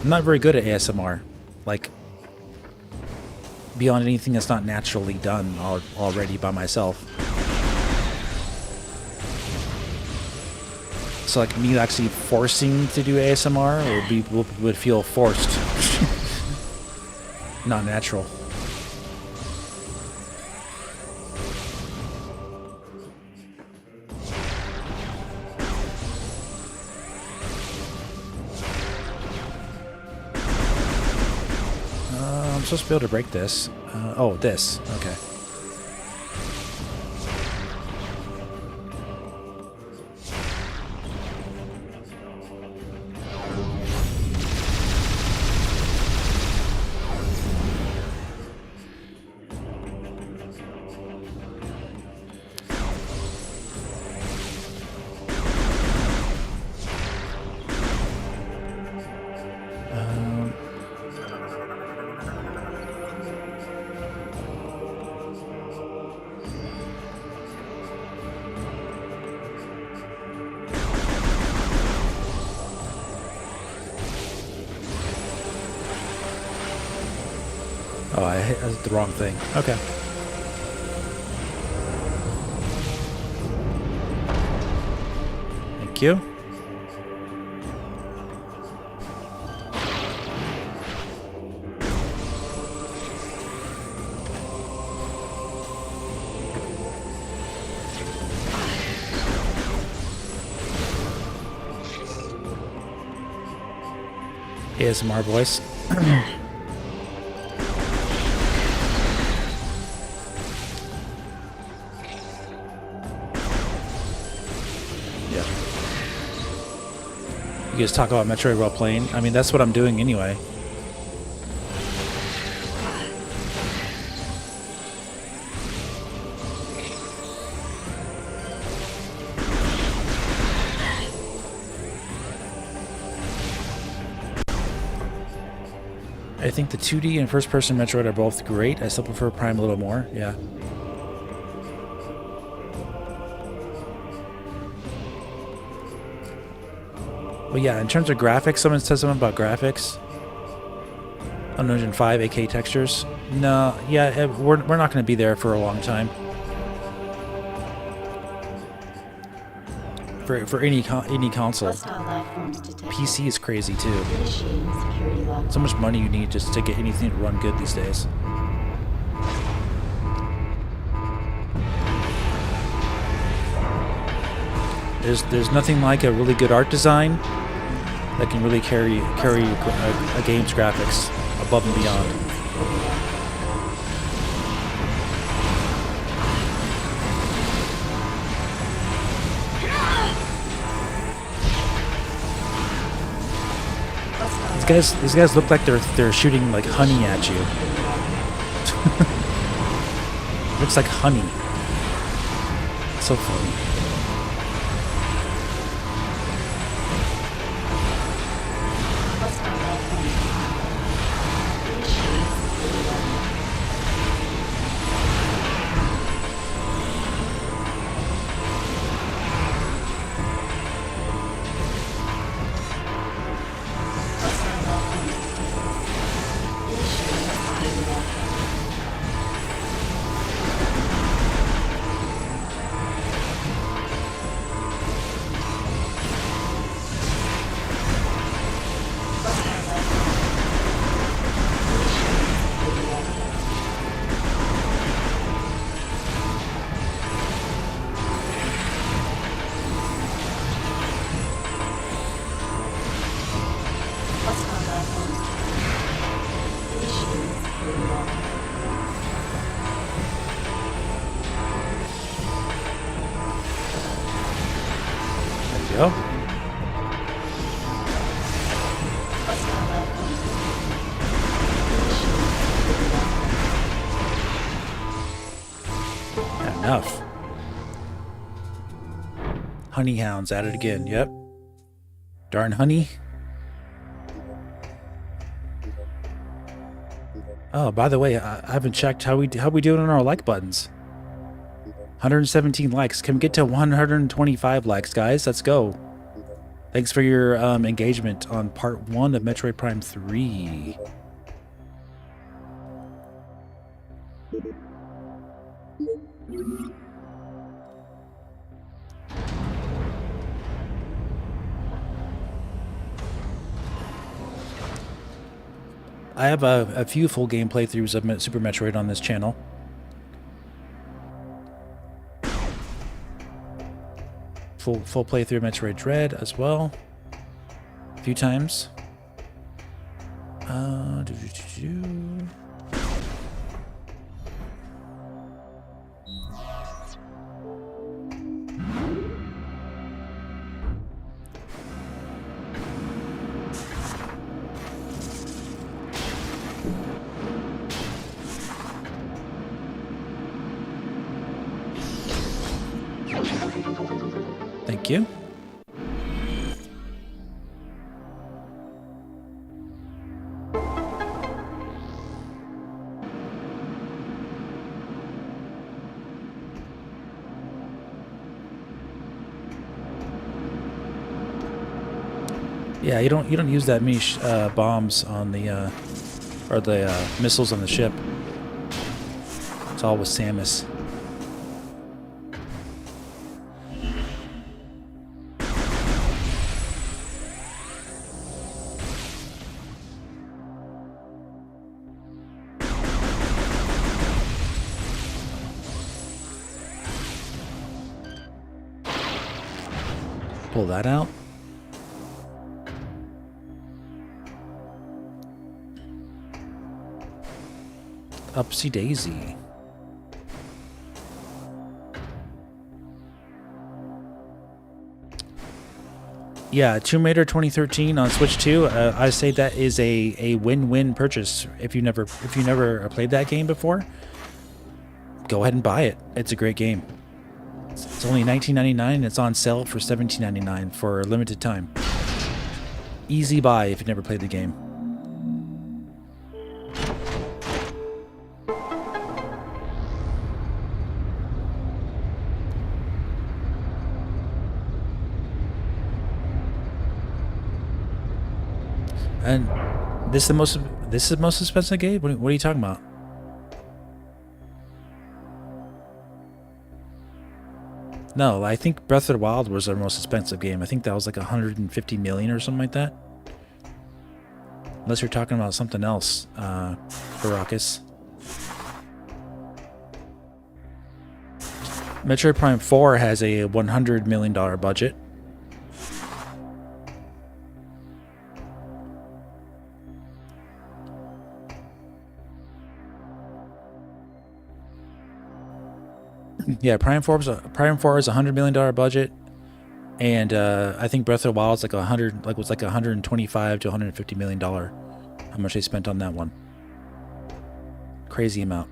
not very good at ASMR. Like, beyond anything that's not naturally done already by myself. So like me actually forcing to do ASMR would feel forced. Not natural. I'm supposed to be able to break this. Oh, this. Okay. Oh, I hit the wrong thing. Okay. Thank you. ASMR voice. You guys talk about Metroid while playing. I mean, that's what I'm doing anyway. I think the 2D and first-person Metroid are both great. I still prefer Prime a little more. Yeah. Well, yeah, in terms of graphics, someone said something about graphics. Unreal Engine 5, AK textures. No, yeah, we're not going to be there for a long time. For any console. PC is crazy too. So much money you need just to get anything to run good these days. There's nothing like a really good art design that can really carry a game's graphics above and beyond. These guys look like they're shooting like honey at you. Looks like honey. It's so funny. Enough. Honey hounds at it again. Yep. Darn honey. Oh, by the way, I haven't checked how we doing on our like buttons. 117 likes. Can we get to 125 likes, guys? Let's go. Thanks for your engagement on part 1 of Metroid Prime 3. I have a few full game playthroughs of Super Metroid on this channel. Full playthrough of Metroid Dread as well. A few times. Thank you. Yeah, you don't use that many bombs on the or the missiles on the ship. It's all with Samus. Pull that out. Upsy daisy. Yeah, Tomb Raider 2013 on Switch 2. I say that is a win-win purchase. If you never played that game before, go ahead and buy it. It's a great game. It's only $19.99 and it's on sale for $17.99 for a limited time. Easy buy if you've never played the game. And this is the most expensive game? What are you talking about? No, I think Breath of the Wild was our most expensive game. I think that was like 150 million or something like that. Unless you're talking about something else, Baracus. Metroid Prime 4 has a $100 million budget. Yeah, Prime 4 is a $100 million budget, and I think Breath of the Wild is like was like $125 to $150 million. How much they spent on that one? Crazy amount.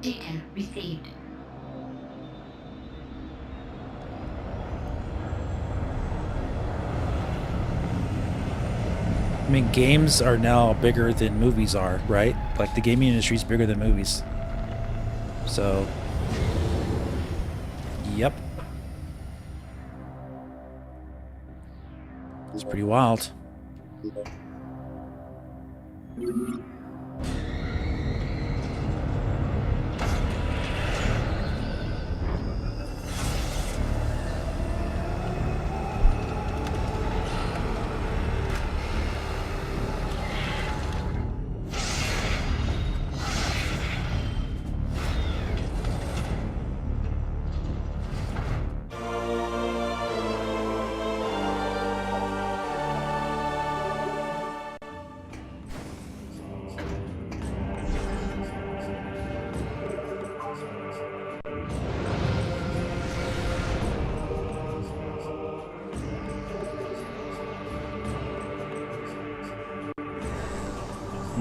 Data received. I mean, games are now bigger than movies are, right? Like the gaming industry is bigger than movies. So, yep. It's pretty wild.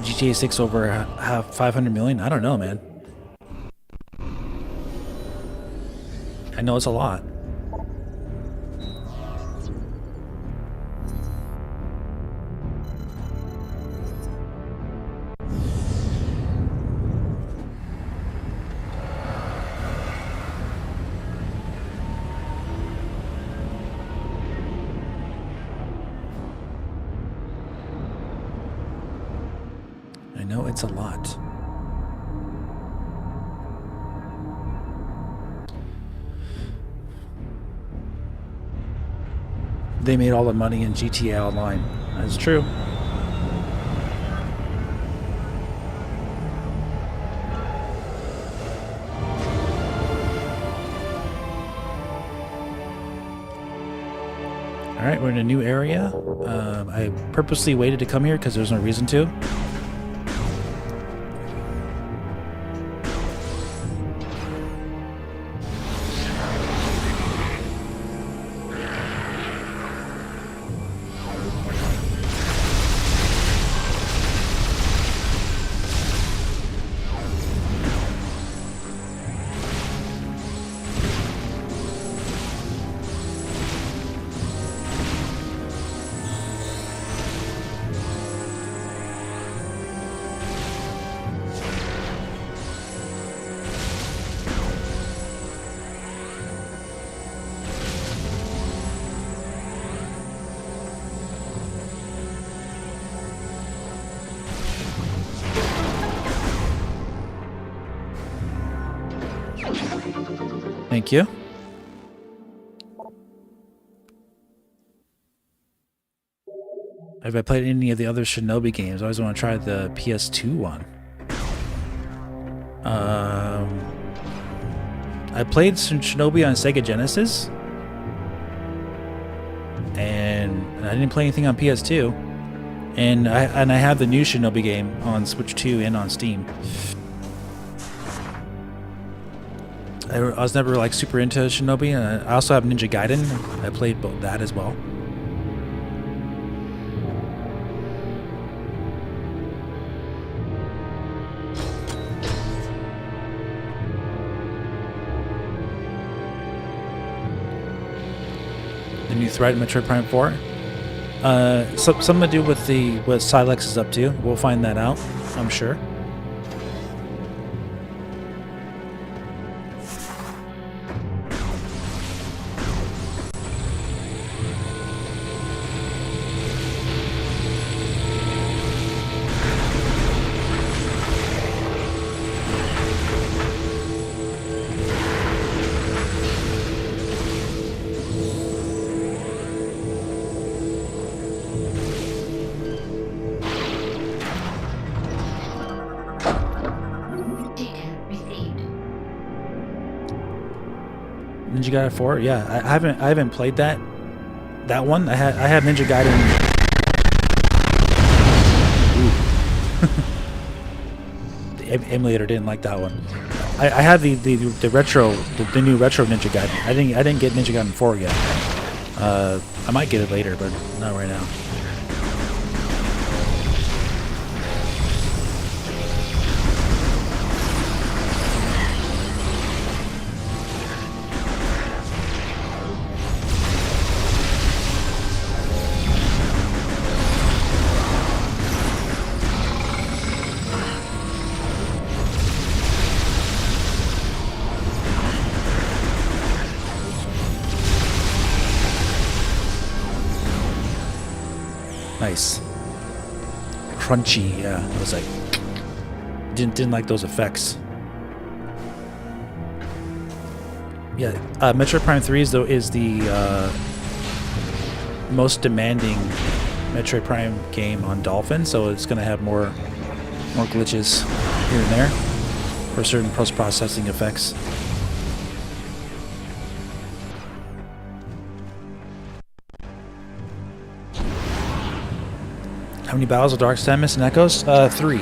GTA 6 over 500 million? I don't know, man. I know it's a lot. I know it's a lot. They made all the money in GTA Online. That's true. Alright, we're in a new area. I purposely waited to come here because there's no reason to. Thank you. Have I played any of the other Shinobi games? I always want to try the PS2 one. I played some Shinobi on Sega Genesis, and I didn't play anything on PS2. And I have the new Shinobi game on Switch 2 and on Steam. I was never like super into Shinobi, and I also have Ninja Gaiden. I played both that as well. The new threat in Metroid Prime 4. Something to do with what Silex is up to. We'll find that out, I'm sure. Ninja Gaiden 4, yeah, I haven't played that one. I have Ninja Gaiden. The emulator didn't like that one. I have the retro, the new retro Ninja Gaiden. I didn't get Ninja Gaiden 4 yet. I might get it later, but not right now. Nice. Crunchy, yeah. I was like, didn't like those effects. Yeah, Metroid Prime 3 is the most demanding Metroid Prime game on Dolphin, so it's gonna have more glitches here and there for certain post-processing effects. How many battles of Dark Samus and Echoes? 3.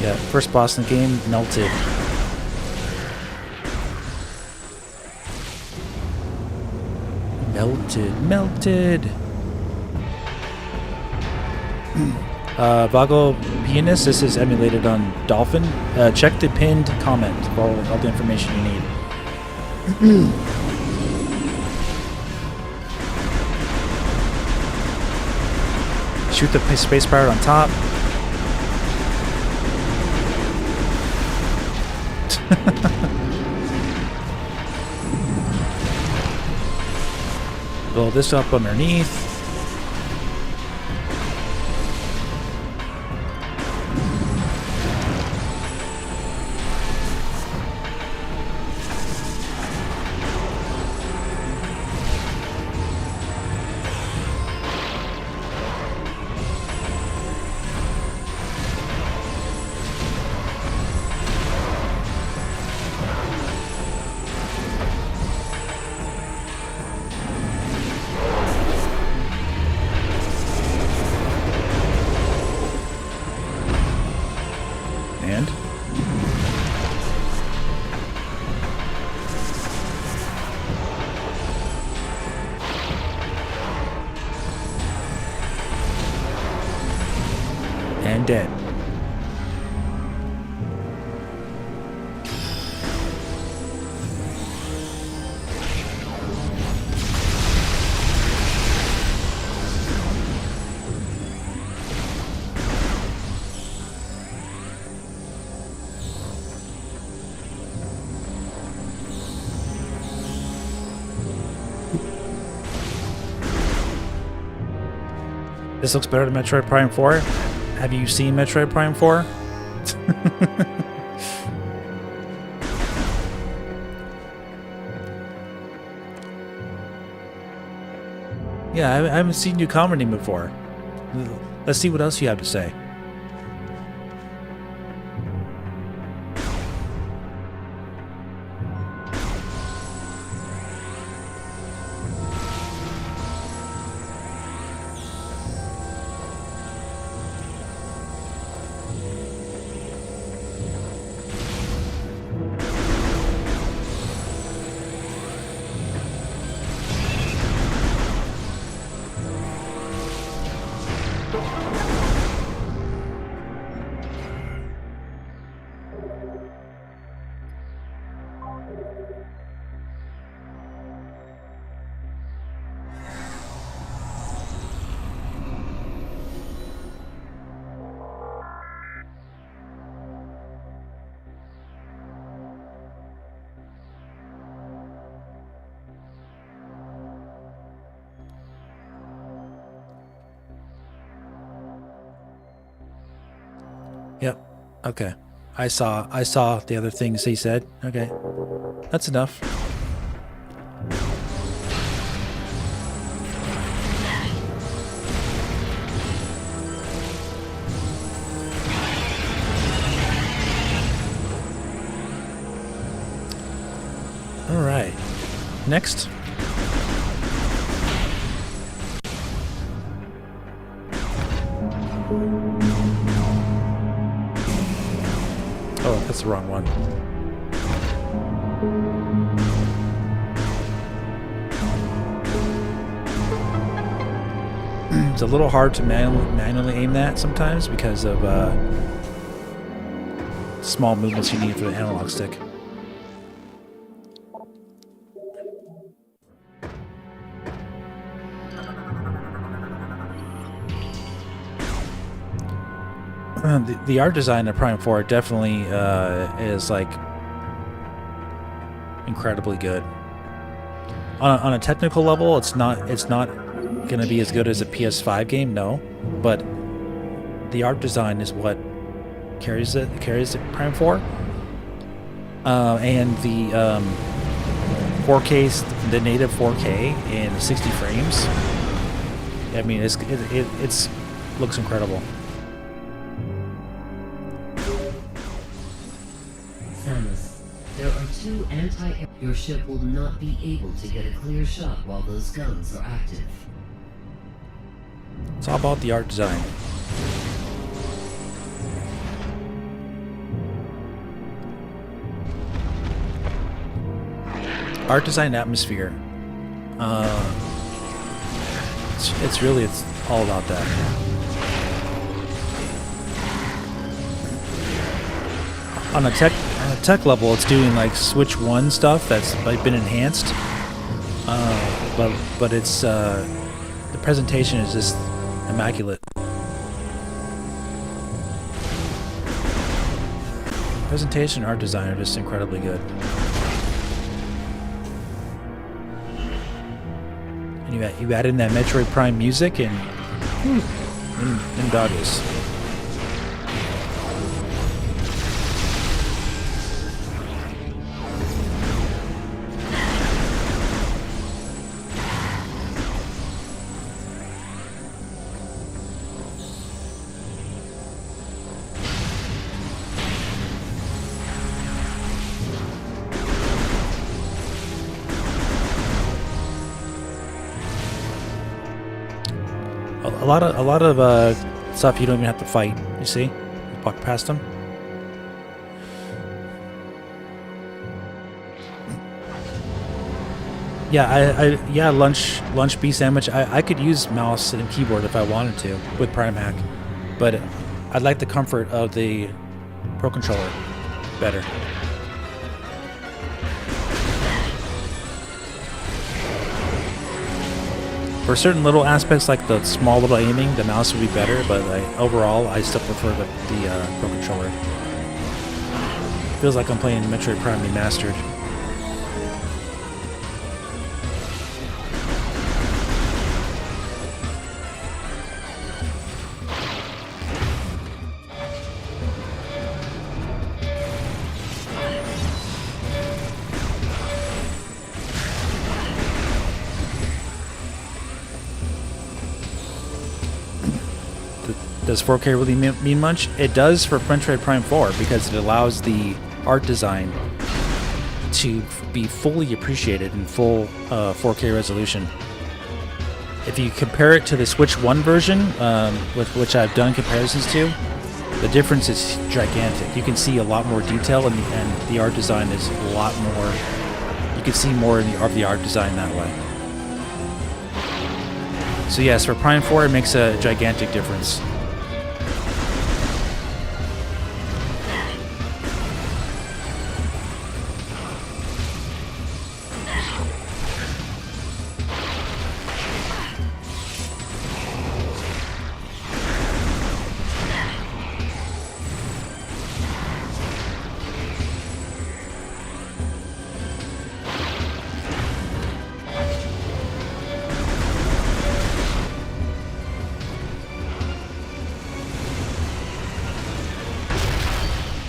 Yeah, first boss in the game, melted. Melted. Vago Pianist, this is emulated on Dolphin. Check the pinned comment for all the information you need. Shoot the space pirate on top. Build this up underneath. And dead. This looks better than Metroid Prime 4. Have you seen Metroid Prime 4? Yeah, I haven't seen you commenting before. Let's see what else you have to say. Yep. Okay. I saw the other things he said. Okay. That's enough. All right. Next. Oh, that's the wrong one. It's a little hard to manually aim that sometimes because of small movements you need for the analog stick. The art design of Prime 4 definitely is like incredibly good. On a technical level, it's not going to be as good as a PS5 game, no, but the art design is what carries the Prime 4. And the 4K, the native 4K in 60 frames. I mean, it's looks incredible. There are two anti-air. Your ship will not be able to get a clear shot while those guns are active. It's all about the art design. Art design atmosphere. it's really all about that. On a tech level, it's doing like Switch 1 stuff that's like been enhanced, but it's the presentation is just immaculate. Presentation and art design are just incredibly good. And you add in that Metroid Prime music and doggies. A lot of stuff you don't even have to fight. You see, you walk past them. Yeah, lunch bee sandwich. I could use mouse and keyboard if I wanted to with Prime Hack, but I'd like the comfort of the Pro Controller better. For certain little aspects, like the small little aiming, the mouse would be better, but overall, I still prefer the Pro Controller. Feels like I'm playing Metroid Prime Remastered. Does 4K really mean much? It does for Metroid Prime 4 because it allows the art design to be fully appreciated in full 4K resolution. If you compare it to the Switch 1 version, with which I've done comparisons to, the difference is gigantic. You can see a lot more detail, and the art design is a lot more. You can see more of the art design that way. So yes, for Prime 4, it makes a gigantic difference.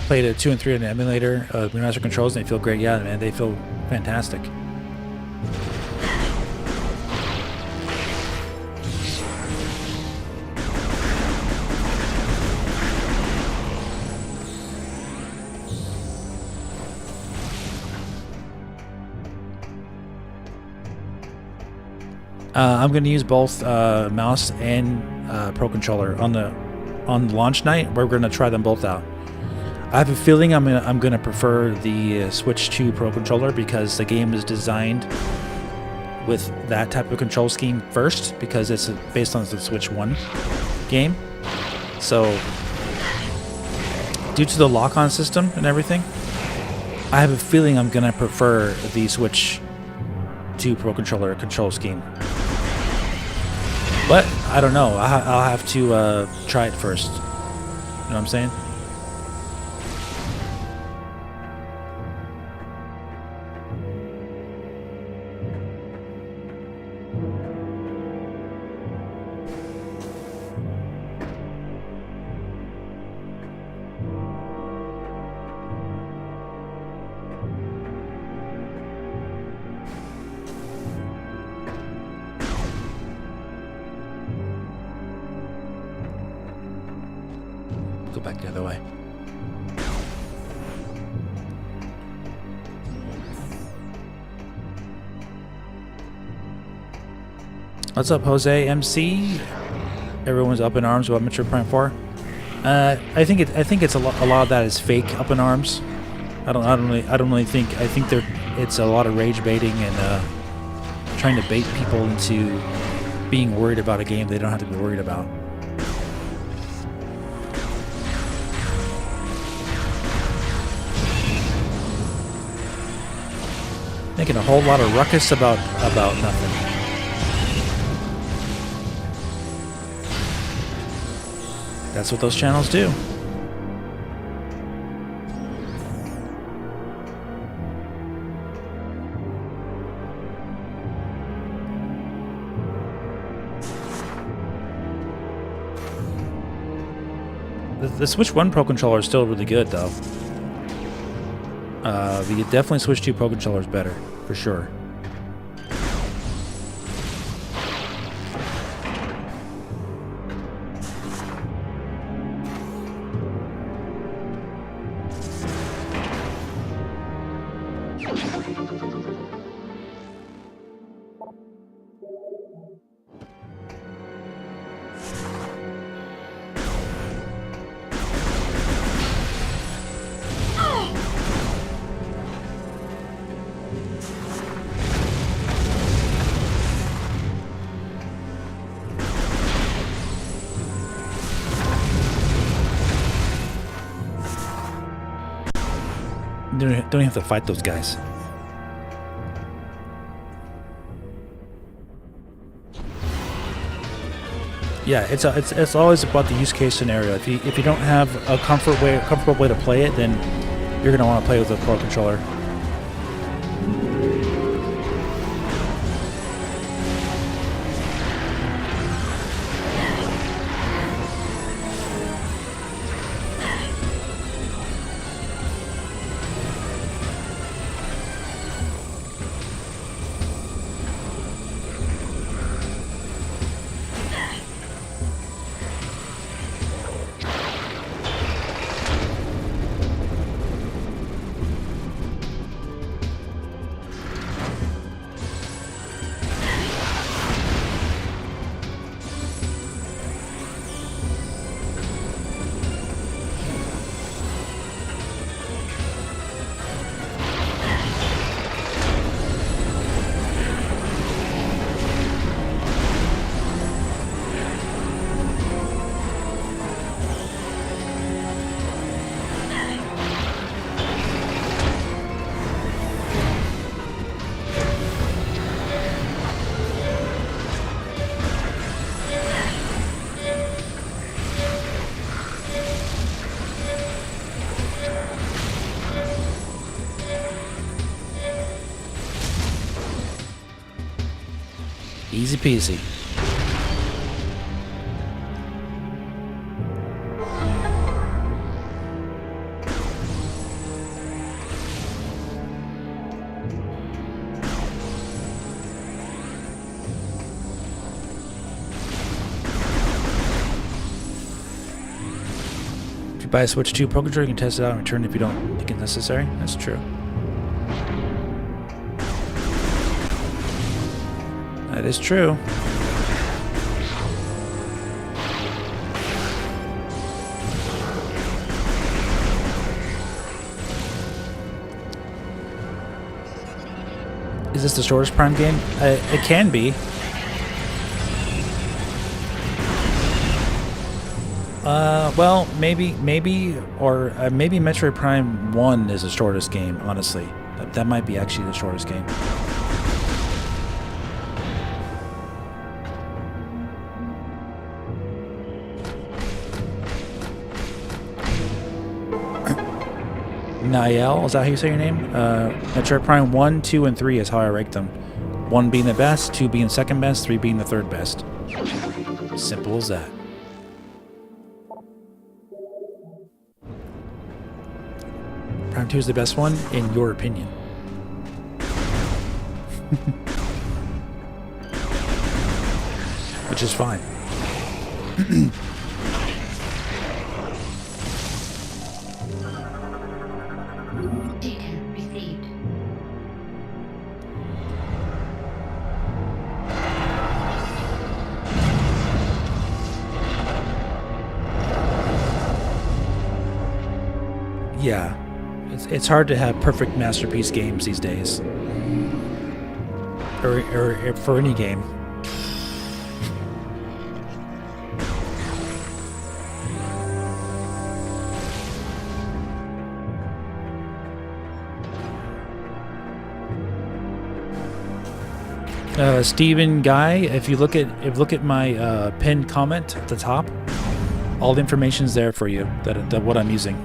Played at 2 and 3 on the emulator, remaster controls, and they feel great. Yeah, man, they feel fantastic. I'm going to use both mouse and Pro Controller on launch night. We're going to try them both out. I have a feeling I'm gonna prefer the Switch 2 Pro Controller because the game is designed with that type of control scheme first, because it's based on the Switch 1 game. So due to the lock-on system and everything, I have a feeling I'm gonna prefer the Switch 2 Pro Controller control scheme. But I don't know. I'll have to try it first. You know what I'm saying? Go back the other way. What's up, Jose MC? Everyone's up in arms about Metroid Prime 4. I think it's a lot of that is fake up in arms. I don't really think. I think it's a lot of rage baiting and trying to bait people into being worried about a game they don't have to be worried about. Making a whole lot of ruckus about nothing. That's what those channels do. The Switch 1 Pro Controller is still really good, though. The definitely Switch 2 Pro Controller is better, for sure. Don't even have to fight those guys. Yeah, it's always about the use case scenario. If you don't have a comfortable way to play it, then you're gonna want to play with a Pro Controller. Easy peasy. If you buy a Switch 2 Pro Controller, you can test it out and return it if you don't think it's necessary. That's true. That is true. Is this the shortest Prime game? It can be. Well, maybe Metroid Prime 1 is the shortest game, honestly. That might be actually the shortest game. Niall, is that how you say your name? Metroid Prime 1, 2, and 3 is how I rank them. 1 being the best, 2 being the second best, 3 being the third best. Simple as that. Prime 2 is the best one, in your opinion. Which is fine. Yeah, it's hard to have perfect masterpiece games these days, or for any game. Steven Guy, if you look at my pinned comment at the top, all the information's there for you. That what I'm using.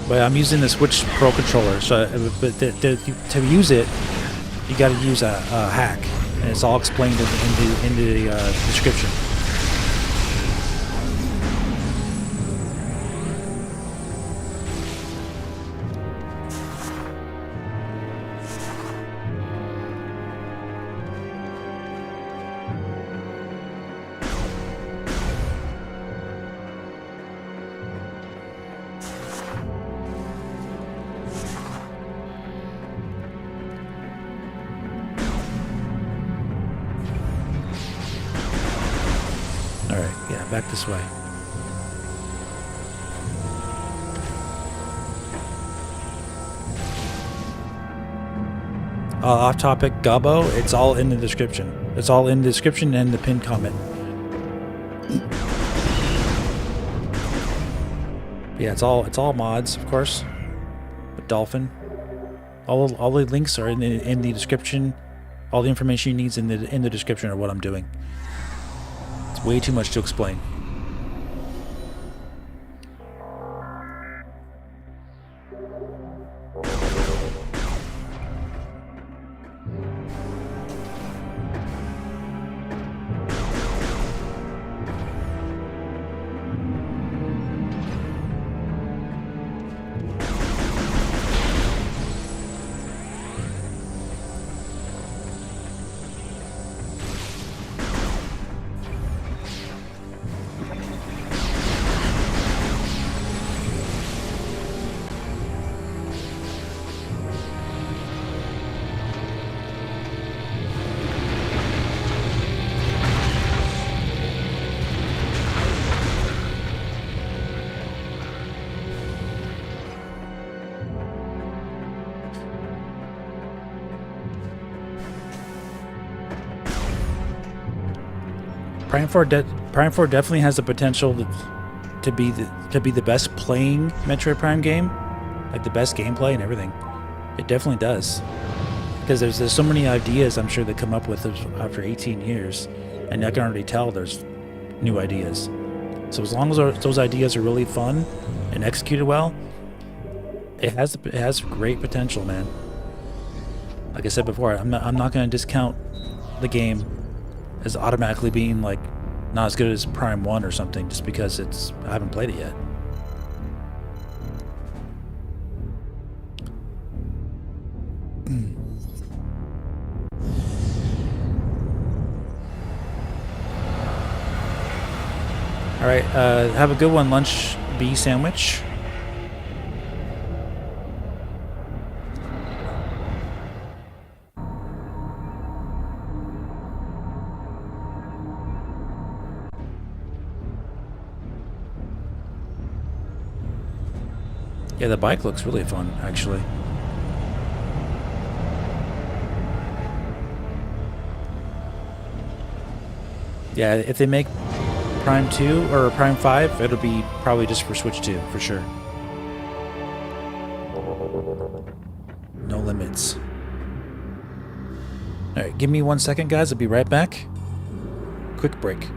But I'm using the Switch Pro controller, so to use it, you got to use a hack, and it's all explained in the description. Back this way. Off topic, Gabo, it's all in the description. It's all in the description and the pinned comment. Yeah, it's all mods, of course. But Dolphin. All the links are in the description. All the information you need in the description of what I'm doing. It's way too much to explain. Prime 4 definitely has the potential to be the best playing Metroid Prime game, like the best gameplay and everything. It definitely does, because there's so many ideas I'm sure they come up with after 18 years, and I can already tell there's new ideas. So as long as those ideas are really fun and executed well, it has great potential, man. Like I said before, I'm not going to discount the game as automatically being like not as good as Prime 1 or something just because I haven't played it yet. All right, have a good one, Lunch Bee Sandwich. Yeah, the bike looks really fun, actually. Yeah, if they make Prime 2 or Prime 5, it'll be probably just for Switch 2, for sure. No limits. Alright, give me 1 second, guys. I'll be right back. Quick break.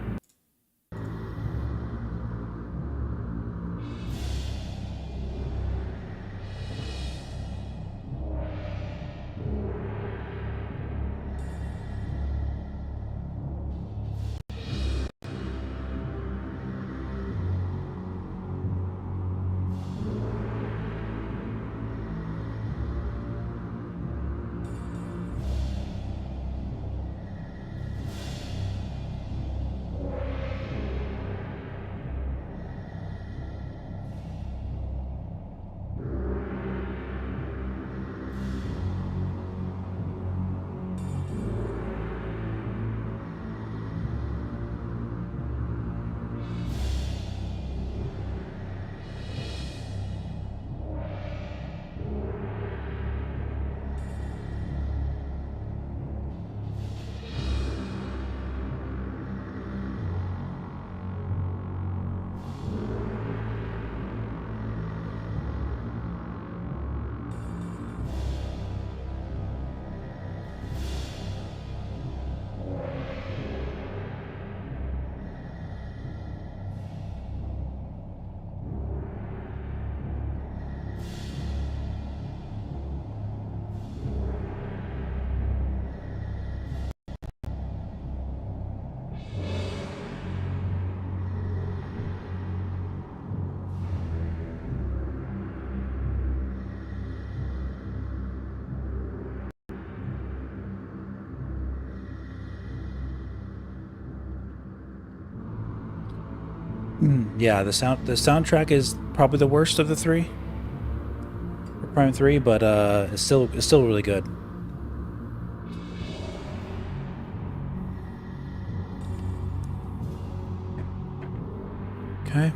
Yeah, the soundtrack is probably the worst of the three. For Prime 3, but it's still really good. Okay.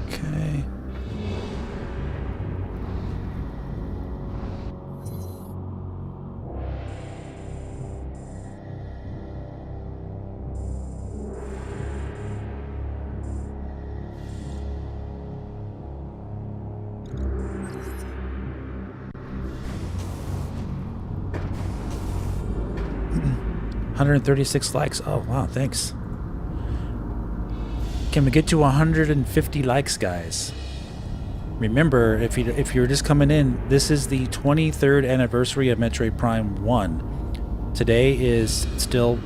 Okay. $136 likes. Oh wow, thanks. Can we get to 150 likes, guys? Remember, if you're just coming in, this is the 23rd anniversary of Metroid Prime 1. Today is still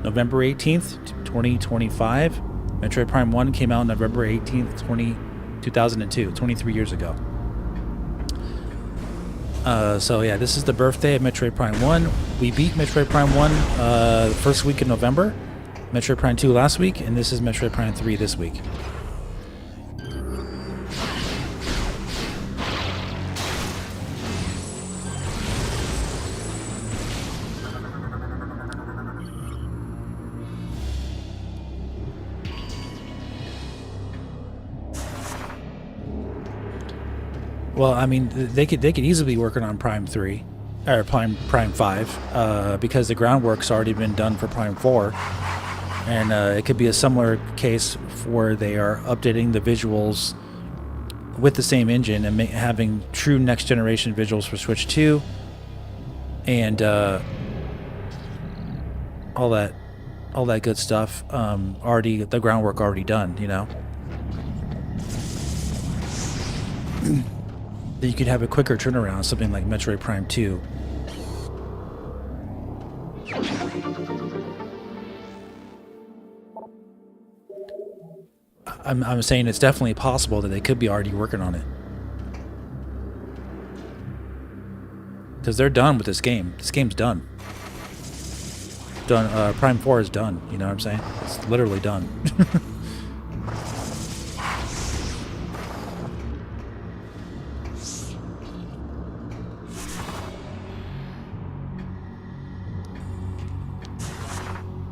November 18th, 2025. Metroid Prime 1 came out November 18th, 2002, 23 years ago. So yeah, this is the birthday of Metroid Prime 1. We beat Metroid Prime 1 the first week in November, Metroid Prime 2 last week, and this is Metroid Prime 3 this week. Well, I mean, they could easily be working on Prime 3 or Prime 5 because the groundwork's already been done for Prime 4, and it could be a similar case where they are updating the visuals with the same engine and having true next generation visuals for Switch 2 and all that good stuff. Already the groundwork already done, you know. That you could have a quicker turnaround, something like Metroid Prime 2. I'm saying it's definitely possible that they could be already working on it. Because they're done with this game. This game's done. Done. Prime 4 is done. You know what I'm saying? It's literally done.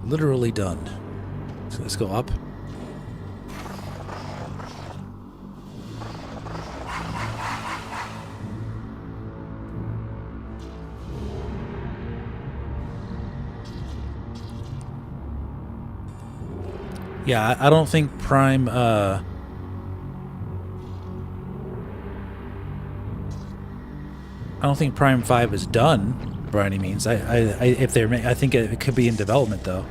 Literally done. So let's go up. Yeah, I don't think Prime I don't think Prime 5 is done by any means. I think it could be in development though.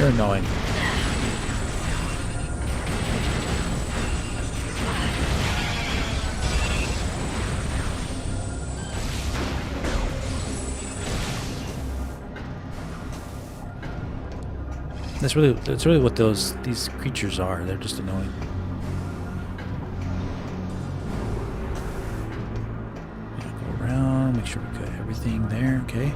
They're annoying. That's really what these creatures are. They're just annoying. Go around, make sure we got everything there. Okay.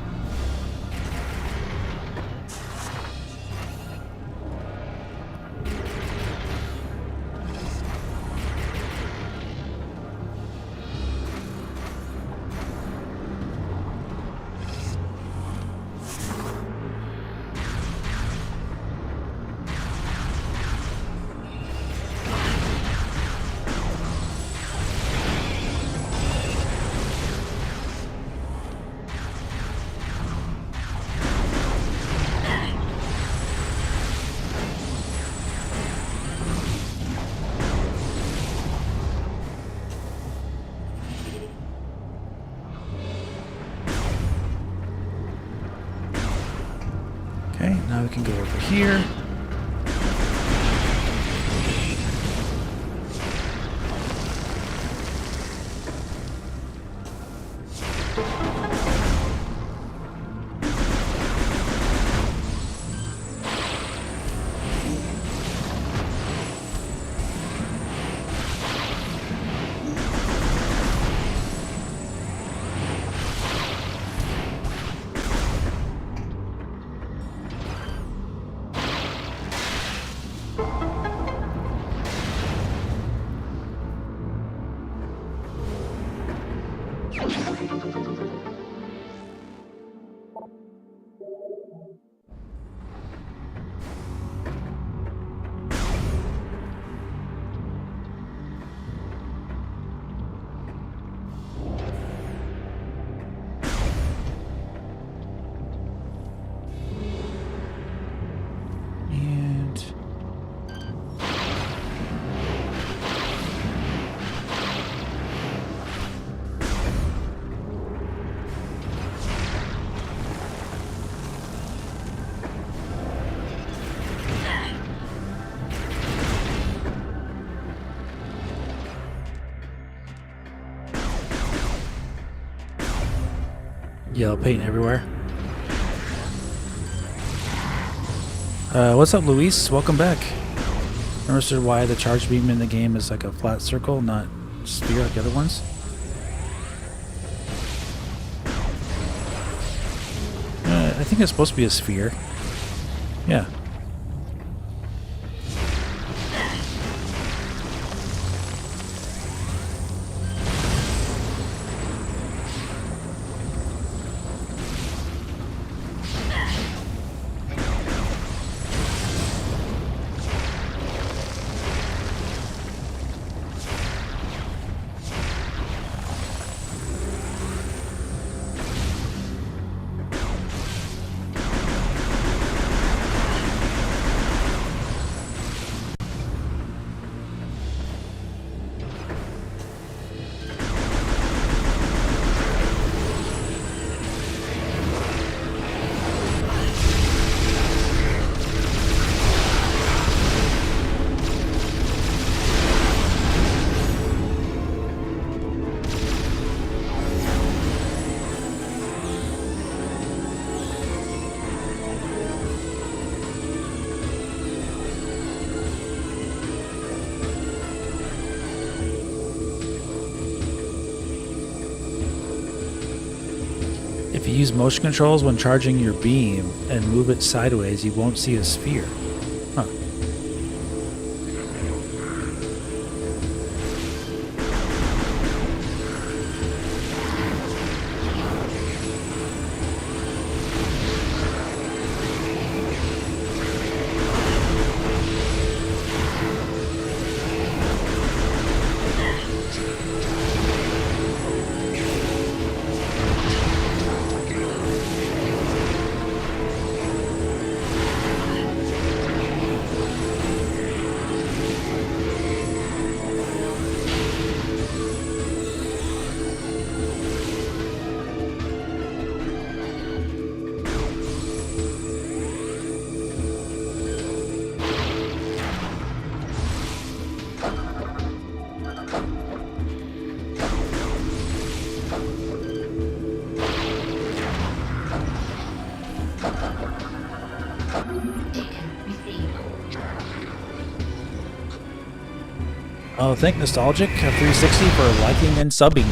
Okay, now we can go over here. Yellow paint everywhere. What's up, Luis? Welcome back. Understood why the charge beam in the game is like a flat circle, not sphere like the other ones. I think it's supposed to be a sphere. Yeah. If you use motion controls when charging your beam and move it sideways, you won't see a sphere. Huh. Oh, thank Nostalgic 360 for liking and subbing.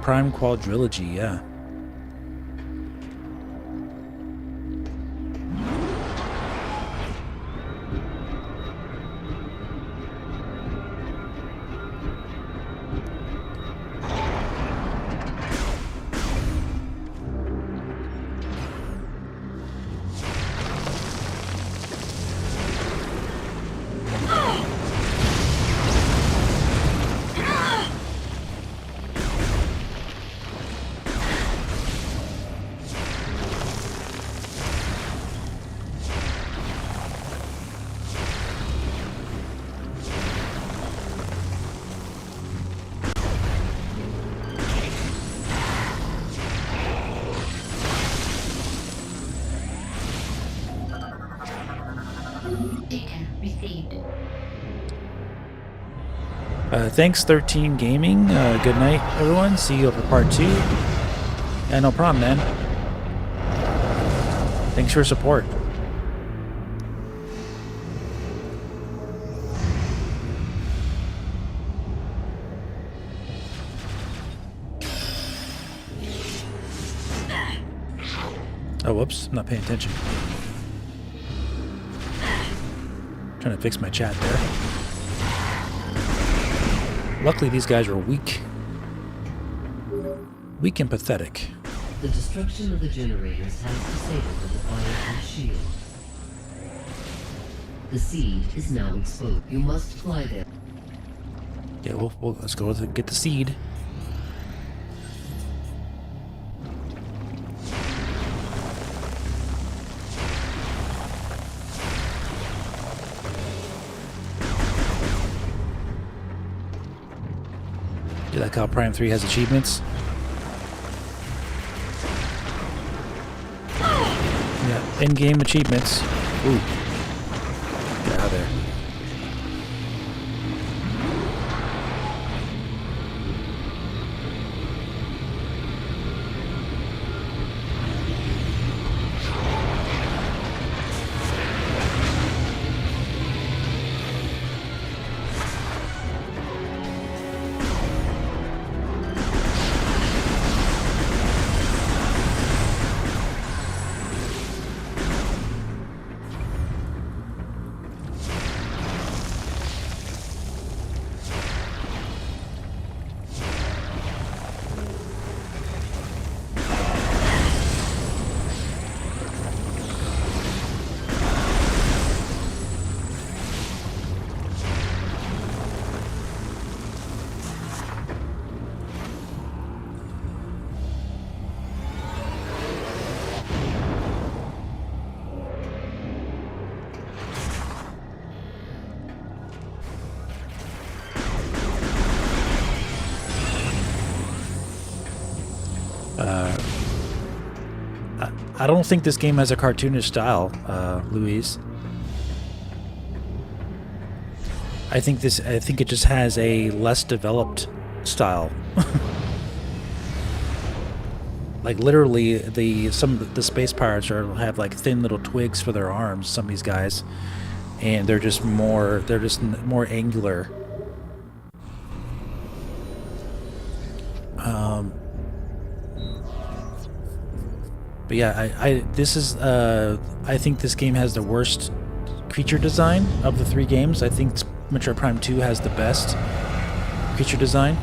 Prime Quadrilogy, yeah. Thanks, 13 Gaming. Good night, everyone. See you over part 2. Yeah, no problem, man. Thanks for your support. Oh, whoops. I'm not paying attention. Trying to fix my chat there. Luckily, these guys are weak. Weak and pathetic. The destruction of the generators has disabled the fire and shield. The seed is now exposed. You must fly there. Yeah, let's go get the seed. You like how Prime 3 has achievements? Yeah, in-game achievements. Ooh. Get out of there. I don't think this game has a cartoonish style, Louise. I think it just has a less developed style. Like literally, some of the space pirates have like thin little twigs for their arms. Some of these guys, and they're just more angular. But yeah, I think this game has the worst creature design of the 3 games. I think Metroid Prime 2 has the best creature design.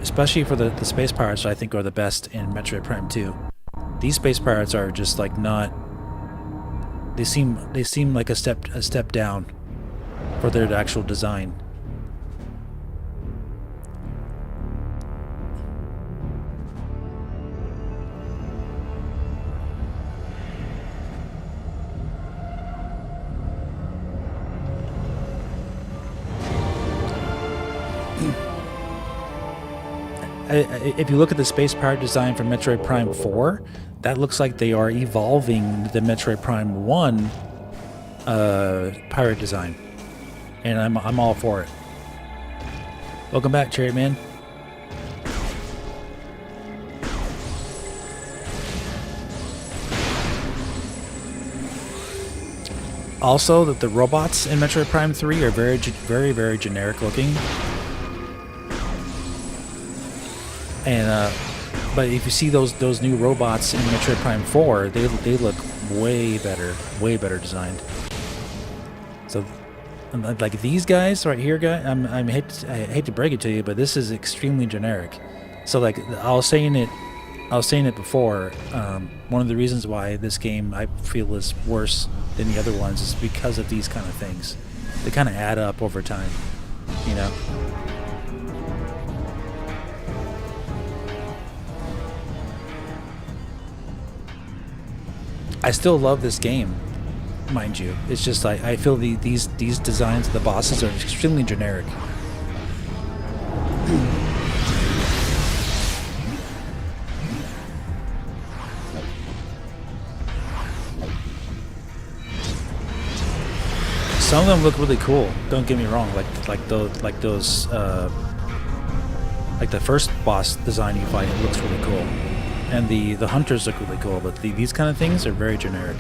Especially for the space pirates, I think are the best in Metroid Prime 2. These space pirates are just like not. They seem like a step down for their actual design. If you look at the space pirate design from Metroid Prime 4, that looks like they are evolving the Metroid Prime 1 pirate design, and I'm all for it. Welcome back, Chariot Man. Also, that the robots in Metroid Prime 3 are very generic looking. And but if you see those new robots in Metroid Prime 4, they look way better designed. So, like these guys right here, I hate to break it to you, but this is extremely generic. So like I was saying it before. One of the reasons why this game I feel is worse than the other ones is because of these kind of things. They kind of add up over time, you know. I still love this game, mind you. It's just I feel these designs of the bosses are extremely generic. Some of them look really cool. Don't get me wrong. Like those like the first boss design you fight, it looks really cool. And the hunters look really cool, but these kind of things are very generic.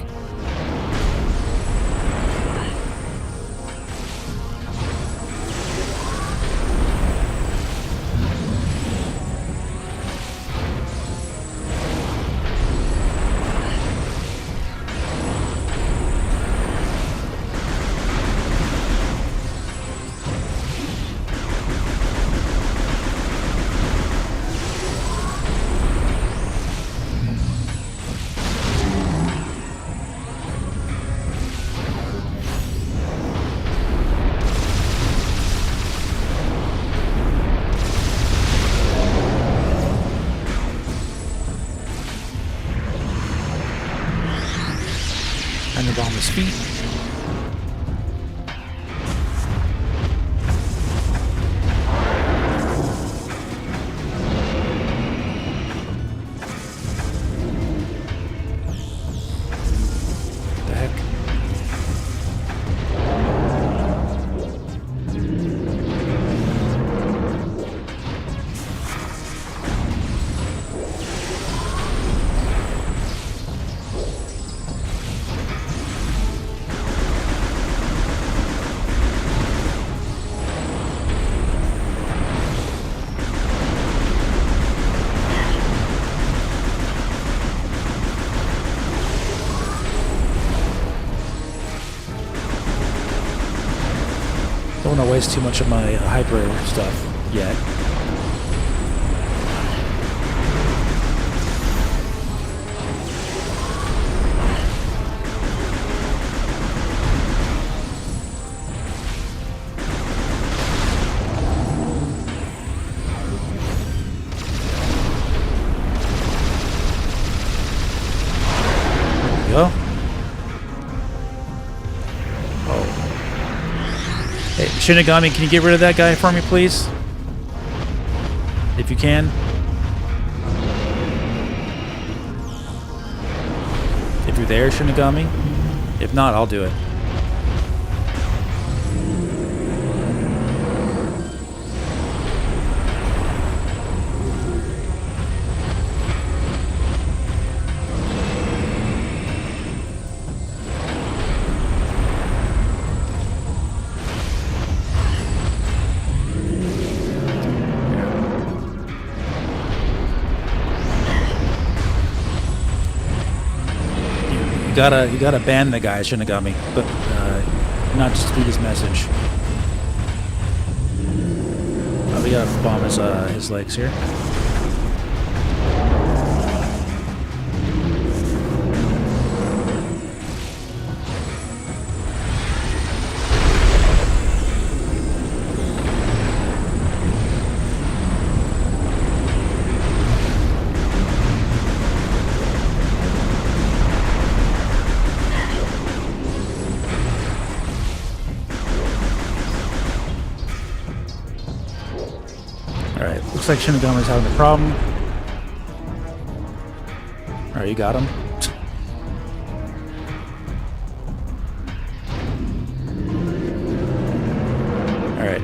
On his feet. What the heck? Don't want to waste too much of my hyper stuff yet. There we go. Hey, Shinigami, can you get rid of that guy for me, please? If you can. If you're there, Shinigami. If not, I'll do it. You gotta ban the guy, Shinigami, but not just through this message. Oh, we gotta bomb his legs here. Alright, looks like Shinigami's having a problem. Alright, you got him. Alright.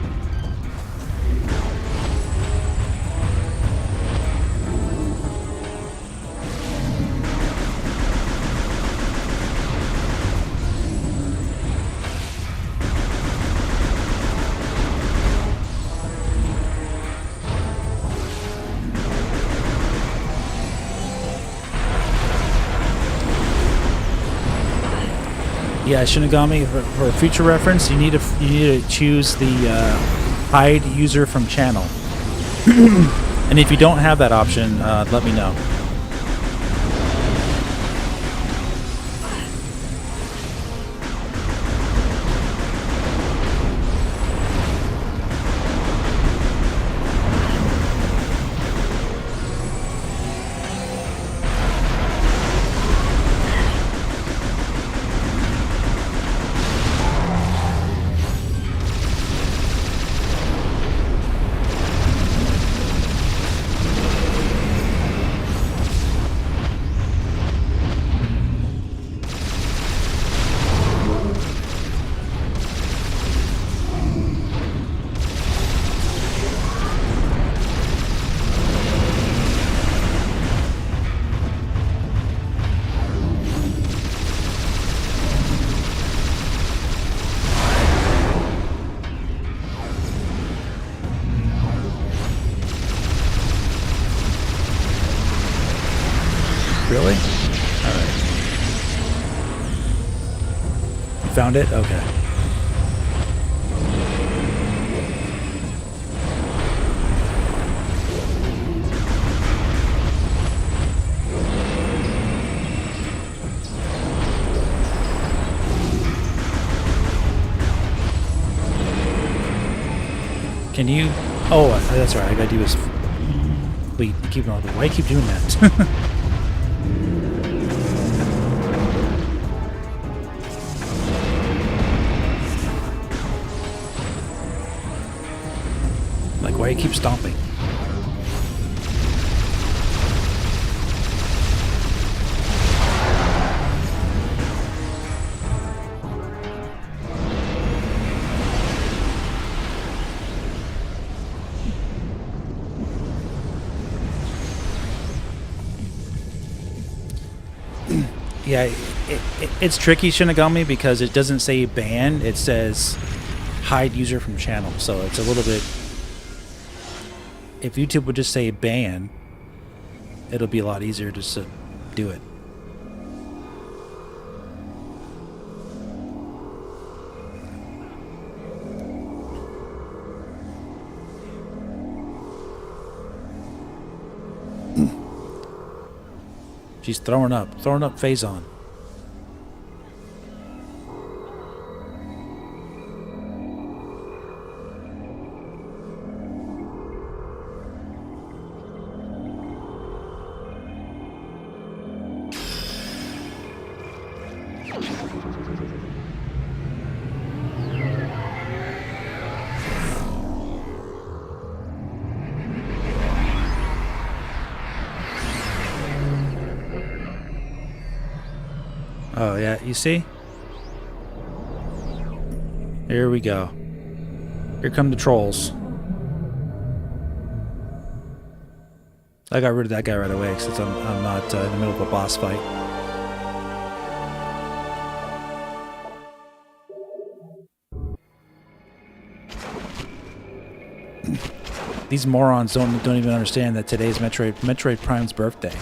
Yeah, Shinigami, for future reference, you need to choose the hide user from channel. And if you don't have that option, let me know. Really? Alright. You found it? Okay. Can you... Oh, that's right. I gotta do this... Wait, keep on. Why do you keep doing that? Like, why do you keep stomping? Yeah, it's tricky, Shinigami, because it doesn't say ban, it says hide user from channel, so it's a little bit... If YouTube would just say ban, it'll be a lot easier just to do it. She's throwing up phase on. Oh yeah, you see? Here we go. Here come the trolls. I got rid of that guy right away since I'm not in the middle of a boss fight. These morons don't even understand that today's Metroid Prime's birthday.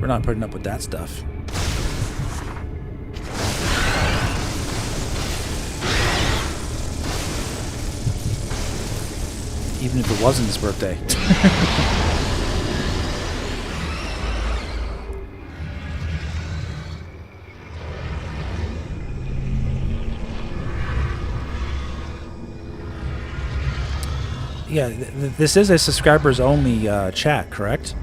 We're not putting up with that stuff. Even if it wasn't his birthday. Yeah, this is a subscribers only chat, correct?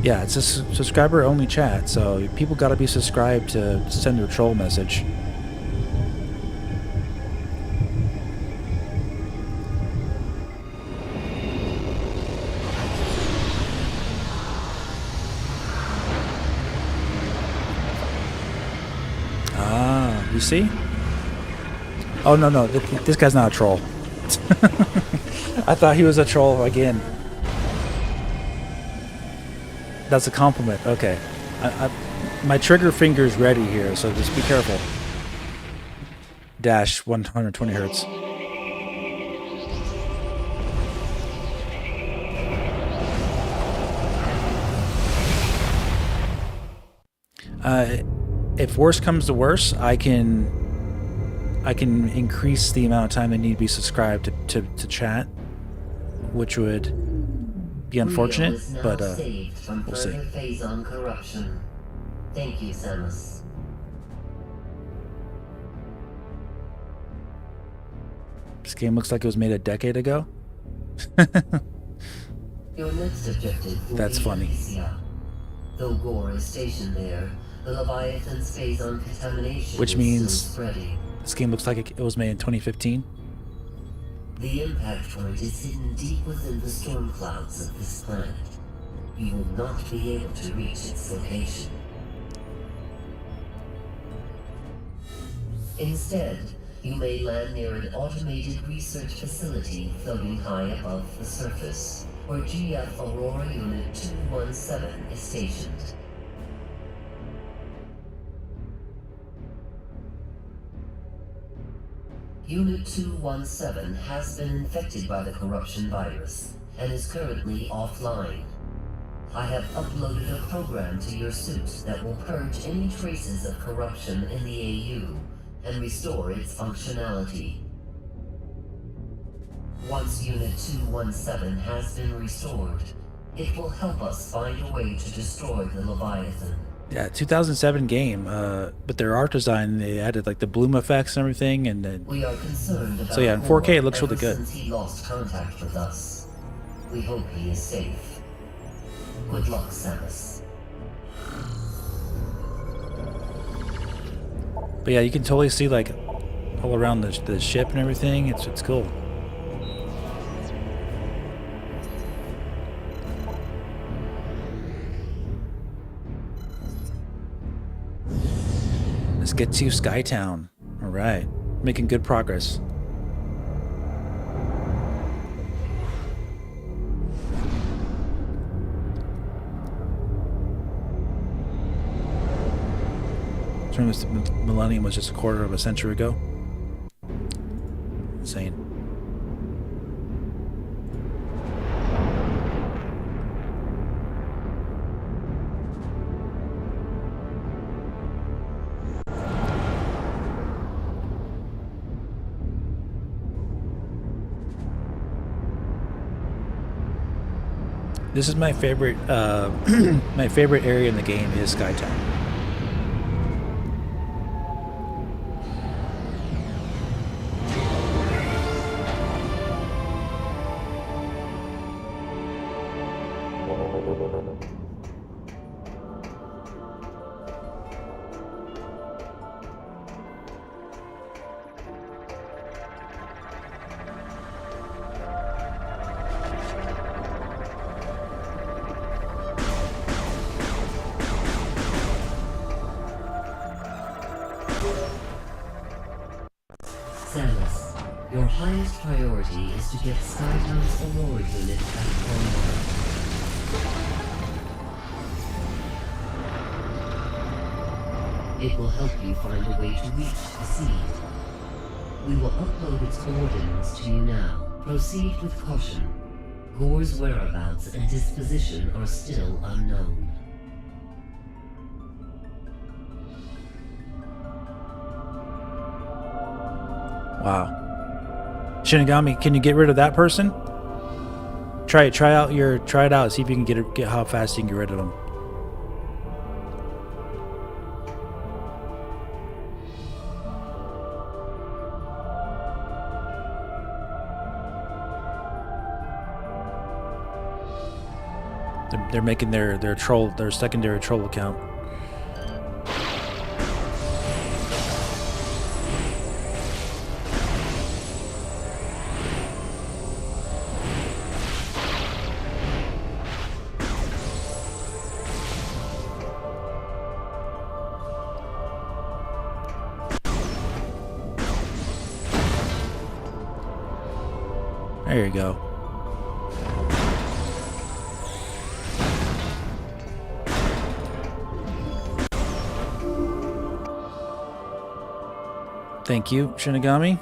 Yeah, it's a subscriber-only chat, so people gotta be subscribed to send their troll message. Ah, you see? Oh, no, this guy's not a troll. I thought he was a troll again. That's a compliment. Okay. My trigger finger's ready here, so just be careful. Dash 120 hertz. If worse comes to worse, I can increase the amount of time they need to be subscribed to chat, which would be unfortunate, but we'll see. Phase on corruption. Thank you, Samus. This game looks like it was made a decade ago. Your next objective will That's be funny. Elysia. Though Gore is stationed there, the Leviathan's phase on contamination Which is means still spreading. This game looks like it was made in 2015. The impact point is hidden deep within the storm clouds of this planet. You will not be able to reach its location. Instead, you may land near an automated research facility floating high above the surface, where GF Aurora Unit 217 is stationed. Unit 217 has been infected by the corruption virus and is currently offline. I have uploaded a program to your suit that will purge any traces of corruption in the AU and restore its functionality. Once Unit 217 has been restored, it will help us find a way to destroy the Leviathan. Yeah, 2007 game, but their art design, they added like the bloom effects and everything, and then We are concerned about so yeah, in 4K it looks Gore really good. ever since he lost contact with us. We hope he is safe. Good luck, Samus. But yeah, you can totally see like all around the ship and everything. It's cool. Let's get to Skytown. All right, making good progress. This millennium was just a quarter of a century ago. Insane. This is my favorite. My favorite area in the game is Skytown. Samus, your highest priority is to get Skytown's Aurora unit back online. It will help you find a way to reach the seed. We will upload its coordinates to you now. Proceed with caution. Gore's whereabouts and disposition are still unknown. Wow. Shinigami, can you get rid of that person? Try it out. See if you can get how fast you can get rid of them. They're making their secondary troll account. There you go. Thank you, Shinigami.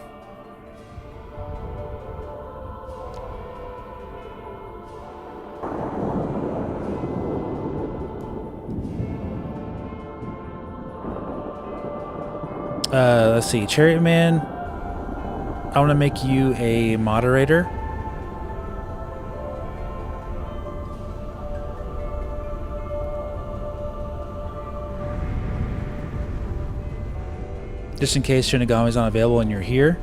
Let's see, Chariot Man. I want to make you a moderator. Just in case Shinigami's not available and you're here.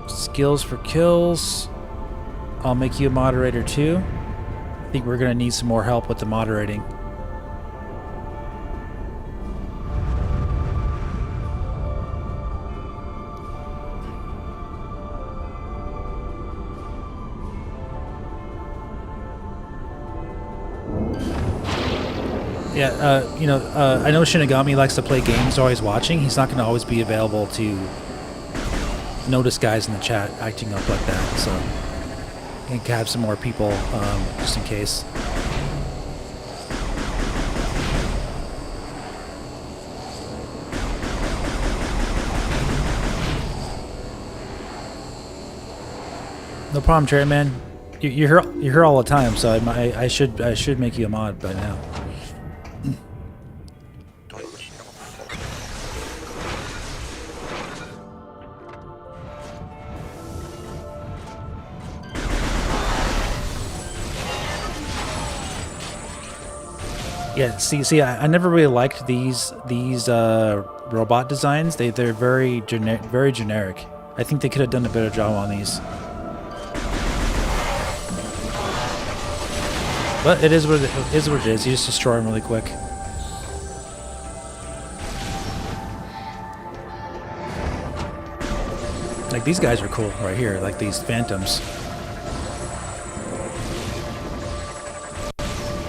Skills for kills. I'll make you a moderator too. I think we're going to need some more help with the moderating. Yeah, I know Shinigami likes to play games, always watching. He's not going to always be available to notice guys in the chat acting up like that, so I can have some more people just in case. No problem, Cherry Man. You're here all the time, so I should make you a mod by now. Yeah, see, I never really liked these robot designs. They're very generic. I think they could have done a better job on these. But it is what it is. You just destroy them really quick. Like these guys are cool right here, like these phantoms.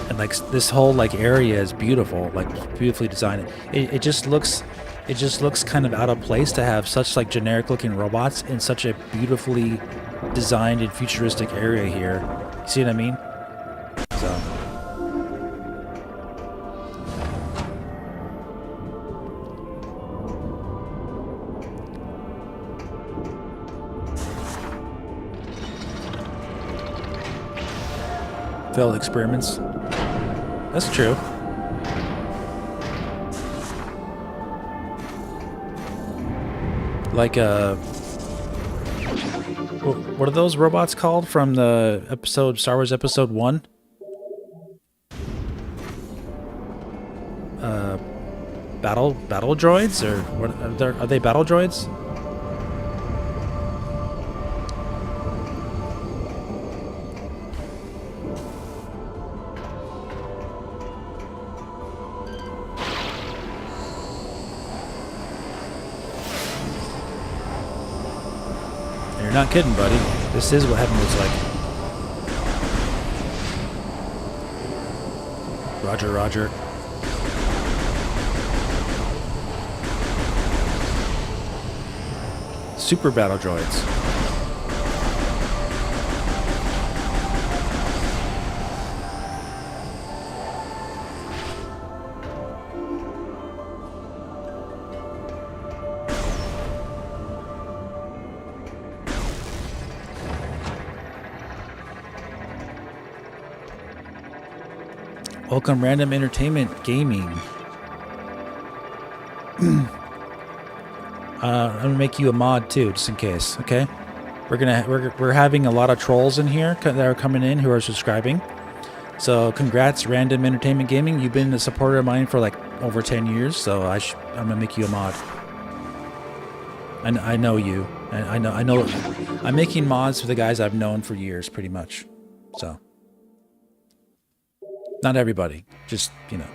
And like this whole like area is beautiful, like beautifully designed. It just looks kind of out of place to have such like generic looking robots in such a beautifully designed and futuristic area here. You see what I mean? So failed experiments. That's true. Like what are those robots called from the episode Star Wars Episode 1? Battle droids, or what are they? Battle droids? You're not kidding, buddy. This is what heaven looks like. Roger, roger. Super battle droids. Welcome, Random Entertainment Gaming. I'm gonna make you a mod too, just in case. Okay, we're having a lot of trolls in here that are coming in who are subscribing. So congrats, Random Entertainment Gaming. You've been a supporter of mine for like over 10 years. So I'm gonna make you a mod. And I know you. I know. I'm making mods for the guys I've known for years, pretty much. So. Not everybody, just, you know.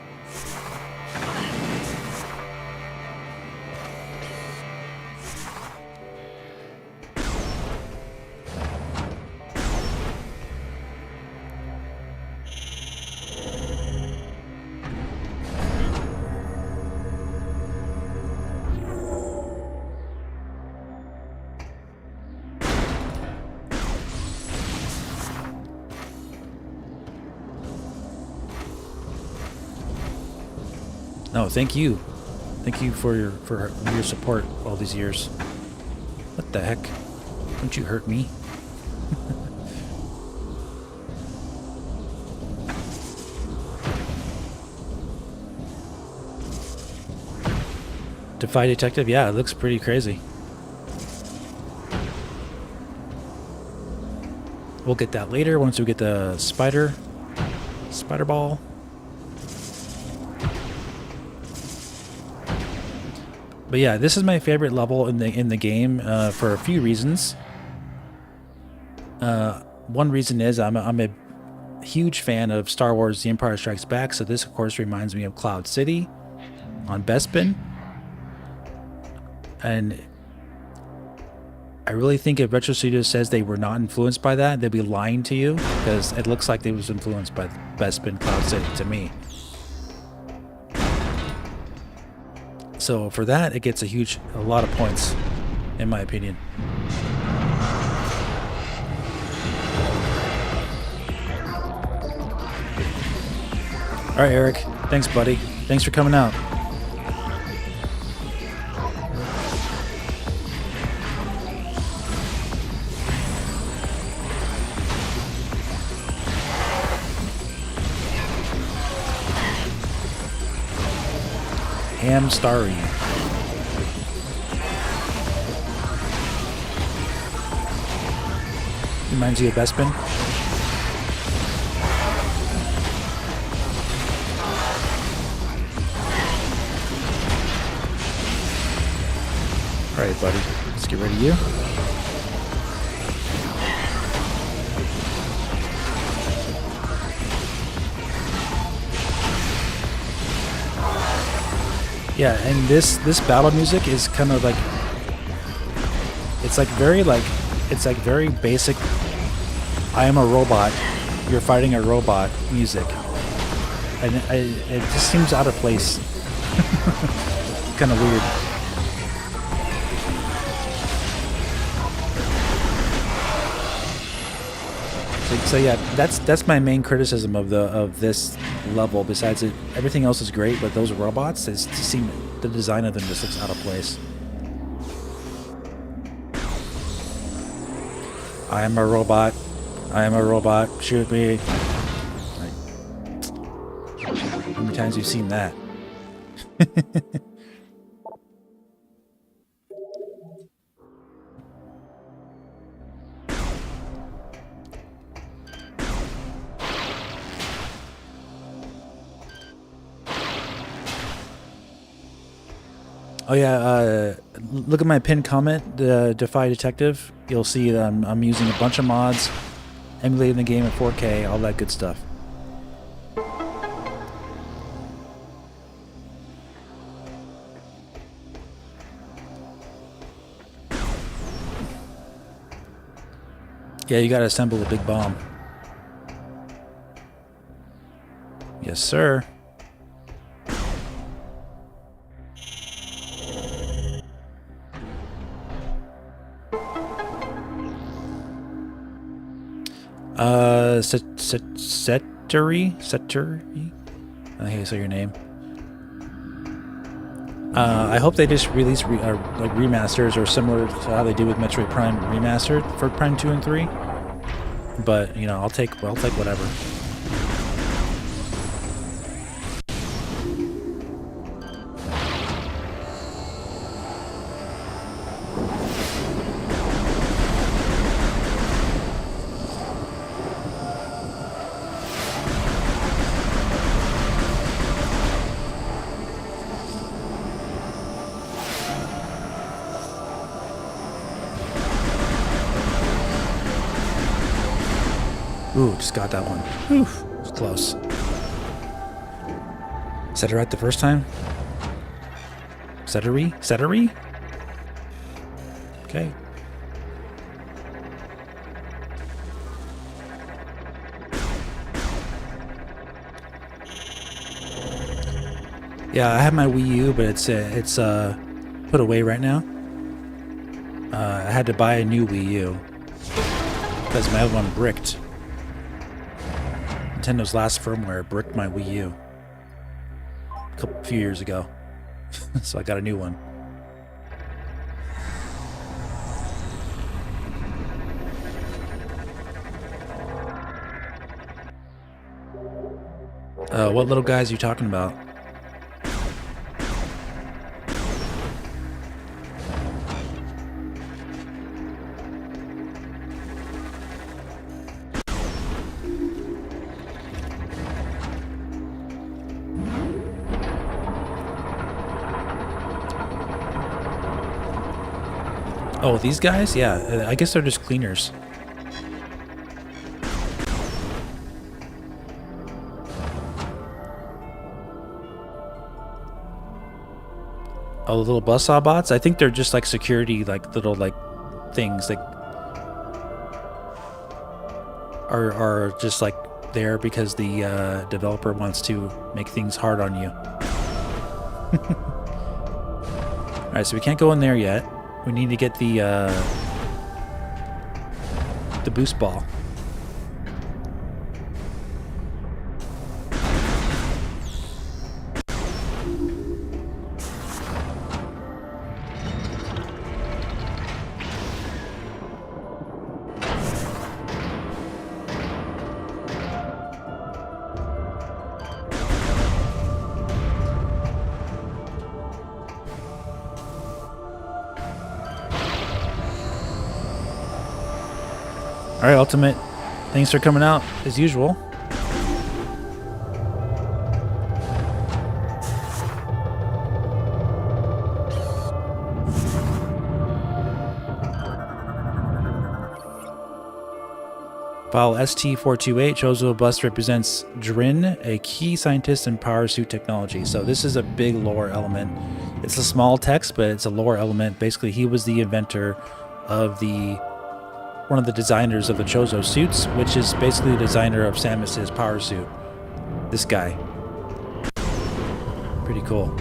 No, thank you. Thank you for your support all these years. What the heck? Don't you hurt me. Defy Detective? Yeah, it looks pretty crazy. We'll get that later once we get the spider ball. But yeah, this is my favorite level in the game for a few reasons. One reason is I'm a huge fan of Star Wars: The Empire Strikes Back, so this of course reminds me of Cloud City on Bespin. And I really think if Retro Studios says they were not influenced by that, they'd be lying to you, because it looks like they was influenced by Bespin Cloud City to me. So for that, it gets a lot of points, in my opinion. All right, Eric. Thanks, buddy. Thanks for coming out. Ham Starry. Reminds you of Bespin? Alright, buddy. Let's get rid of you. Yeah, and this battle music is kind of like, it's like very basic. I am a robot. You're fighting a robot music, and it just seems out of place. Kind of weird. So yeah, that's my main criticism of this level. Besides it, everything else is great, but those robots, the design of them just looks out of place. I am a robot. I am a robot. Shoot me. How many times have you seen that? Oh yeah, look at my pinned comment, the Defy Detective. You'll see that I'm using a bunch of mods, emulating the game at 4K, all that good stuff. Yeah, you gotta assemble a big bomb. Yes, sir. Seturi? I think I say your name. I hope they just release like remasters or similar to how they do with Metroid Prime Remastered for Prime 2 and 3. But, you know, I'll take whatever. Ooh, just got that one. Oof, it was close. Said it right the first time? Settery? Okay. Yeah, I have my Wii U, but it's put away right now. I had to buy a new Wii U because my other one bricked. Nintendo's last firmware bricked my Wii U. a few years ago. So I got a new one. What little guys are you talking about? Oh, these guys? Yeah, I guess they're just cleaners. Oh, the little buzzsaw bots? I think they're just like security, like little like things that are just like there because the developer wants to make things hard on you. Alright, so we can't go in there yet. We need to get the boost ball. All right, Ultimate. Thanks for coming out as usual. File ST428 Chozo bust represents Drin, a key scientist in power suit technology. So this is a big lore element. It's a small text, but it's a lore element. Basically, he was the inventor of one of the designers of the Chozo suits, which is basically the designer of Samus's power suit. This guy. Pretty cool.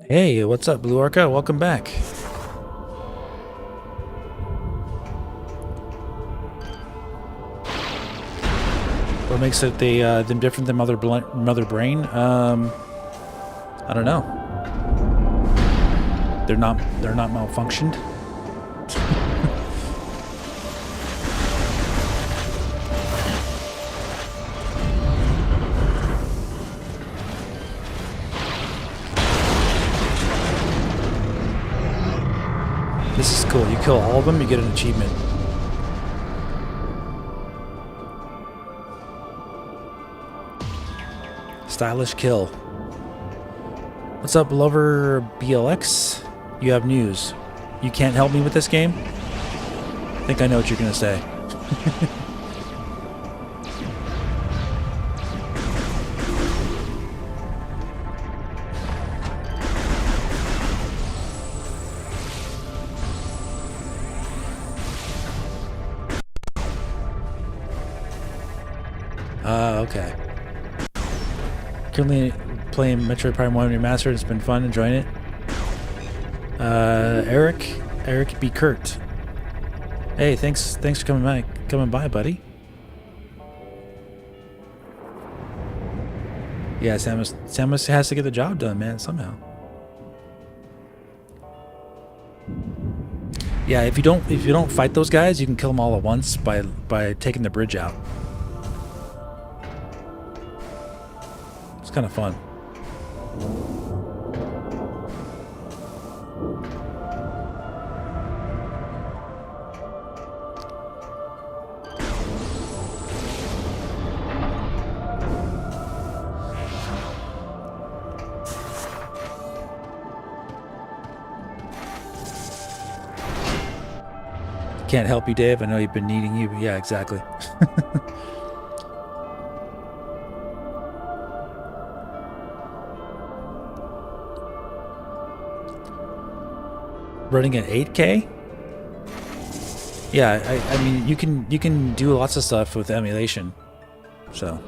Hey, what's up, Blue Orca? Welcome back. What makes it them different than Mother Brain? I don't know. They're not malfunctioned. This is cool. You kill all of them, you get an achievement. Stylish kill. What's up, Lover BLX? You have news. You can't help me with this game? I think I know what you're gonna say. Okay. Currently playing Metroid Prime 1 Remastered. It's been fun, enjoying it. Eric B. Kurt. Hey, thanks for coming by, buddy. Yeah, Samus has to get the job done, man, somehow. Yeah, if you don't fight those guys, you can kill them all at once by taking the bridge out. It's kind of fun. Can't help you, Dave. I know you've been needing you. But yeah, exactly. Running at 8K? Yeah, I mean you can do lots of stuff with emulation. So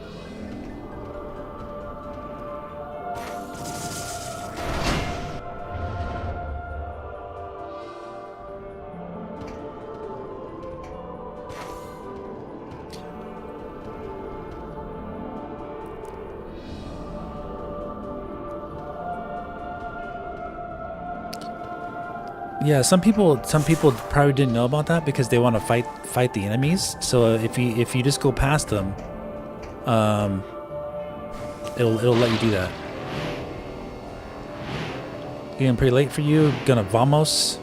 yeah, some people probably didn't know about that because they want to fight the enemies. So if you just go past them, it'll let you do that. Getting pretty late for you. Gonna vamos.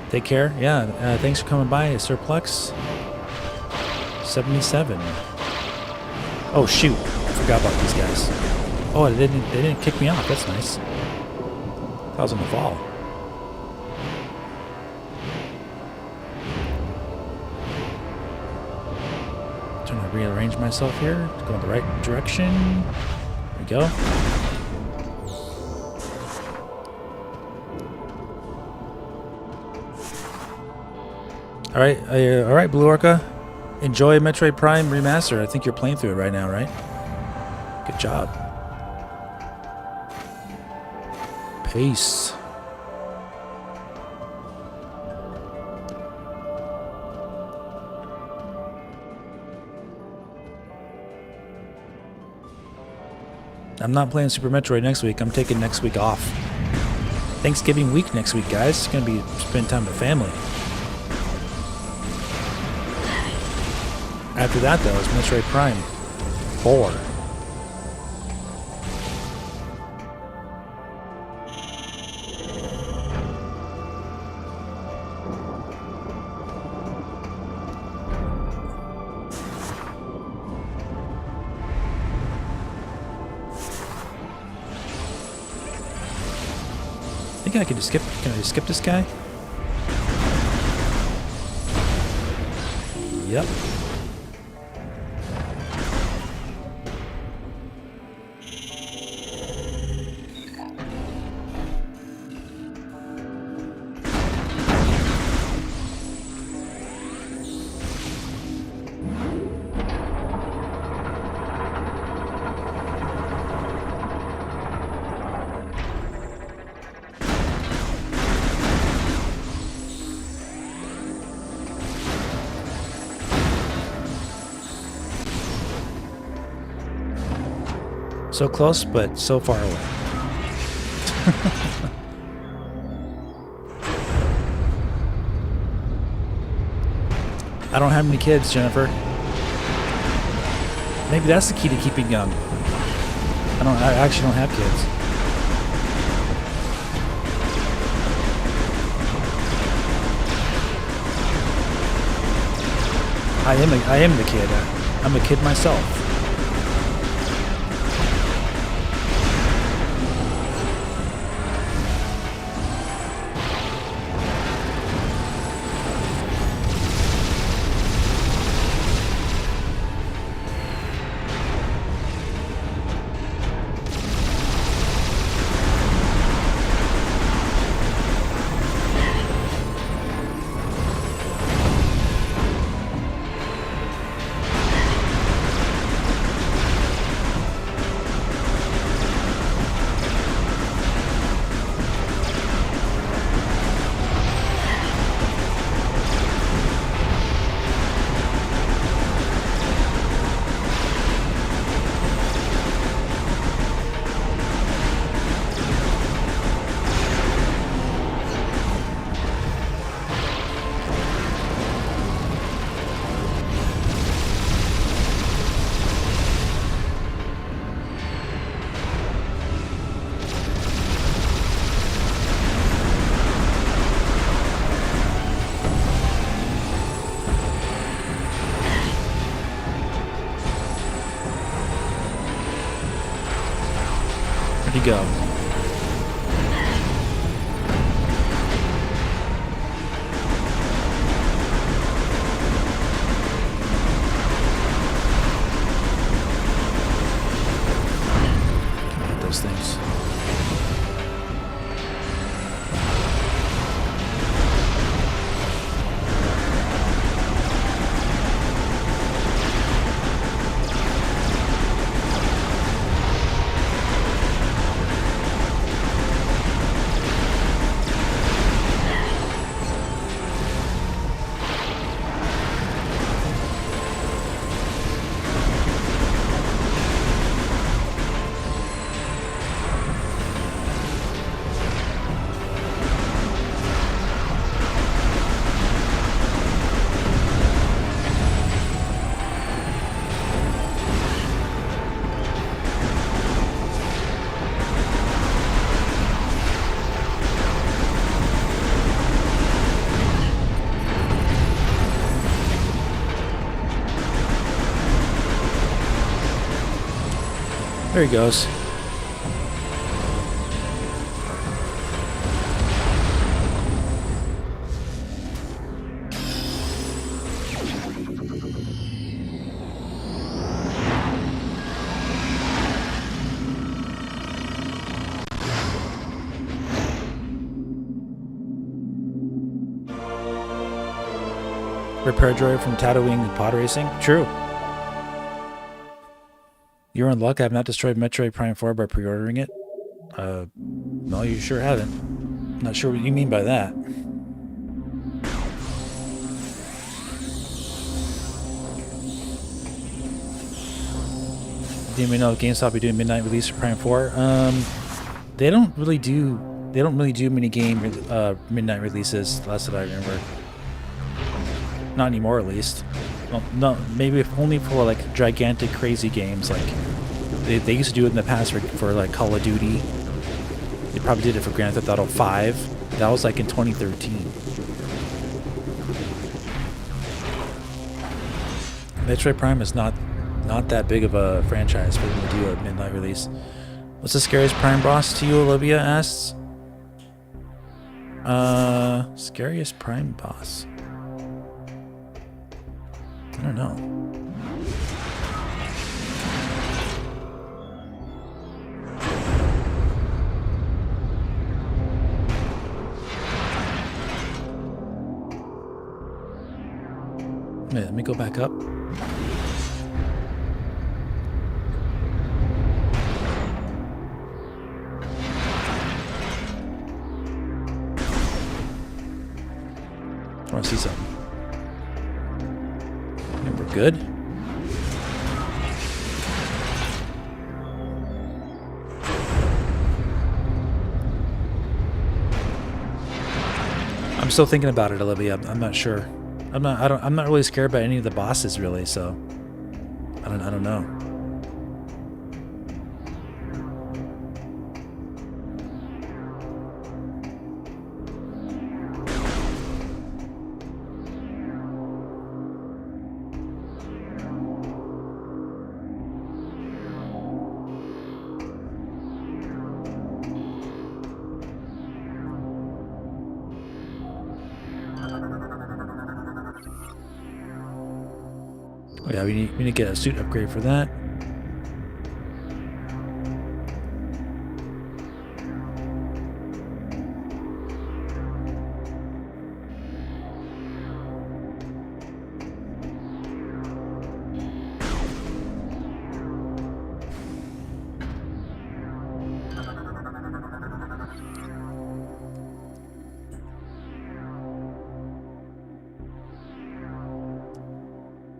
Take care. Yeah. Thanks for coming by, Surplex. 77. Oh shoot! I forgot about these guys. Oh, they didn't kick me off. That's nice. I was on the fall. Trying to rearrange myself here to go in the right direction. There we go. All right, Blue Orca. Enjoy Metroid Prime Remaster. I think you're playing through it right now, right? Good job. Peace. I'm not playing Super Metroid next week. I'm taking next week off. Thanksgiving week next week, guys. It's gonna be spend time with family. After that, though, is Metroid Prime 4. I think I can just skip. Can I just skip this guy? Yep. So close, but so far away. I don't have any kids, Jennifer. Maybe that's the key to keeping young. I actually don't have kids. I am the kid. I'm a kid myself. Where'd he go? There he goes. Repair droid from Tatooine and pod racing? True. You're in luck. I have not destroyed Metroid Prime 4 by pre-ordering it. No, you sure haven't. Not sure what you mean by that. Didn't we know GameStop be doing midnight release for Prime 4? They don't really do mini game midnight releases. Last that I remember. Not anymore, at least. Well, no, maybe if only for like gigantic, crazy games. Like they used to do it in the past for like Call of Duty. They probably did it for Grand Theft Auto 5. That was like in 2013. Metroid Prime is not that big of a franchise for them to do a midnight release. What's the scariest Prime boss to you? Olivia asks. Scariest Prime boss. I don't know. Wait, let me go back up. I want to see something. And we're good. I'm still thinking about it, Olivia. I'm not sure. I'm not really scared by any of the bosses, really. So I don't know. Oh yeah, we need to get a suit upgrade for that.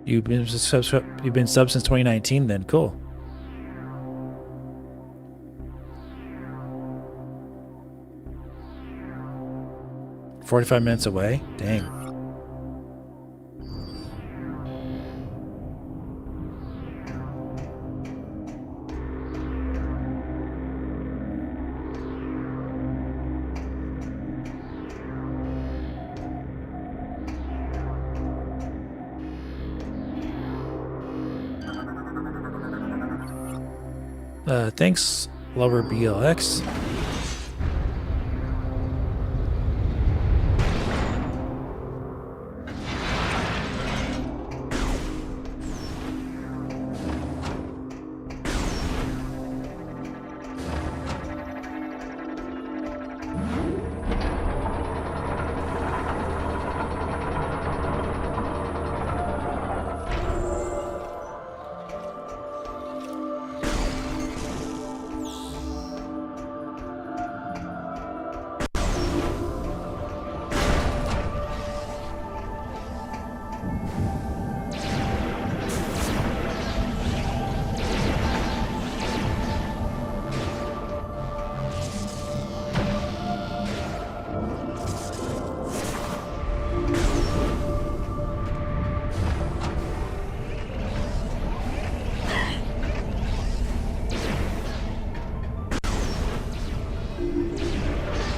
You've been sub since 2019 then, cool. "45 minutes away? Dang. Thanks, Lover BLX.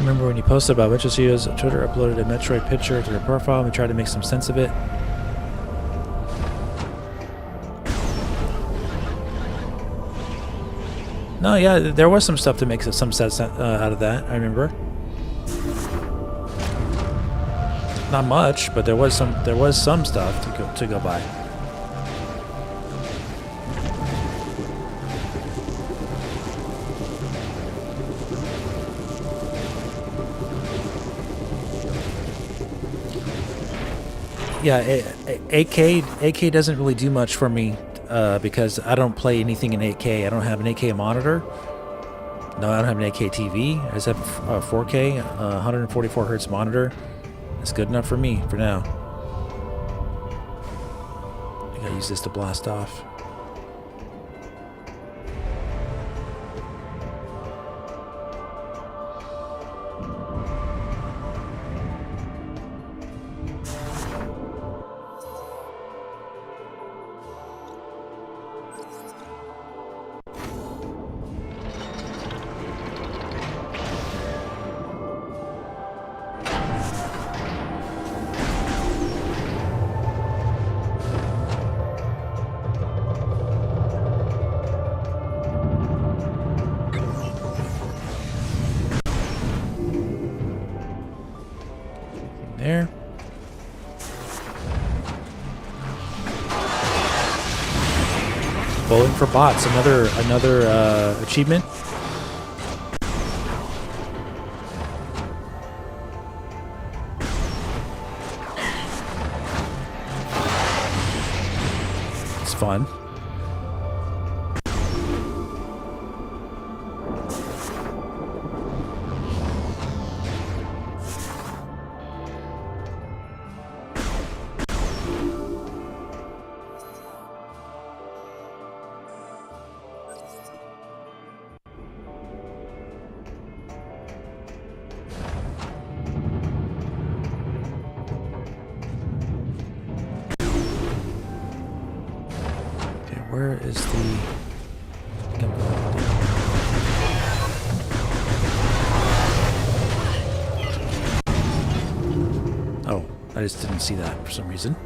Remember when you posted about Metro Studios on Twitter, uploaded a Metroid picture to their profile, and we tried to make some sense of it? No, yeah, there was some stuff to make some sense out of that. I remember. Not much, but there was some stuff to go by. Yeah, AK doesn't really do much for me because I don't play anything in 8K. I don't have an 8K monitor. No, I don't have an 8K TV. I just have a 4K, 144 hertz monitor. It's good enough for me for now. I gotta use this to blast off. There. Bowling for bots, another achievement. It's fun. Where is the... Oh, I just didn't see that for some reason.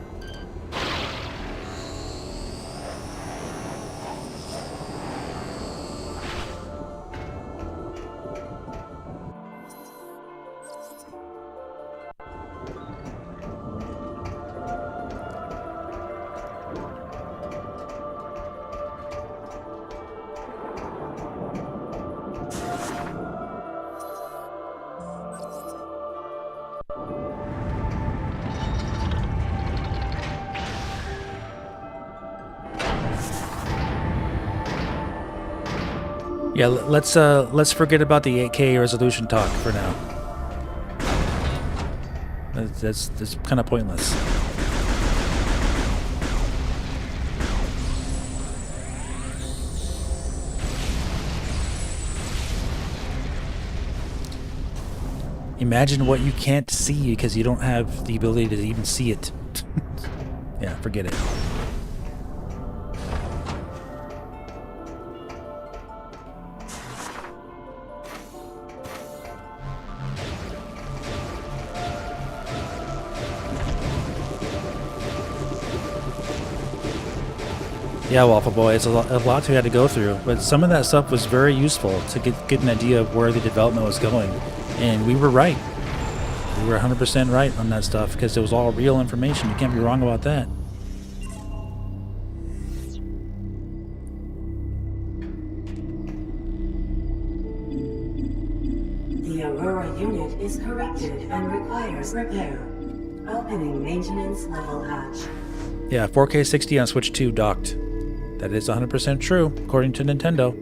Yeah, let's forget about the 8K resolution talk for now. That's kind of pointless. Imagine what you can't see because you don't have the ability to even see it. Yeah, forget it. Yeah, Waffle Boy, it's a lot we had to go through, but some of that stuff was very useful to get an idea of where the development was going, and we were right. We were 100% right on that stuff because it was all real information. You can't be wrong about that. The Aurora unit is corrupted and requires repair. Opening maintenance level hatch. Yeah, 4K 60 on Switch 2 docked. That is 100% true, according to Nintendo.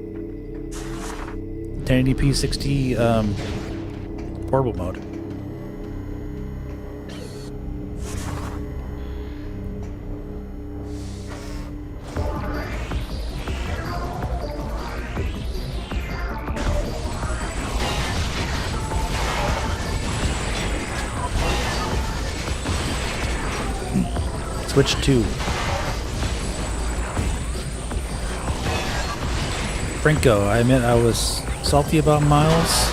1080p 60 portable mode. Switch 2. Franco, I admit I was salty about Miles.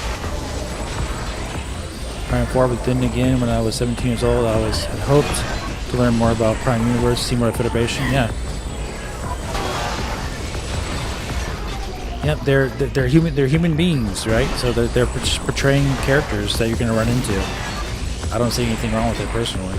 Prime 4, but then again, when I was 17 years old, I always had hoped to learn more about Prime Universe, see more of Federation. Yeah. Yep, they're human. They're human beings, right? So they're portraying characters that you're going to run into. I don't see anything wrong with it personally.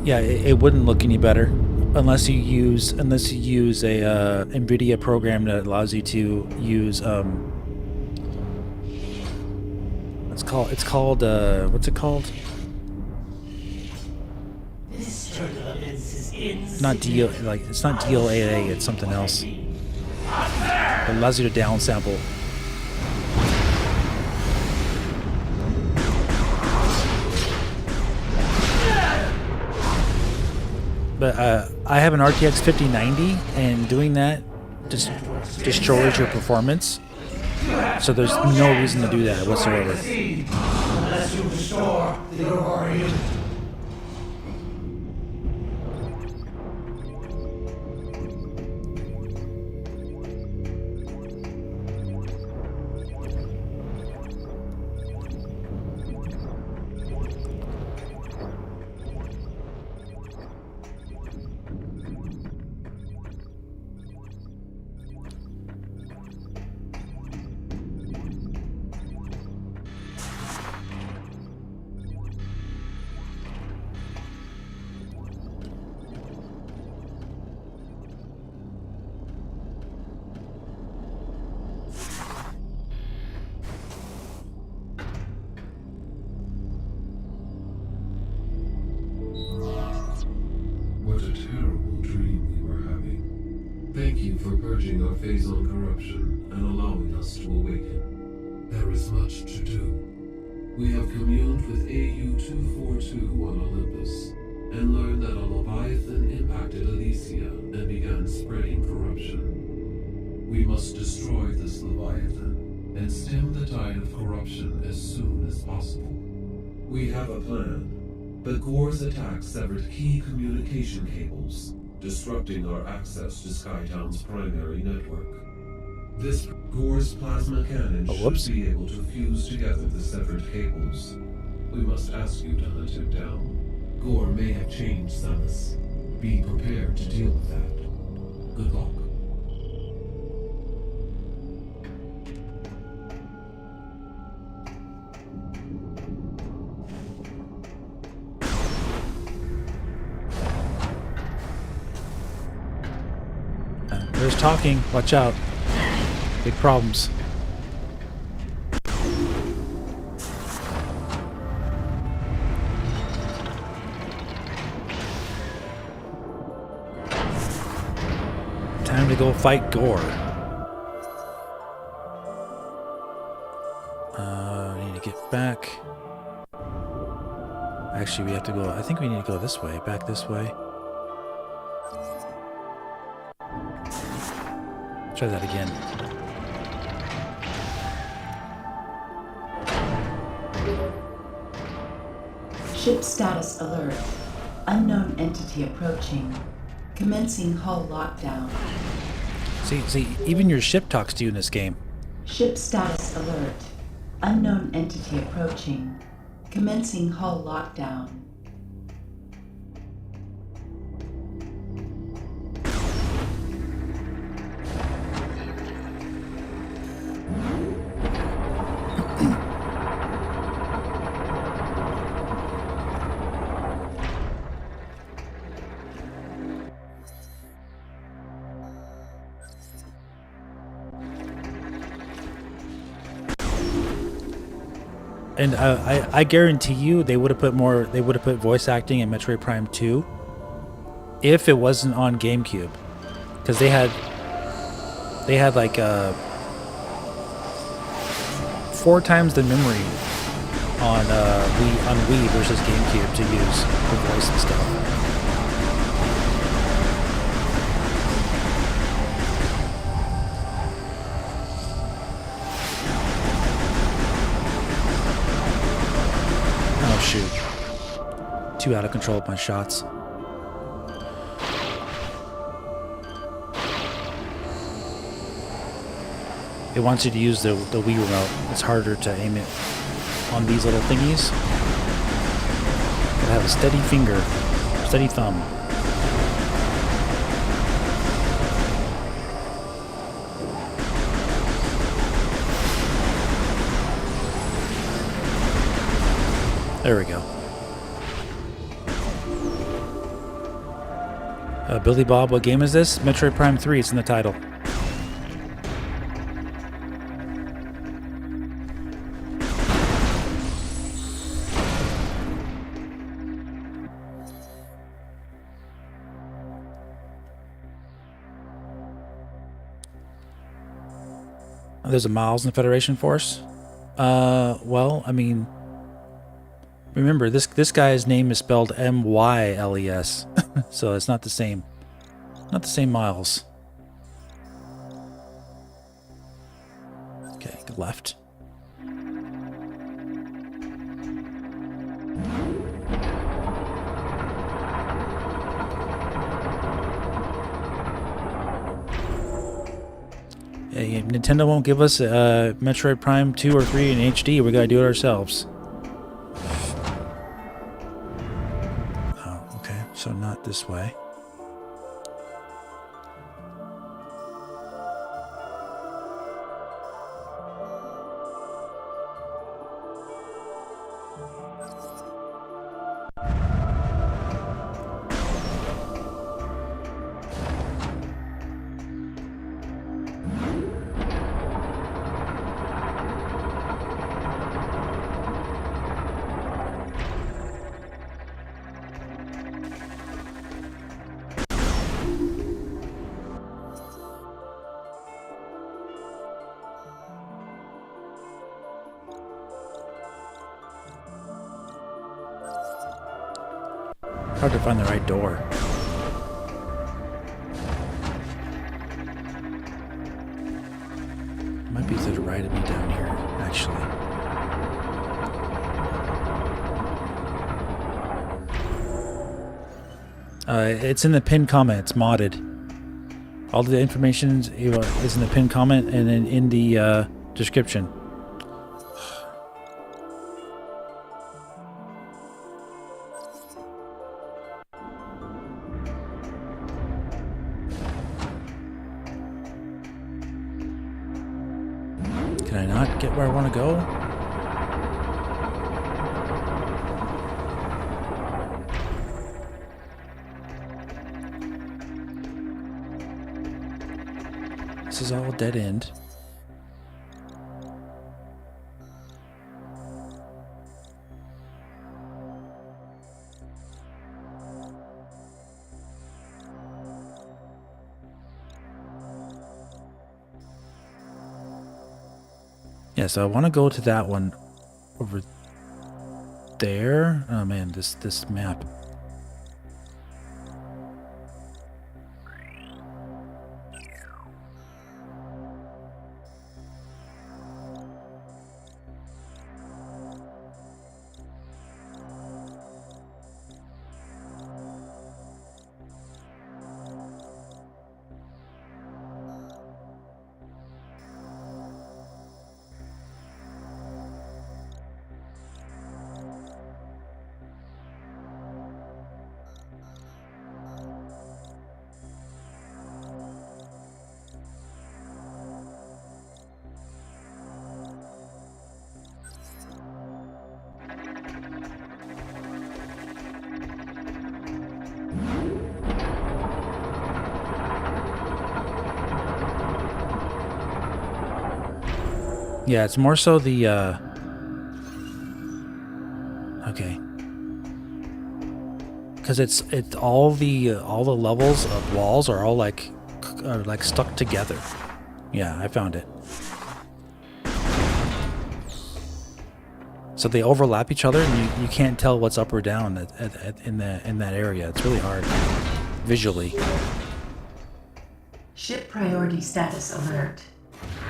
Yeah, it wouldn't look any better unless you use a Nvidia program that allows you to use what's it called? This turbulence is in. Not it's not DLAA, it's something else. It allows you to downsample. But I have an RTX 5090, and doing that just destroys your performance. So there's no reason to do that whatsoever. Unless you restore the Aurorian. What a terrible dream we were having. Thank you for purging our phase-on corruption and allowing us to awaken. There is much to do. We have communed with AU-242 on Olympus and learned that a Leviathan impacted Elysia and began spreading corruption. We must destroy this Leviathan and stem the tide of corruption as soon as possible. We have a plan. But Gore's attack severed key communication cables, disrupting our access to Skytown's primary network. This Gore's plasma cannon should be able to fuse together the severed cables. We must ask you to hunt him down. Gore may have changed, Samus. Be prepared to deal with that. Good luck. There's talking. Watch out. Big problems. Time to go fight Gore. I need to get back. Actually, we have to go. I think we need to go this way. Back this way. Try that again. Ship status alert. Unknown entity approaching. Commencing hull lockdown. See, even your ship talks to you in this game. Ship status alert. Unknown entity approaching. Commencing hull lockdown. And I guarantee you they would have put more. They would have put voice acting in Metroid Prime 2 if it wasn't on GameCube, because they had like 4 times the memory on Wii versus GameCube to use the voice and stuff. too out of control with my shots. It wants you to use the Wii remote. It's harder to aim it on these little thingies. Gotta have a steady finger, steady thumb. There we go. Billy Bob, what game is this? Metroid Prime 3, it's in the title. There's a Miles in the Federation Force. Well, I mean, remember this guy's name is spelled M-Y-L-E-S, so it's not the same. Not the same Miles. Okay, go left. Hey, Nintendo won't give us Metroid Prime 2 or 3 in HD. We gotta do it ourselves. Oh, okay. So not this way. Hard to find the right door. Might be to the right of me down here, actually. It's in the pinned comment. It's modded. All the information is in the pinned comment and then in the description. Can I not get where I want to go? This is all dead end. Yeah, so I want to go to that one over there. Oh man, this map. Yeah, it's more so the okay, because it's all the levels of walls are all like stuck together. Yeah, I found it. So they overlap each other, and you can't tell what's up or down in that area. It's really hard visually. Ship priority status alert.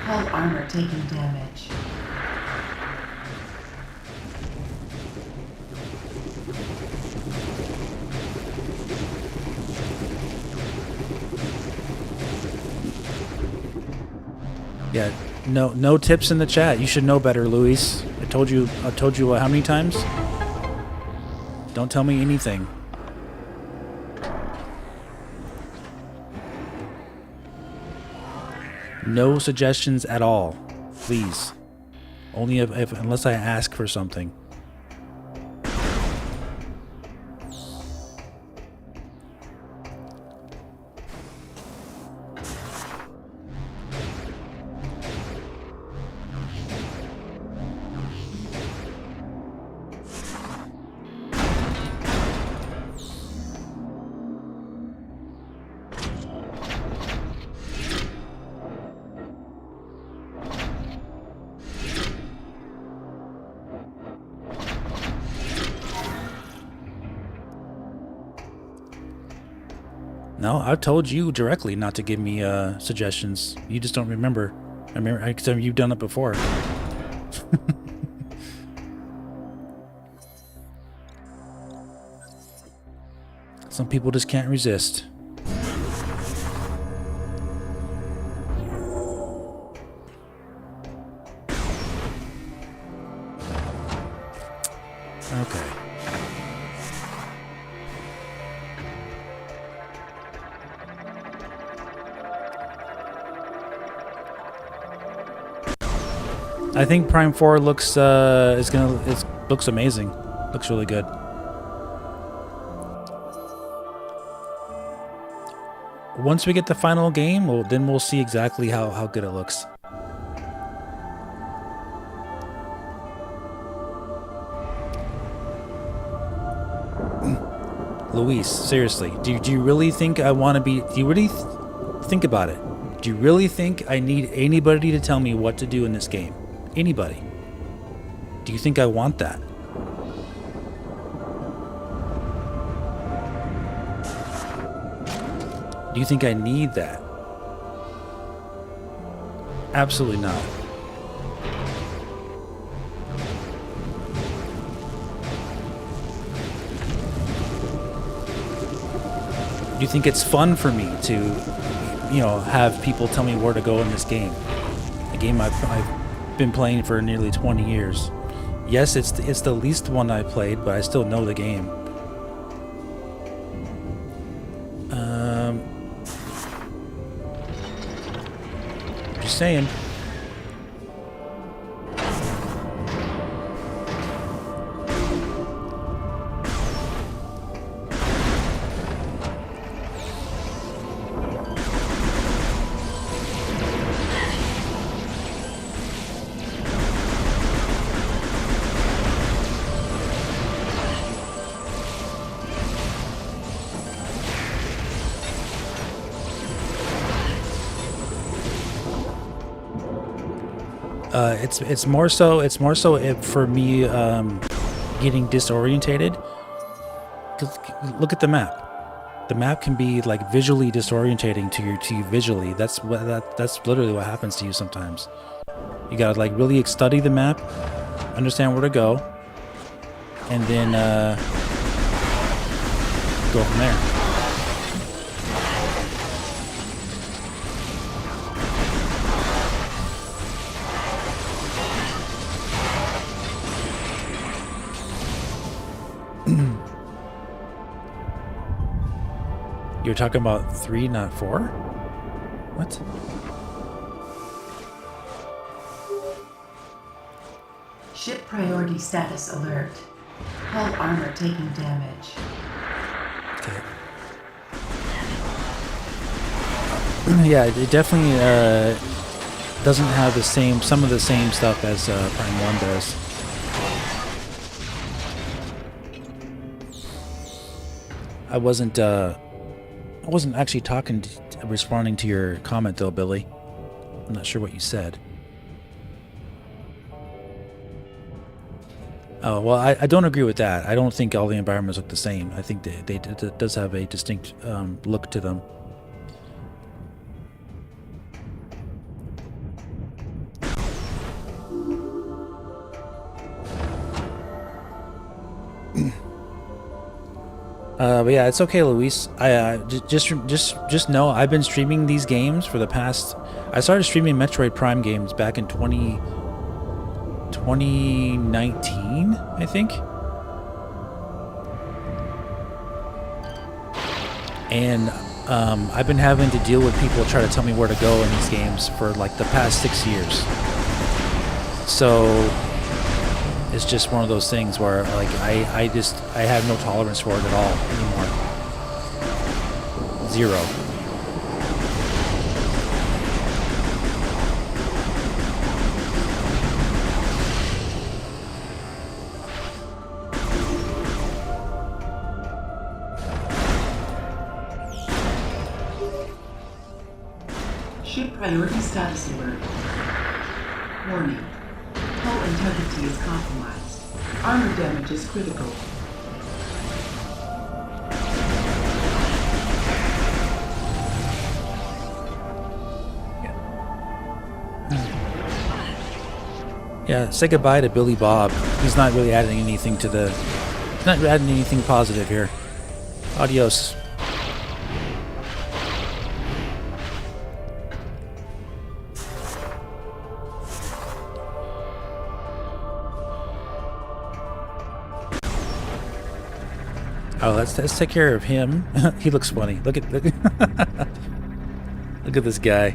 Hull armor taking damage. Yeah, no tips in the chat. You should know better, Luis. I told you how many times? Don't tell me anything. No suggestions at all, please. Only if unless I ask for something. No, I've told you directly not to give me suggestions. You just don't remember. I remember because you've done it before. Some people just can't resist. Okay. I think Prime 4 looks looks amazing. Looks really good. Once we get the final game, then we'll see exactly how good it looks. Luis, seriously, do you really think I want to be? Do you really think about it? Do you really think I need anybody to tell me what to do in this game? Anybody? Do you think I want that? Do you think I need that? Absolutely not. Do you think it's fun for me to, have people tell me where to go in this game? A game I've been playing for nearly 20 years. Yes, it's the least one I played, but I still know the game. Just saying. It's more so for me getting disorientated. 'Cause look at the map. The map can be like visually disorientating to you visually. That's literally what happens to you sometimes. You gotta like really study the map, understand where to go, and then go from there. You're talking about 3, not 4? What? Ship priority status alert. Hull armor taking damage. Okay. Yeah, it definitely doesn't have some of the same stuff as Prime 1 does. I wasn't actually responding to your comment though, Billy. I'm not sure what you said. Oh, well, I don't agree with that. I don't think all the environments look the same. I think it does have a distinct look to them. But yeah, it's okay, Luis. I just know I've been streaming these games for the past. I started streaming Metroid Prime games back in 2019, I think. And I've been having to deal with people trying to tell me where to go in these games for like the past 6 years. So it's just one of those things where like I have no tolerance for it at all anymore. Zero. Ship priority status alert. Warning. Hull integrity is compromised. Armor damage is critical. Yeah, say goodbye to Billy Bob. He's not really adding anything to the... He's not adding anything positive here. Adios. Oh, let's take care of him. He looks funny. Look at look at this guy.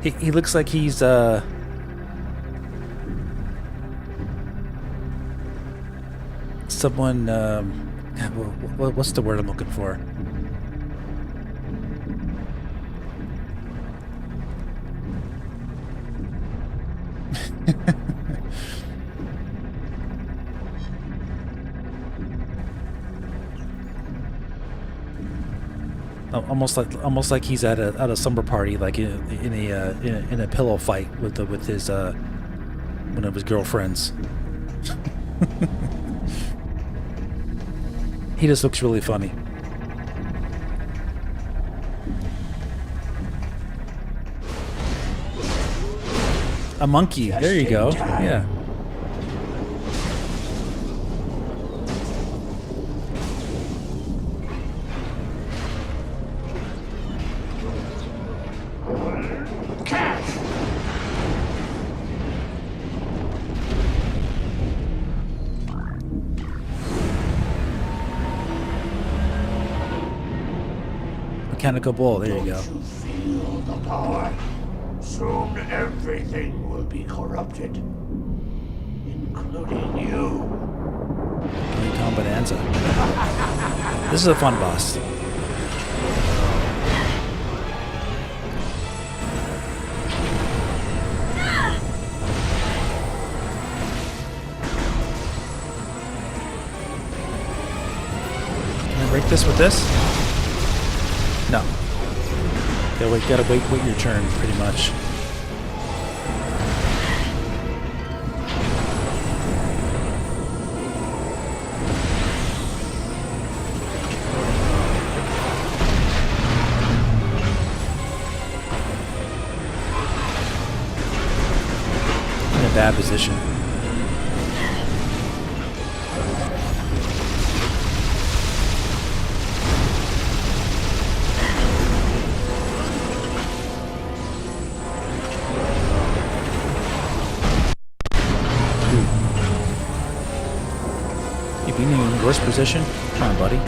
He looks like he's someone what's the word I'm looking for? Almost like he's at a slumber party, like in a pillow fight with his one of his girlfriends. He just looks really funny. A monkey. There you go. Yeah. Mechanical bull, there you go. Feel the power. Soon everything will be corrupted, including you. Tom Bonanza. This is a fun boss. Can I break this with this? No. Gotta wait your turn, pretty much. In a bad position. Worst position? Come on, buddy.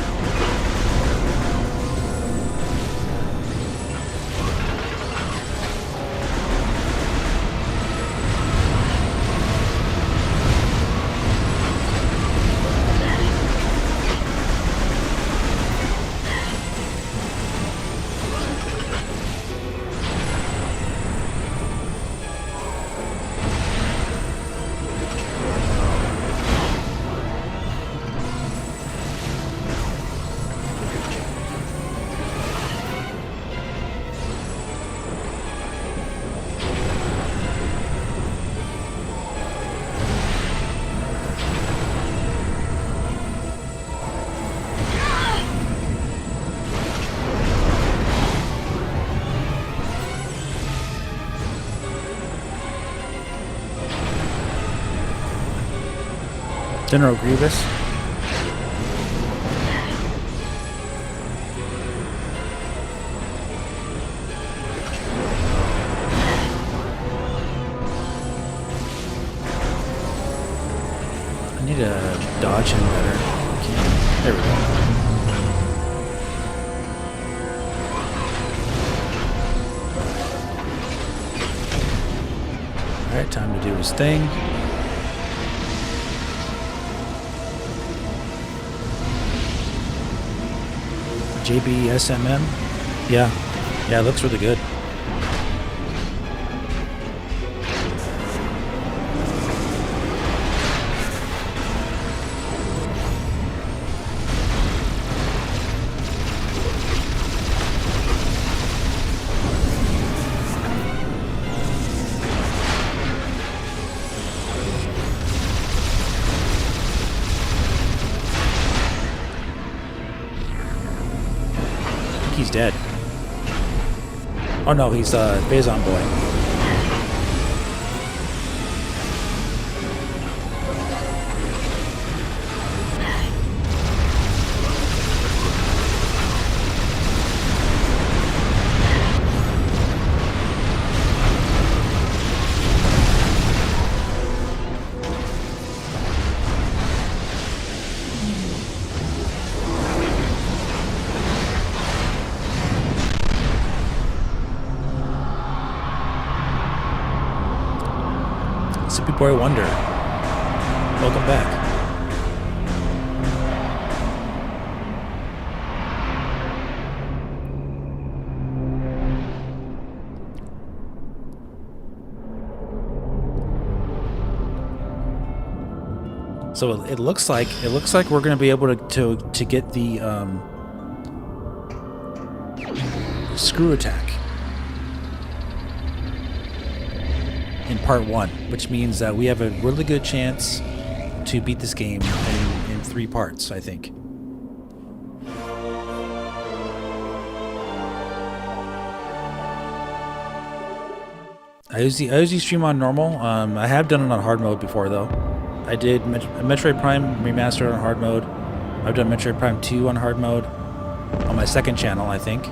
General Grievous. I need to dodge him better. There we go. Alright, time to do his thing. JBSMM? Yeah, it looks really good. He's dead. Oh no, he's Phazon boy. Sippy Boy Wonder. Welcome back. So it looks like we're going to be able to get the screw attack in part 1, which means that we have a really good chance to beat this game in 3 parts, I think. I usually stream on normal. I have done it on hard mode before, though. I did Metroid Prime Remastered on hard mode. I've done Metroid Prime 2 on hard mode on my second channel, I think.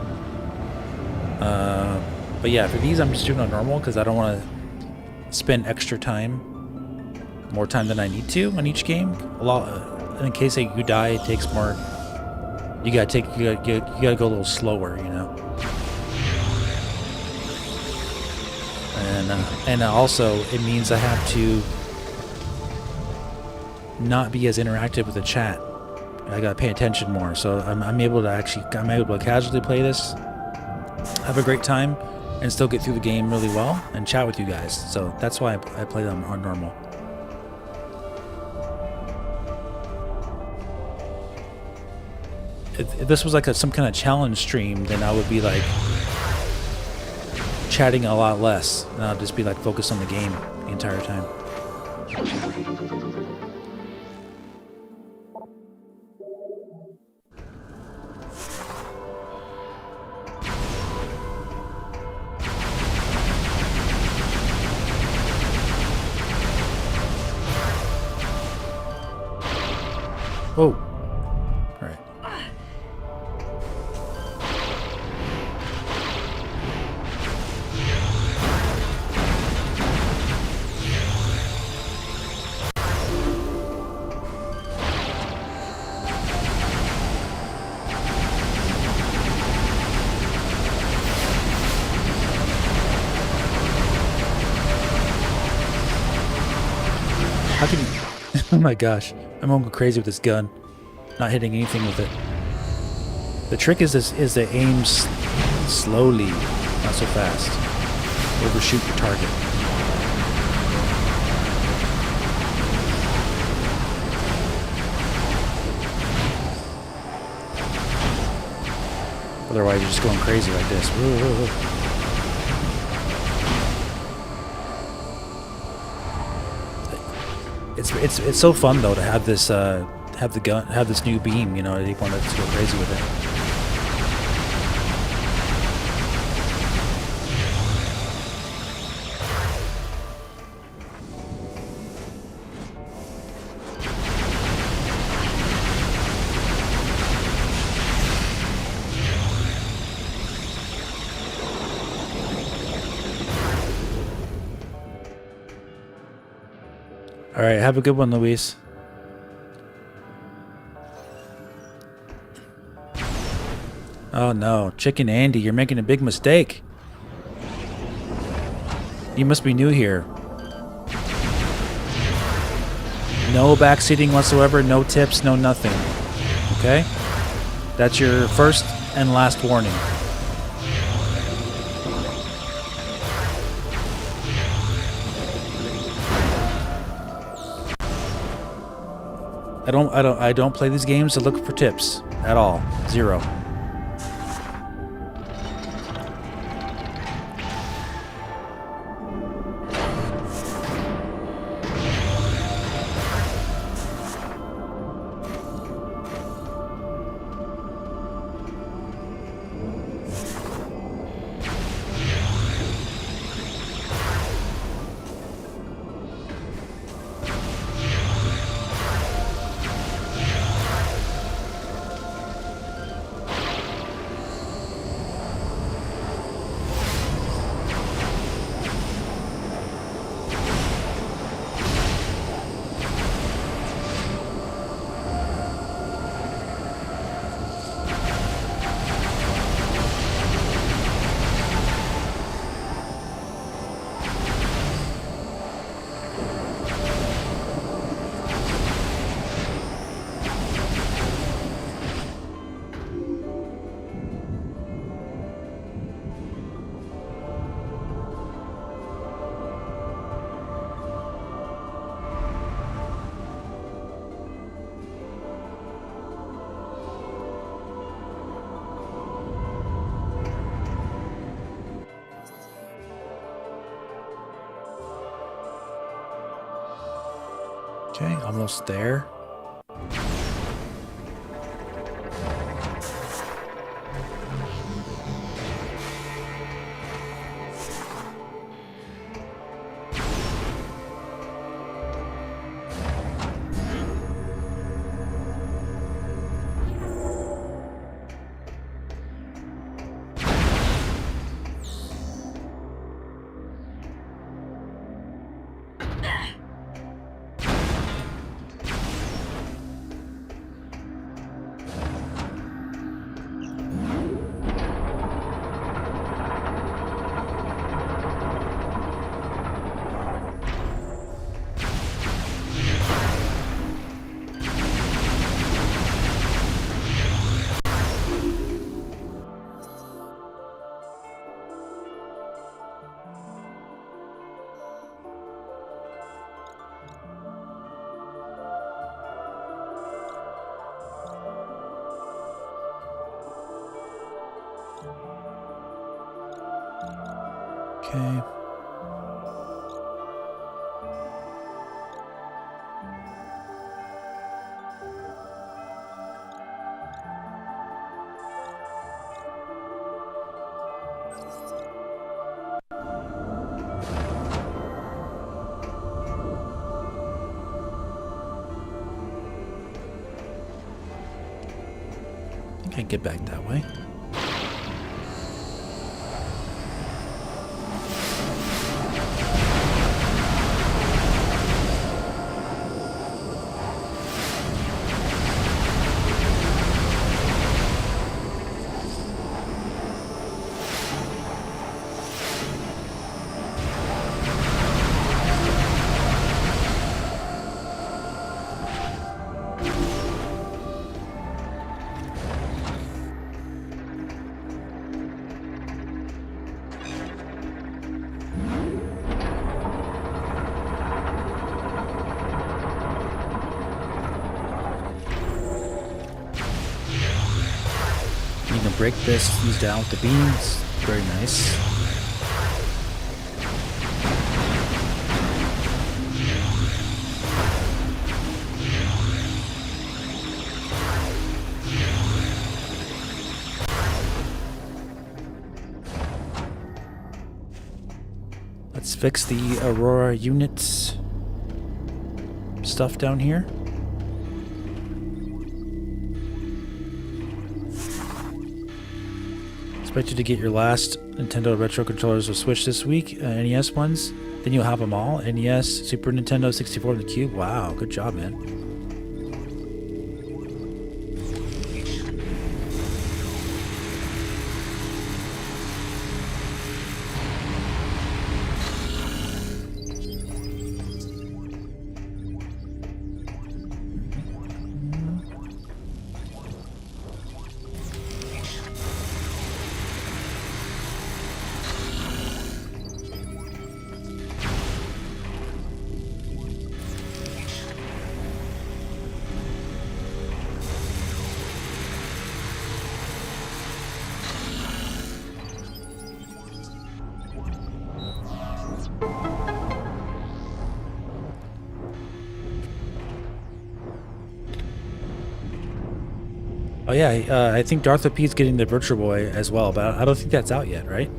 But yeah, for these I'm just doing on normal because I don't want to spend extra time, more time than I need to on each game. A lot, in case you die, it takes more. You gotta go a little slower, you know. And also it means I have to not be as interactive with the chat. I gotta pay attention more, so I'm able to casually play this, have a great time, and still get through the game really well and chat with you guys. So that's why I play them on normal. If this was like some kind of challenge stream, then I would be like chatting a lot less, and I'll just be like focused on the game the entire time. Oh. All right. How can you... Oh my gosh. I'm going crazy with this gun. Not hitting anything with it. The trick is to aim slowly, not so fast. Overshoot your target. Otherwise, you're just going crazy like this. It's so fun though to have this have this new beam. You know, I want to go crazy with it. All right, have a good one, Luis. Oh no, Chicken Andy, you're making a big mistake. You must be new here. No backseating whatsoever, no tips, no nothing. Okay? That's your first and last warning. I don't play these games to look for tips at all. Zero. Okay, almost there. Okay. I think I can get back that way. You can break these down with the beams. Very nice. Let's fix the Aurora units stuff down here. Expect you to get your last Nintendo Retro controllers with Switch this week, NES ones. Then you'll have them all. NES, Super Nintendo, 64, and the Cube. Wow, good job, man. Oh yeah, I think Darth P's getting the Virtual Boy as well, but I don't think that's out yet, right?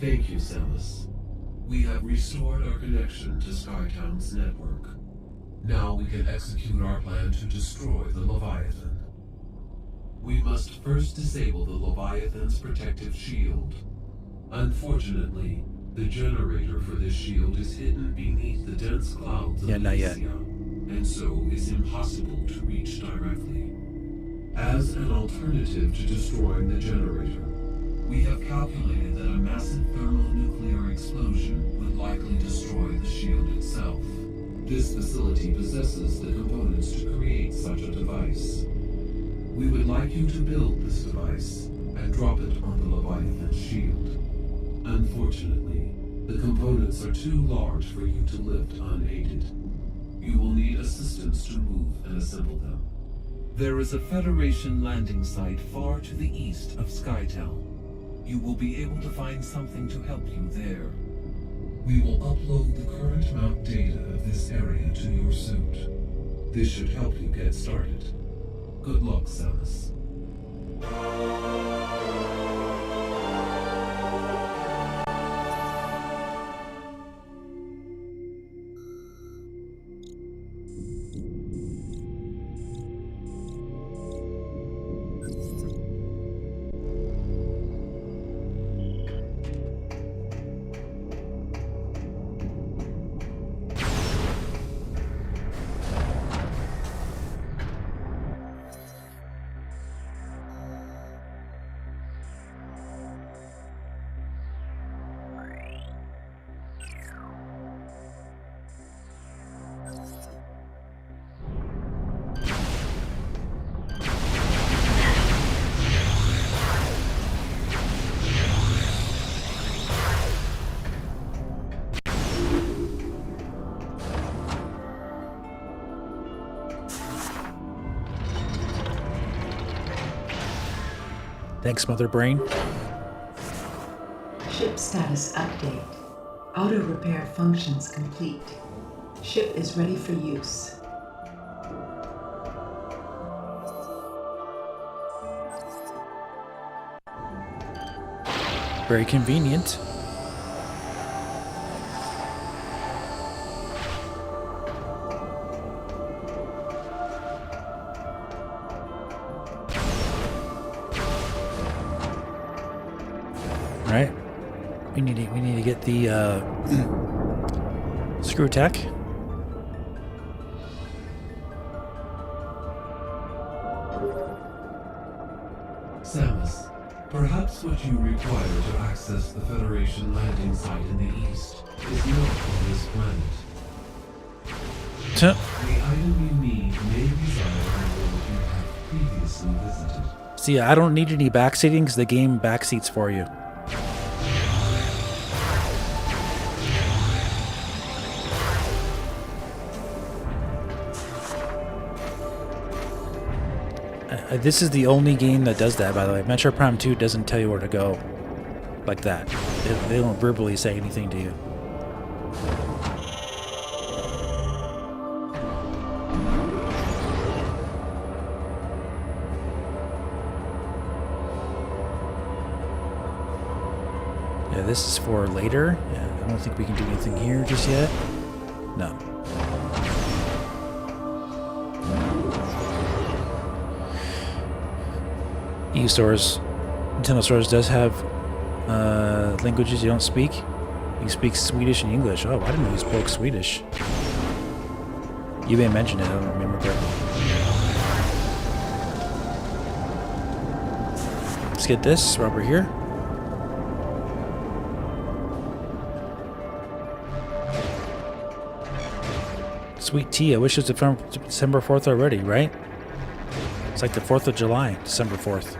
Thank you, Samus. We have restored our connection to Skytown's network. Now we can execute our plan to destroy the Leviathan. We must first disable the Leviathan's protective shield. Unfortunately, the generator for this shield is hidden beneath the dense clouds of Elysia, and so is impossible to reach directly. As an alternative to destroying the generator, we have calculated that a massive thermonuclear explosion would likely destroy the shield itself. This facility possesses the components to create such a device. We would like you to build this device and drop it on the Leviathan's shield. Unfortunately, the components are too large for you to lift unaided. You will need assistance to move and assemble them. There is a Federation landing site far to the east of Skytown. You will be able to find something to help you there. We will upload the current map data of this area to your suit. This should help you get started. Good luck, Samus. Thanks, Mother Brain. Ship status update. Auto repair functions complete. Ship is ready for use. Very convenient. Right? We need to get the screw tech. Samus, perhaps what you require to access the Federation landing site in the east is not on this planet. The item you need may reside in a world you have previously visited. See, I don't need any backseating because the game backseats for you. This is the only game that does that, by the way. Metroid Prime 2 doesn't tell you where to go like that. They don't verbally say anything to you. Yeah, this is for later. Yeah, I don't think we can do anything here just yet. No. E-stores, Nintendo stores does have languages you don't speak. You speak Swedish and English. Oh, I didn't know you spoke Swedish. You may mention it, I don't remember correctly. Let's get this while we're here. Sweet tea, I wish it was December 4th already, right? It's like the 4th of July, December 4th.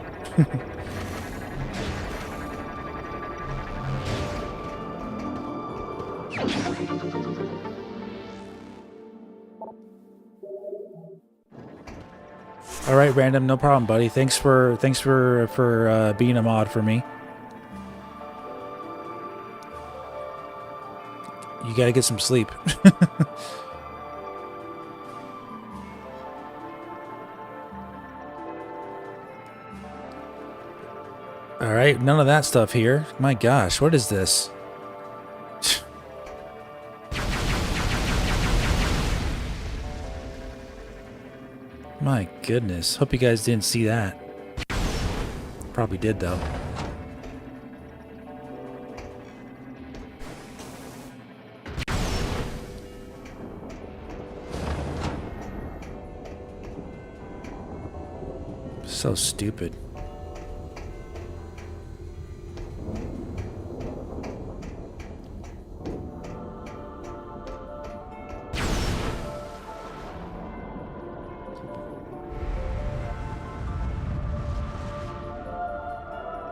All right, Random, no problem, buddy. Thanks for being a mod for me. You gotta get some sleep. All right, none of that stuff here. My gosh, what is this? My goodness. Hope you guys didn't see that. Probably did, though. So stupid.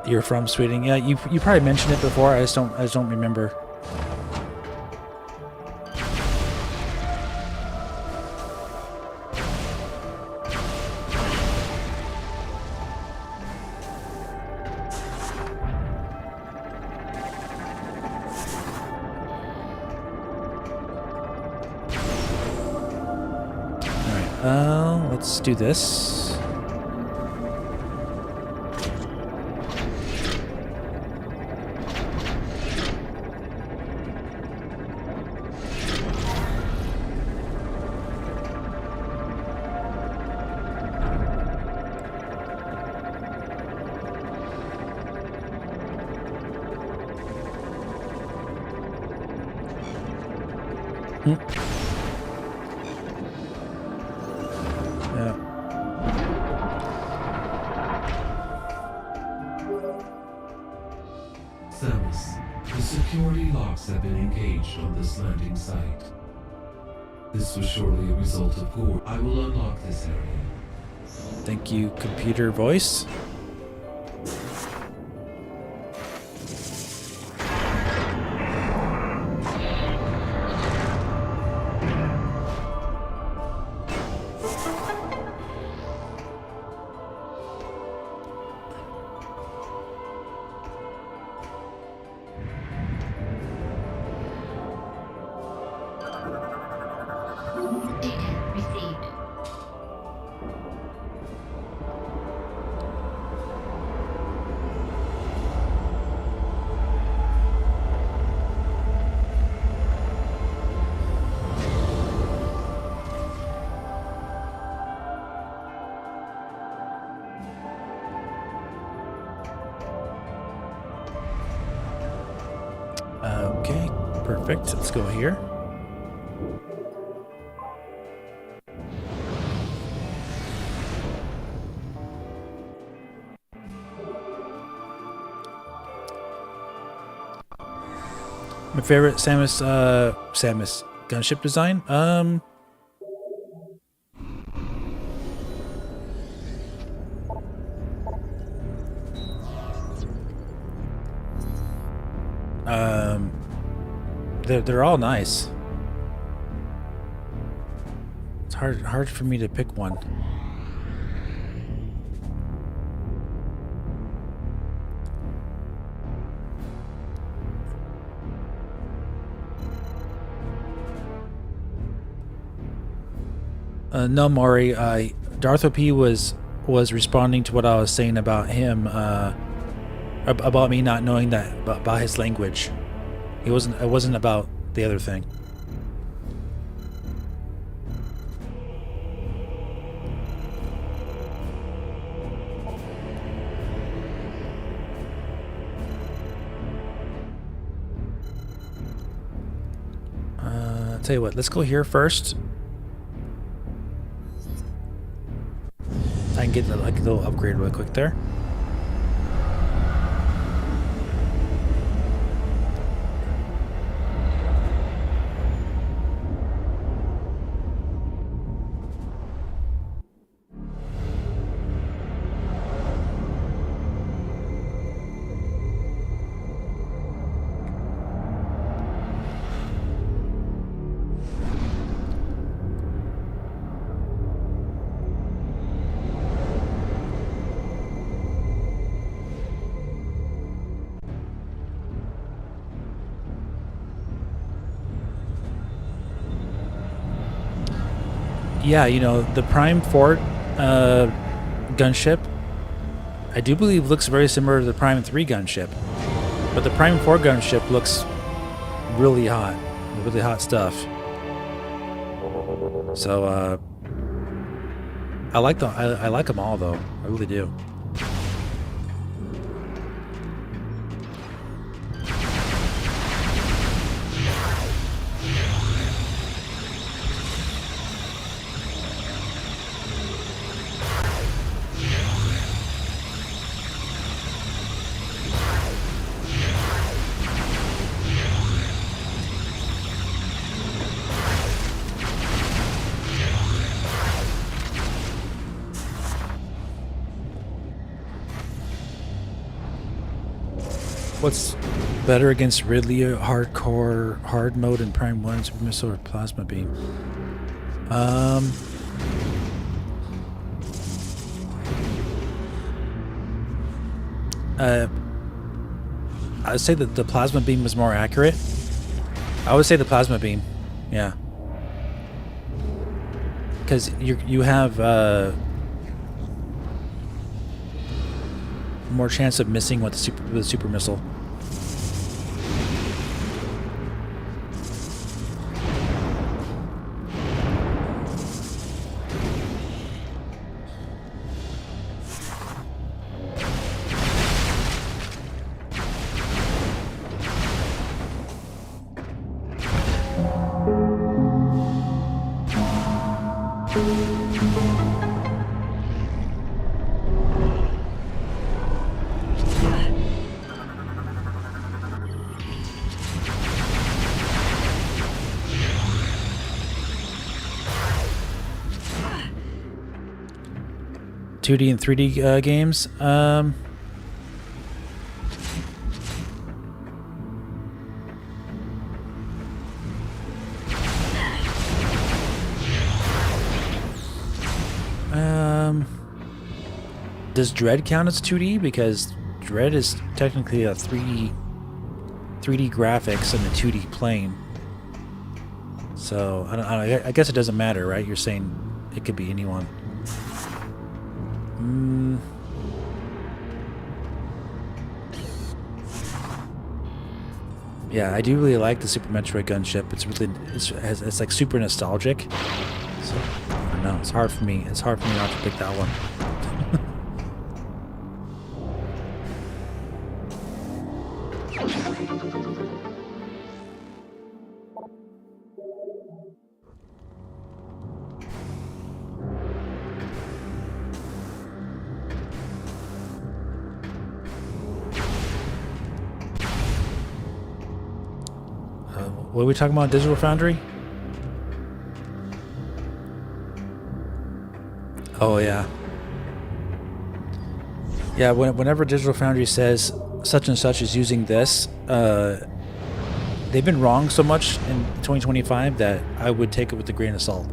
You're from Sweden? Yeah, you probably mentioned it before. I just don't remember. All right. Let's do this. Have been engaged on this landing site. This was surely a result of gore. I will unlock this area. Thank you, computer voice. Okay, perfect. Let's go here. My favorite Samus gunship design? They're all nice. It's hard for me to pick one. No, Maury. Darth OP was responding to what I was saying about him about me not knowing that about his language. It wasn't about the other thing. Tell you what, let's go here first. I can get like a little upgrade real quick there. Yeah, you know, the Prime 4 gunship, I do believe looks very similar to the Prime 3 gunship. But the Prime 4 gunship looks really hot stuff. So, I like them all, though. I really do. What's better against Ridley, hardcore, hard mode, and Prime 1, Super Missile, or Plasma Beam? I'd say that the Plasma Beam was more accurate. I would say the Plasma Beam, yeah. Because you have more chance of missing with the super missile. ...2D and 3D games. Does Dread count as 2D? Because Dread is technically a 3D graphics in the 2D plane. So I guess it doesn't matter, right? You're saying it could be anyone. Yeah, I do really like the Super Metroid gunship. It's like super nostalgic. So I don't know. It's hard for me. It's hard for me not to pick that one. What are we talking about? Digital Foundry? Oh yeah. Yeah, whenever Digital Foundry says such and such is using this, they've been wrong so much in 2025 that I would take it with a grain of salt.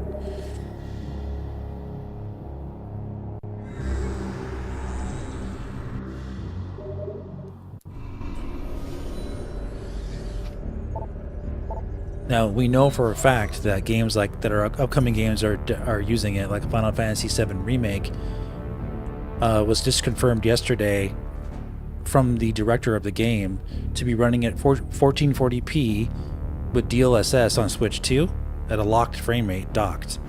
Now we know for a fact that games like that are upcoming games are using it, like Final Fantasy VII Remake was just confirmed yesterday from the director of the game to be running at 1440p with DLSS on Switch 2 at a locked frame rate docked.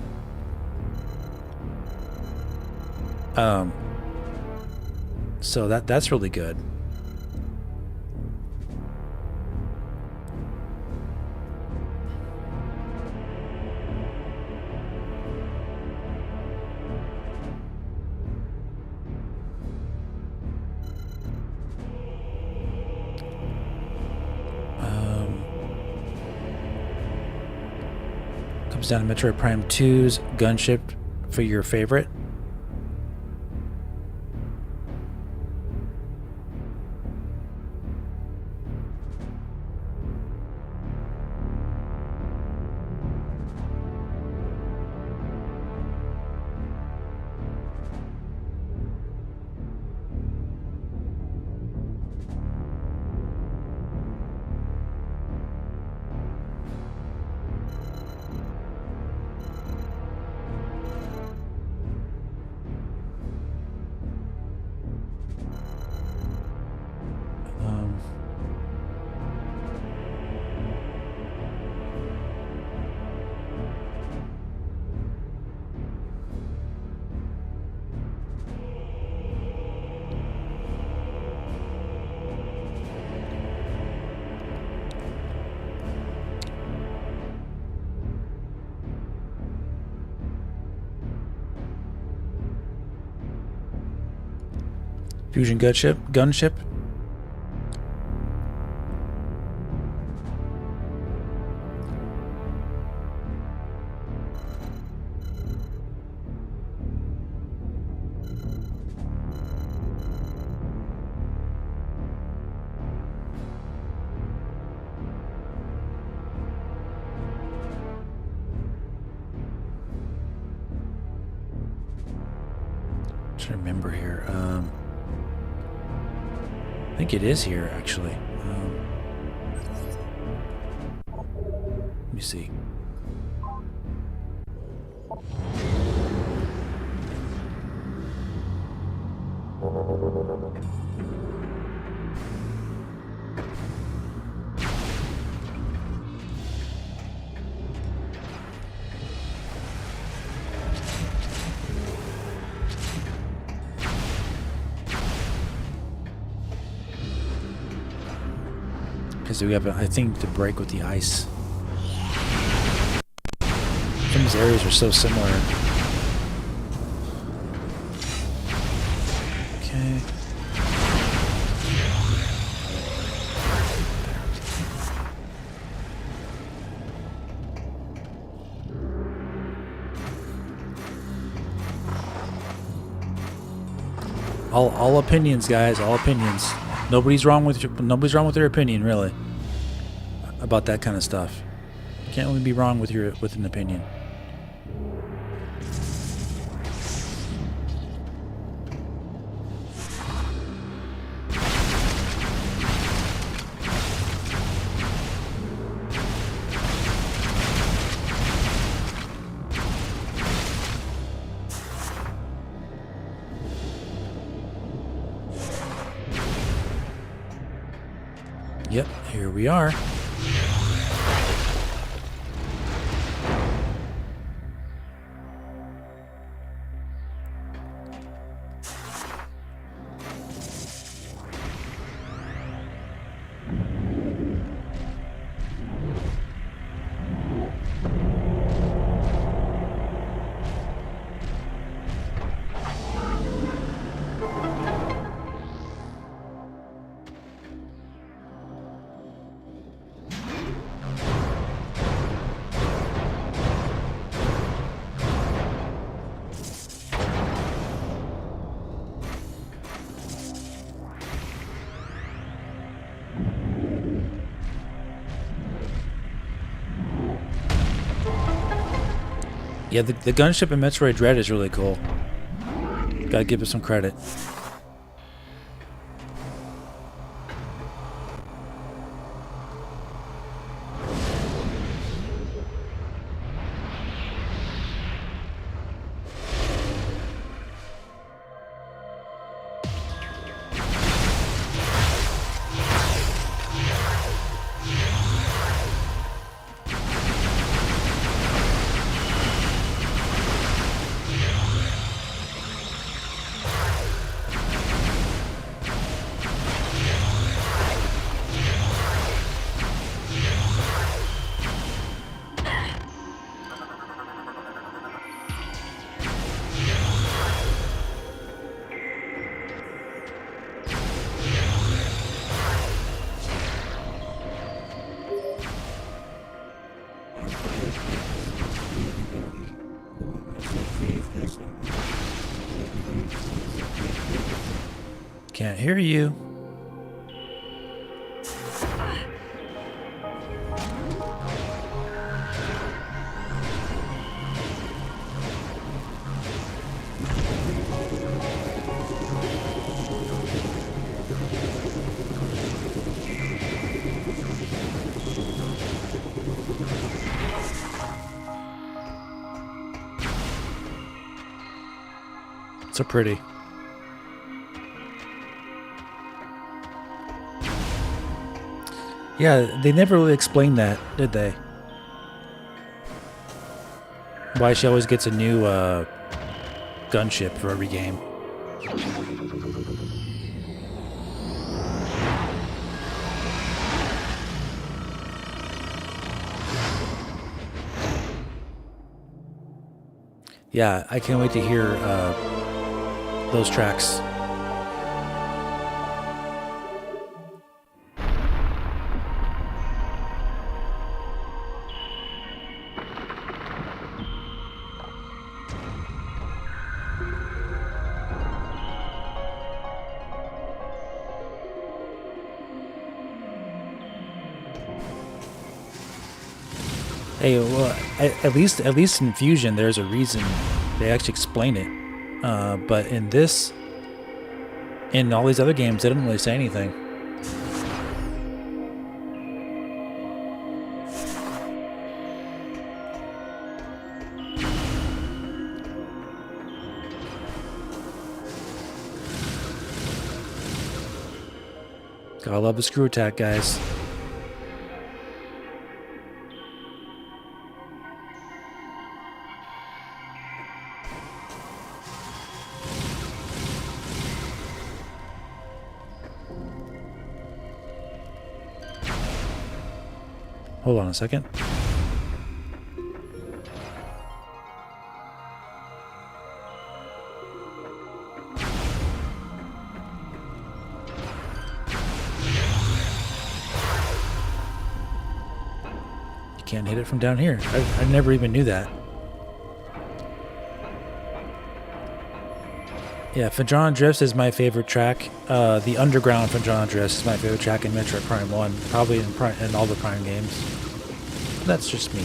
So that's really good. Comes down to Metroid Prime 2's gunship for your favorite. Fusion gunship. I'm trying to remember here. I think it is here, actually. Let me see. Because we have, I think, to break with the ice. Some of these areas are so similar. Okay. All opinions, guys. All opinions. Nobody's wrong with their opinion, really, about that kind of stuff. You can't really be wrong with an opinion. Yep, here we are. Yeah, the gunship in Metroid Dread is really cool. Gotta give it some credit. Can't hear you. So pretty. Yeah, they never really explained that, did they? Why she always gets a new gunship for every game. Yeah, I can't wait to hear those tracks. Hey, well, at least in Fusion, there's a reason they actually explain it. But in this, in all these other games, they didn't really say anything. Gotta love the screw attack, guys. Hold on a second. You can't hit it from down here. I never even knew that. Yeah, Fadron Drifts is my favorite track. The underground Fadron Drifts is my favorite track in Metroid Prime 1. Probably in all the Prime games. But that's just me.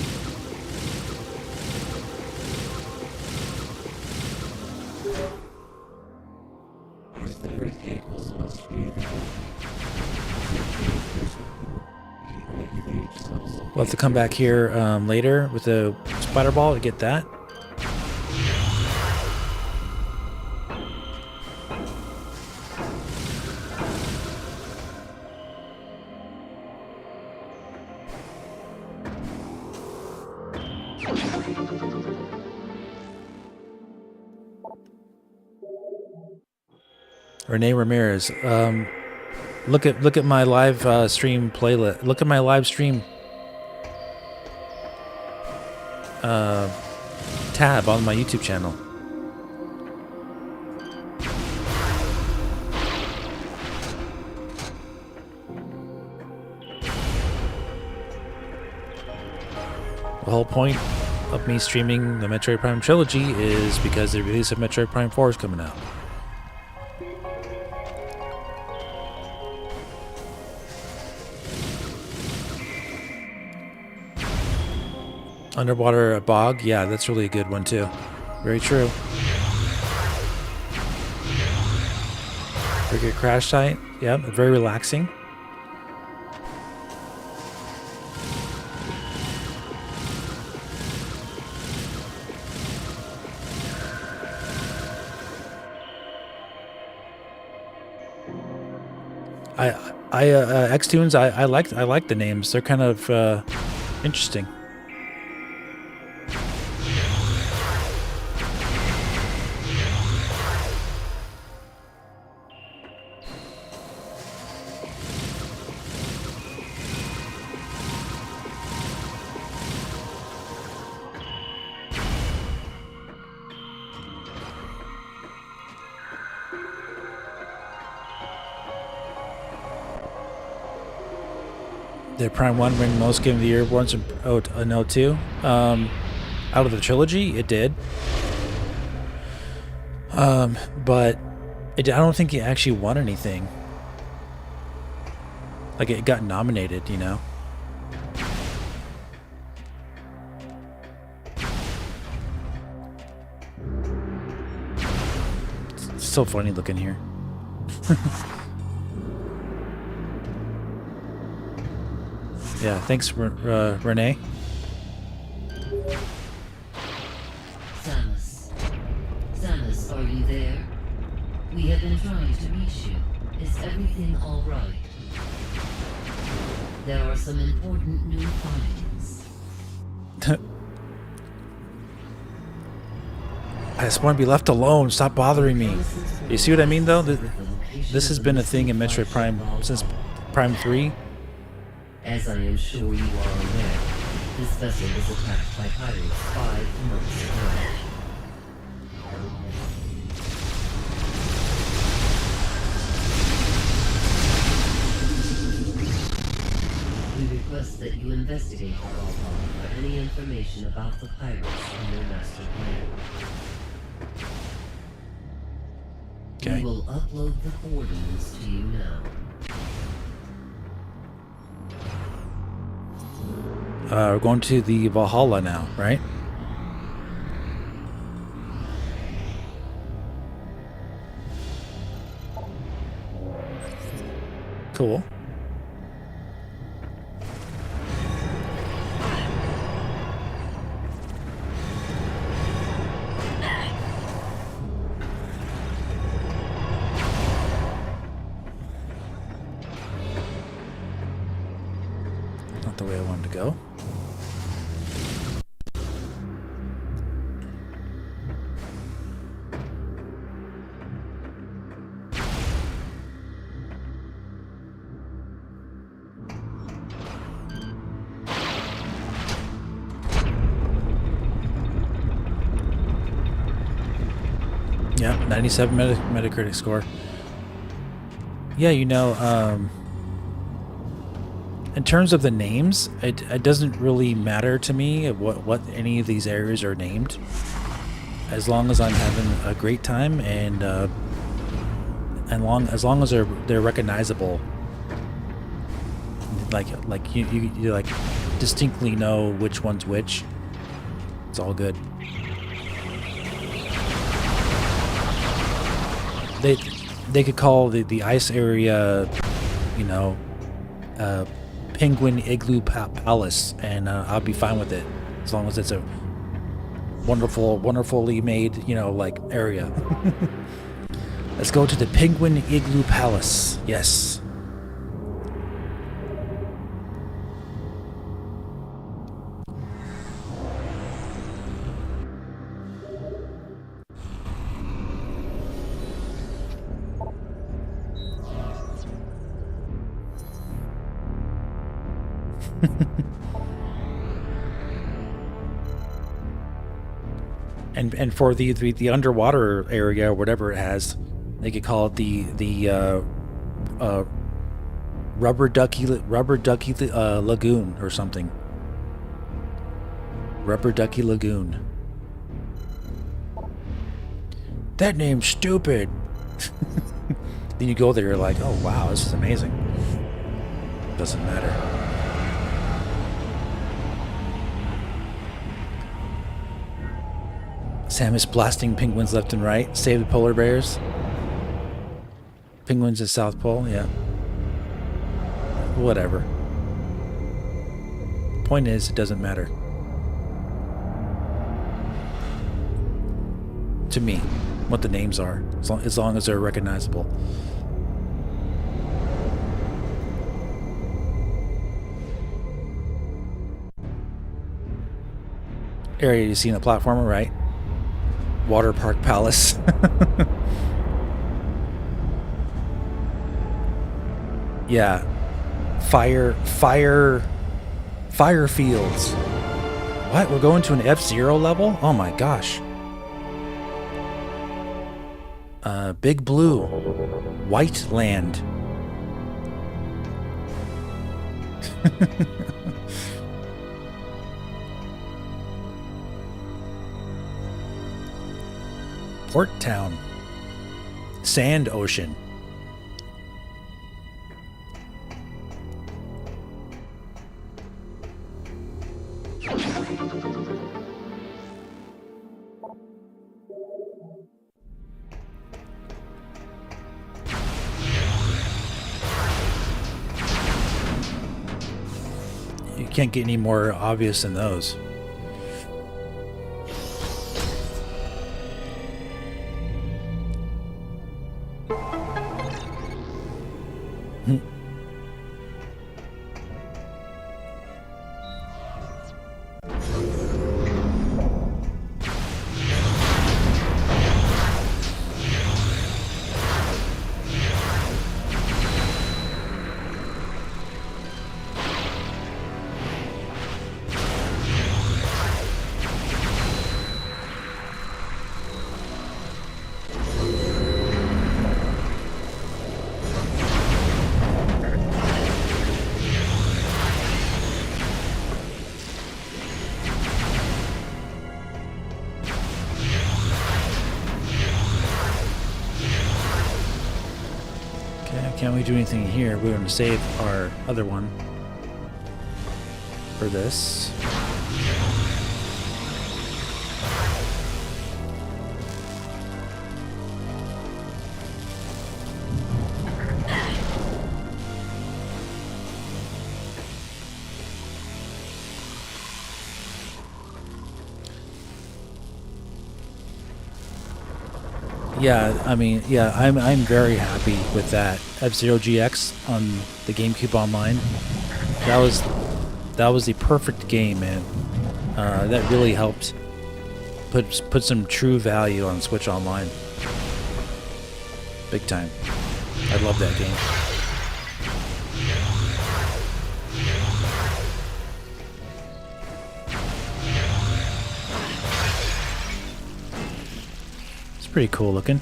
We'll have to come back here later with a spider ball to get that. Renee Ramirez, look at my live stream playlist. Look at my live stream tab on my YouTube channel. The whole point of me streaming the Metroid Prime Trilogy is because the release of Metroid Prime 4 is coming out. Underwater Bog, yeah, that's really a good one too. Very true. Very good crash site, yeah, very relaxing. Xtunes, I like the names. They're kind of interesting. Did Prime 1 win most Game of the Year awards in 02? Out of the trilogy, it did. But I don't think it actually won anything. Like, it got nominated, you know? It's so funny looking here. Yeah, thanks, Renee. Samus, are you there? We have been trying to reach you. Is everything all right? There are some important new findings. I just want to be left alone. Stop bothering me. You see what I mean, though? This has been a thing in Metroid Prime since Prime 3. As I am sure you are aware, this vessel was attacked by pirates 5 months ago. We request that you investigate the Dolphin for any information about the pirates and their master plan. Okay. We will upload the coordinates to you now. We're going to the Valhalla now, right? Cool. Not the way I wanted to go. Yeah, 97 Metacritic score. Yeah, you know, in terms of the names, it doesn't really matter to me what any of these areas are named, as long as I'm having a great time and as long as they're recognizable. Like you like distinctly know which one's which. It's all good. They could call the ice area, you know, Penguin Igloo Palace, and I'll be fine with it, as long as it's a wonderfully made, you know, like area. Let's go to the Penguin Igloo Palace. Yes. And for the underwater area or whatever it has, they could call it the rubber ducky lagoon or something. Rubber Ducky Lagoon. That name's stupid. Then you go there, you're like, oh wow, this is amazing. Doesn't matter. Samus blasting penguins left and right. Save the polar bears. Penguins at South Pole, yeah. Whatever. Point is, it doesn't matter. To me, what the names are, as long as they're recognizable. Area you see in the platformer, right? Water Park Palace. Yeah. Fire fields. What? We're going to an F-Zero level? Oh my gosh. Big Blue. White Land. Port Town. Sand ocean. You can't get any more obvious than those. Can't we do anything here? We're going to save our other one for this. Yeah, I mean, yeah, I'm very happy with that F-Zero GX on the GameCube Online. That was the perfect game, man. That really helped put some true value on Switch Online. Big time. I love that game. Pretty cool looking.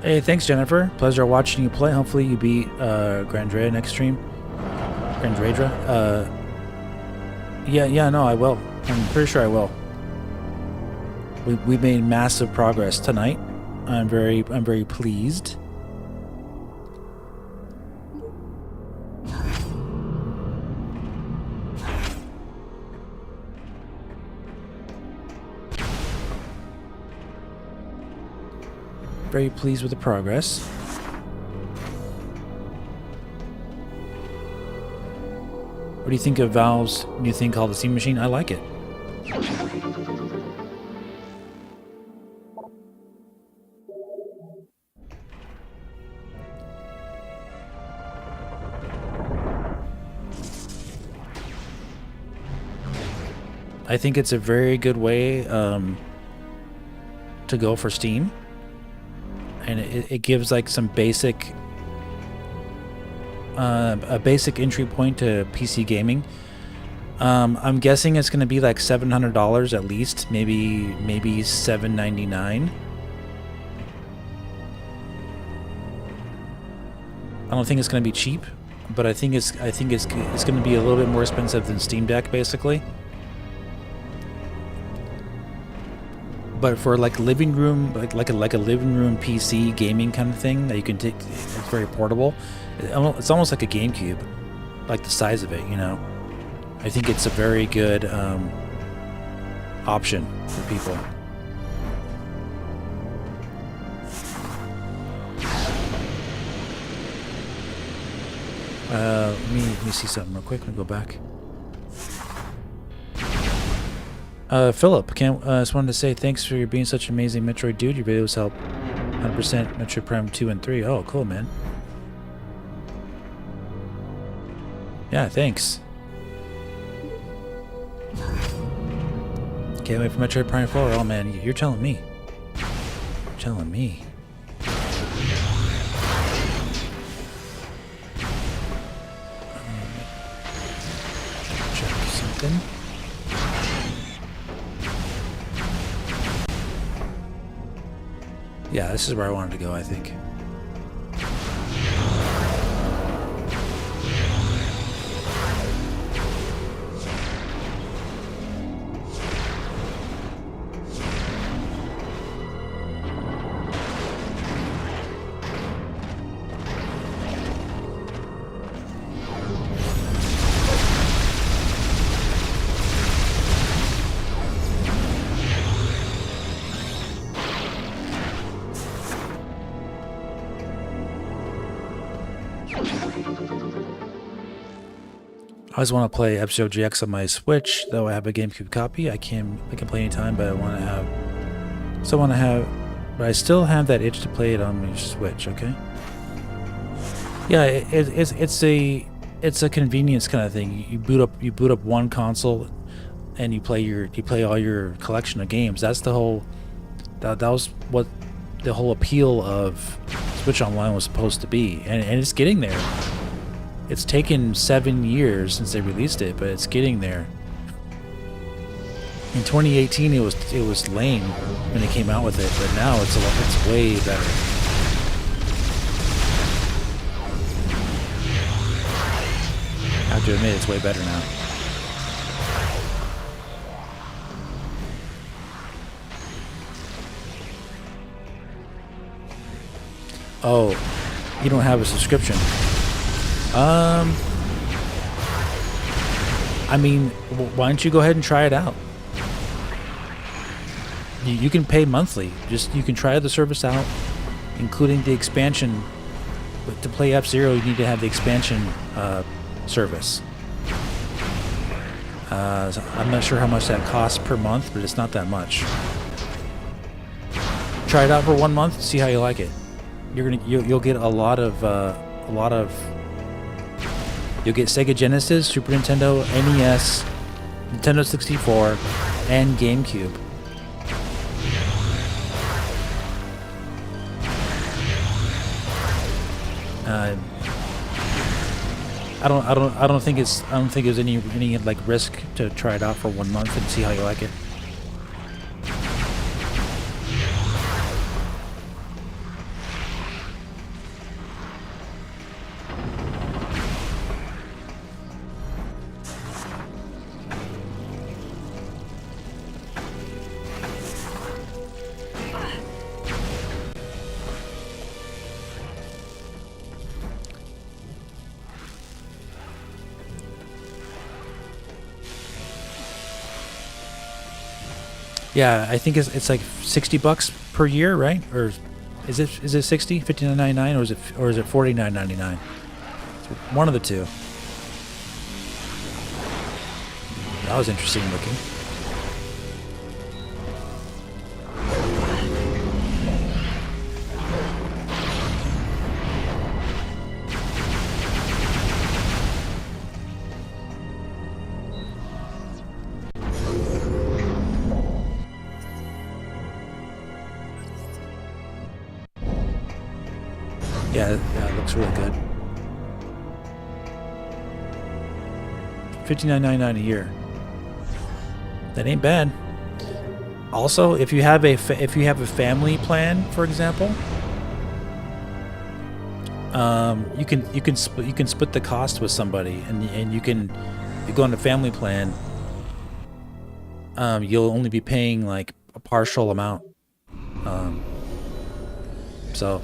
Hey, thanks, Jennifer. Pleasure watching you play. Hopefully you beat Grandrea next stream. Grandradra. Yeah, no, I will. I'm pretty sure I will. We made massive progress tonight. I'm very pleased. Very pleased with the progress. What do you think of Valve's new thing called the Steam Machine? I like it. I think it's a very good way to go for Steam. And it gives like some basic, a basic entry point to PC gaming. I'm guessing it's going to be like $700 at least, maybe $799. I don't think it's going to be cheap, but I think it's going to be a little bit more expensive than Steam Deck, basically. But for like living room, like a living room PC gaming kind of thing that you can take, it's very portable. It's almost like a GameCube, like the size of it, you know. I think it's a very good option for people. Let me see something real quick. Let me go back. Philip, just wanted to say thanks for being such an amazing Metroid dude. Your videos help 100% Metroid Prime 2 and 3. Oh, cool, man. Yeah, thanks. Can't wait for Metroid Prime 4. Oh man, you're telling me. You're telling me. Check something. Yeah, this is where I wanted to go, I think. I always want to play Episode GX on my Switch, though I have a GameCube copy. I can play anytime, but I want to have, but I still have that itch to play it on my Switch. Okay. Yeah, it's a convenience kind of thing. You boot up one console, and you play all your collection of games. That's the whole. That was what the whole appeal of Switch Online was supposed to be, and it's getting there. It's taken 7 years since they released it, but it's getting there. In 2018, it was lame when they came out with it, but now it's way better. I have to admit, it's way better now. Oh, you don't have a subscription. I mean, why don't you go ahead and try it out? You can pay monthly. You can try the service out, including the expansion. But to play F-Zero, you need to have the expansion service. I'm not sure how much that costs per month, but it's not that much. Try it out for 1 month, see how you like it. You'll get a lot of. You'll get Sega Genesis, Super Nintendo, NES, Nintendo 64, and GameCube. I don't think there's any like risk to try it out for 1 month and see how you like it. Yeah, I think it's like $60 per year, right? Or is it 60, $59.99, or is it $49.99? One of the two. That was interesting looking. Yeah, it looks really good. $59.99 a year. That ain't bad. Also, if you have a family plan, for example, you can split the cost with somebody, and you go on a family plan. You'll only be paying like a partial amount. So.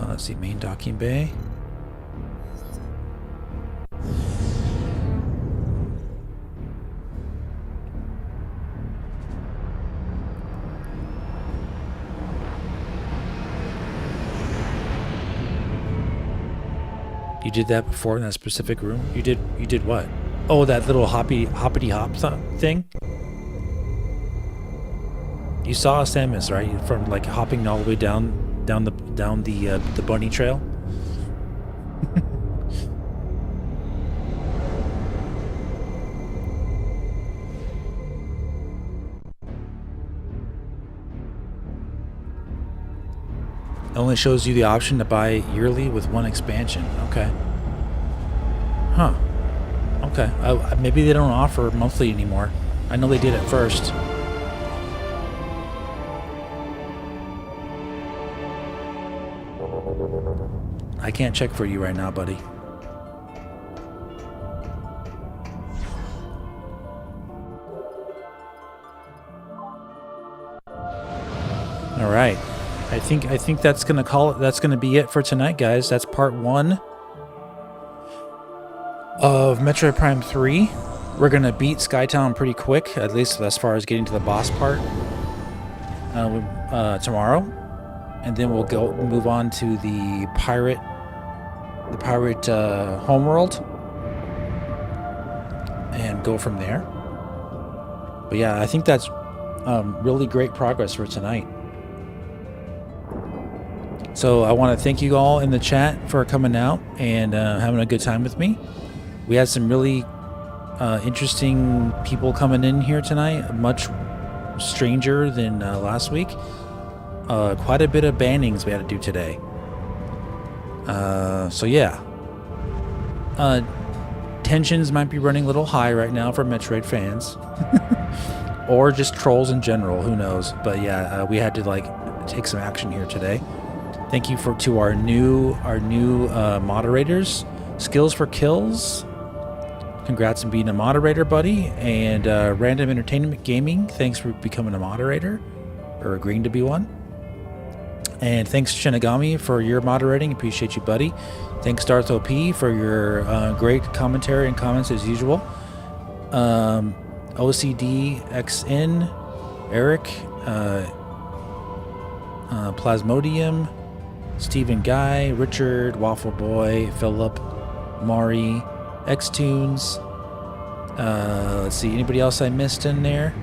Let's see, main docking bay. You did that before in that specific room? You did what? Oh, that little hoppity hop thing. You saw Samus, right? From like hopping all the way down the bunny trail. It only shows you the option to buy yearly with one expansion. Okay. Huh. Okay. Maybe they don't offer monthly anymore. I know they did at first. I can't check for you right now, buddy. All right. I think that's gonna call it. That's gonna be it for tonight, guys. That's part 1 of Metroid Prime 3. We're gonna beat Skytown pretty quick, at least as far as getting to the boss part tomorrow, and then we'll move on to the pirate homeworld and go from there. But yeah, I think that's really great progress for tonight. So I want to thank you all in the chat for coming out and having a good time with me. We had some really interesting people coming in here tonight, much stranger than last week. Quite a bit of bannings we had to do today. So yeah. Tensions might be running a little high right now for Metroid fans. Or just trolls in general, who knows. But yeah, we had to like take some action here today. Thank you to our new moderators, Skills for Kills. Congrats on being a moderator, buddy. And Random Entertainment Gaming, thanks for becoming a moderator or agreeing to be one. And thanks Shinigami for your moderating. Appreciate you, buddy. Thanks Darth OP for your great commentary and comments as usual. OCDXN, Eric, Plasmodium, Stephen Guy, Richard, Waffle Boy, Philip, Mari, Xtunes. Let's see, anybody else I missed in there?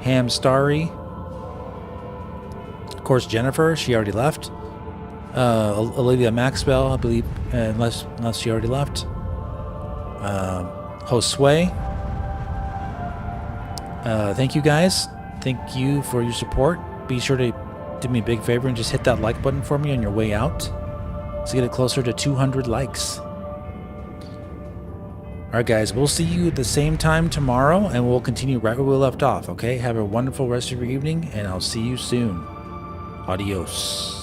Ham Starry. Of course, Jennifer, she already left. Olivia Maxwell, I believe, unless she already left. Josue. Thank you guys. Thank you for your support. Be sure to do me a big favor and just hit that like button for me on your way out. Let's get it closer to 200 likes. Alright guys, we'll see you at the same time tomorrow and we'll continue right where we left off, okay? Have a wonderful rest of your evening and I'll see you soon. Adios.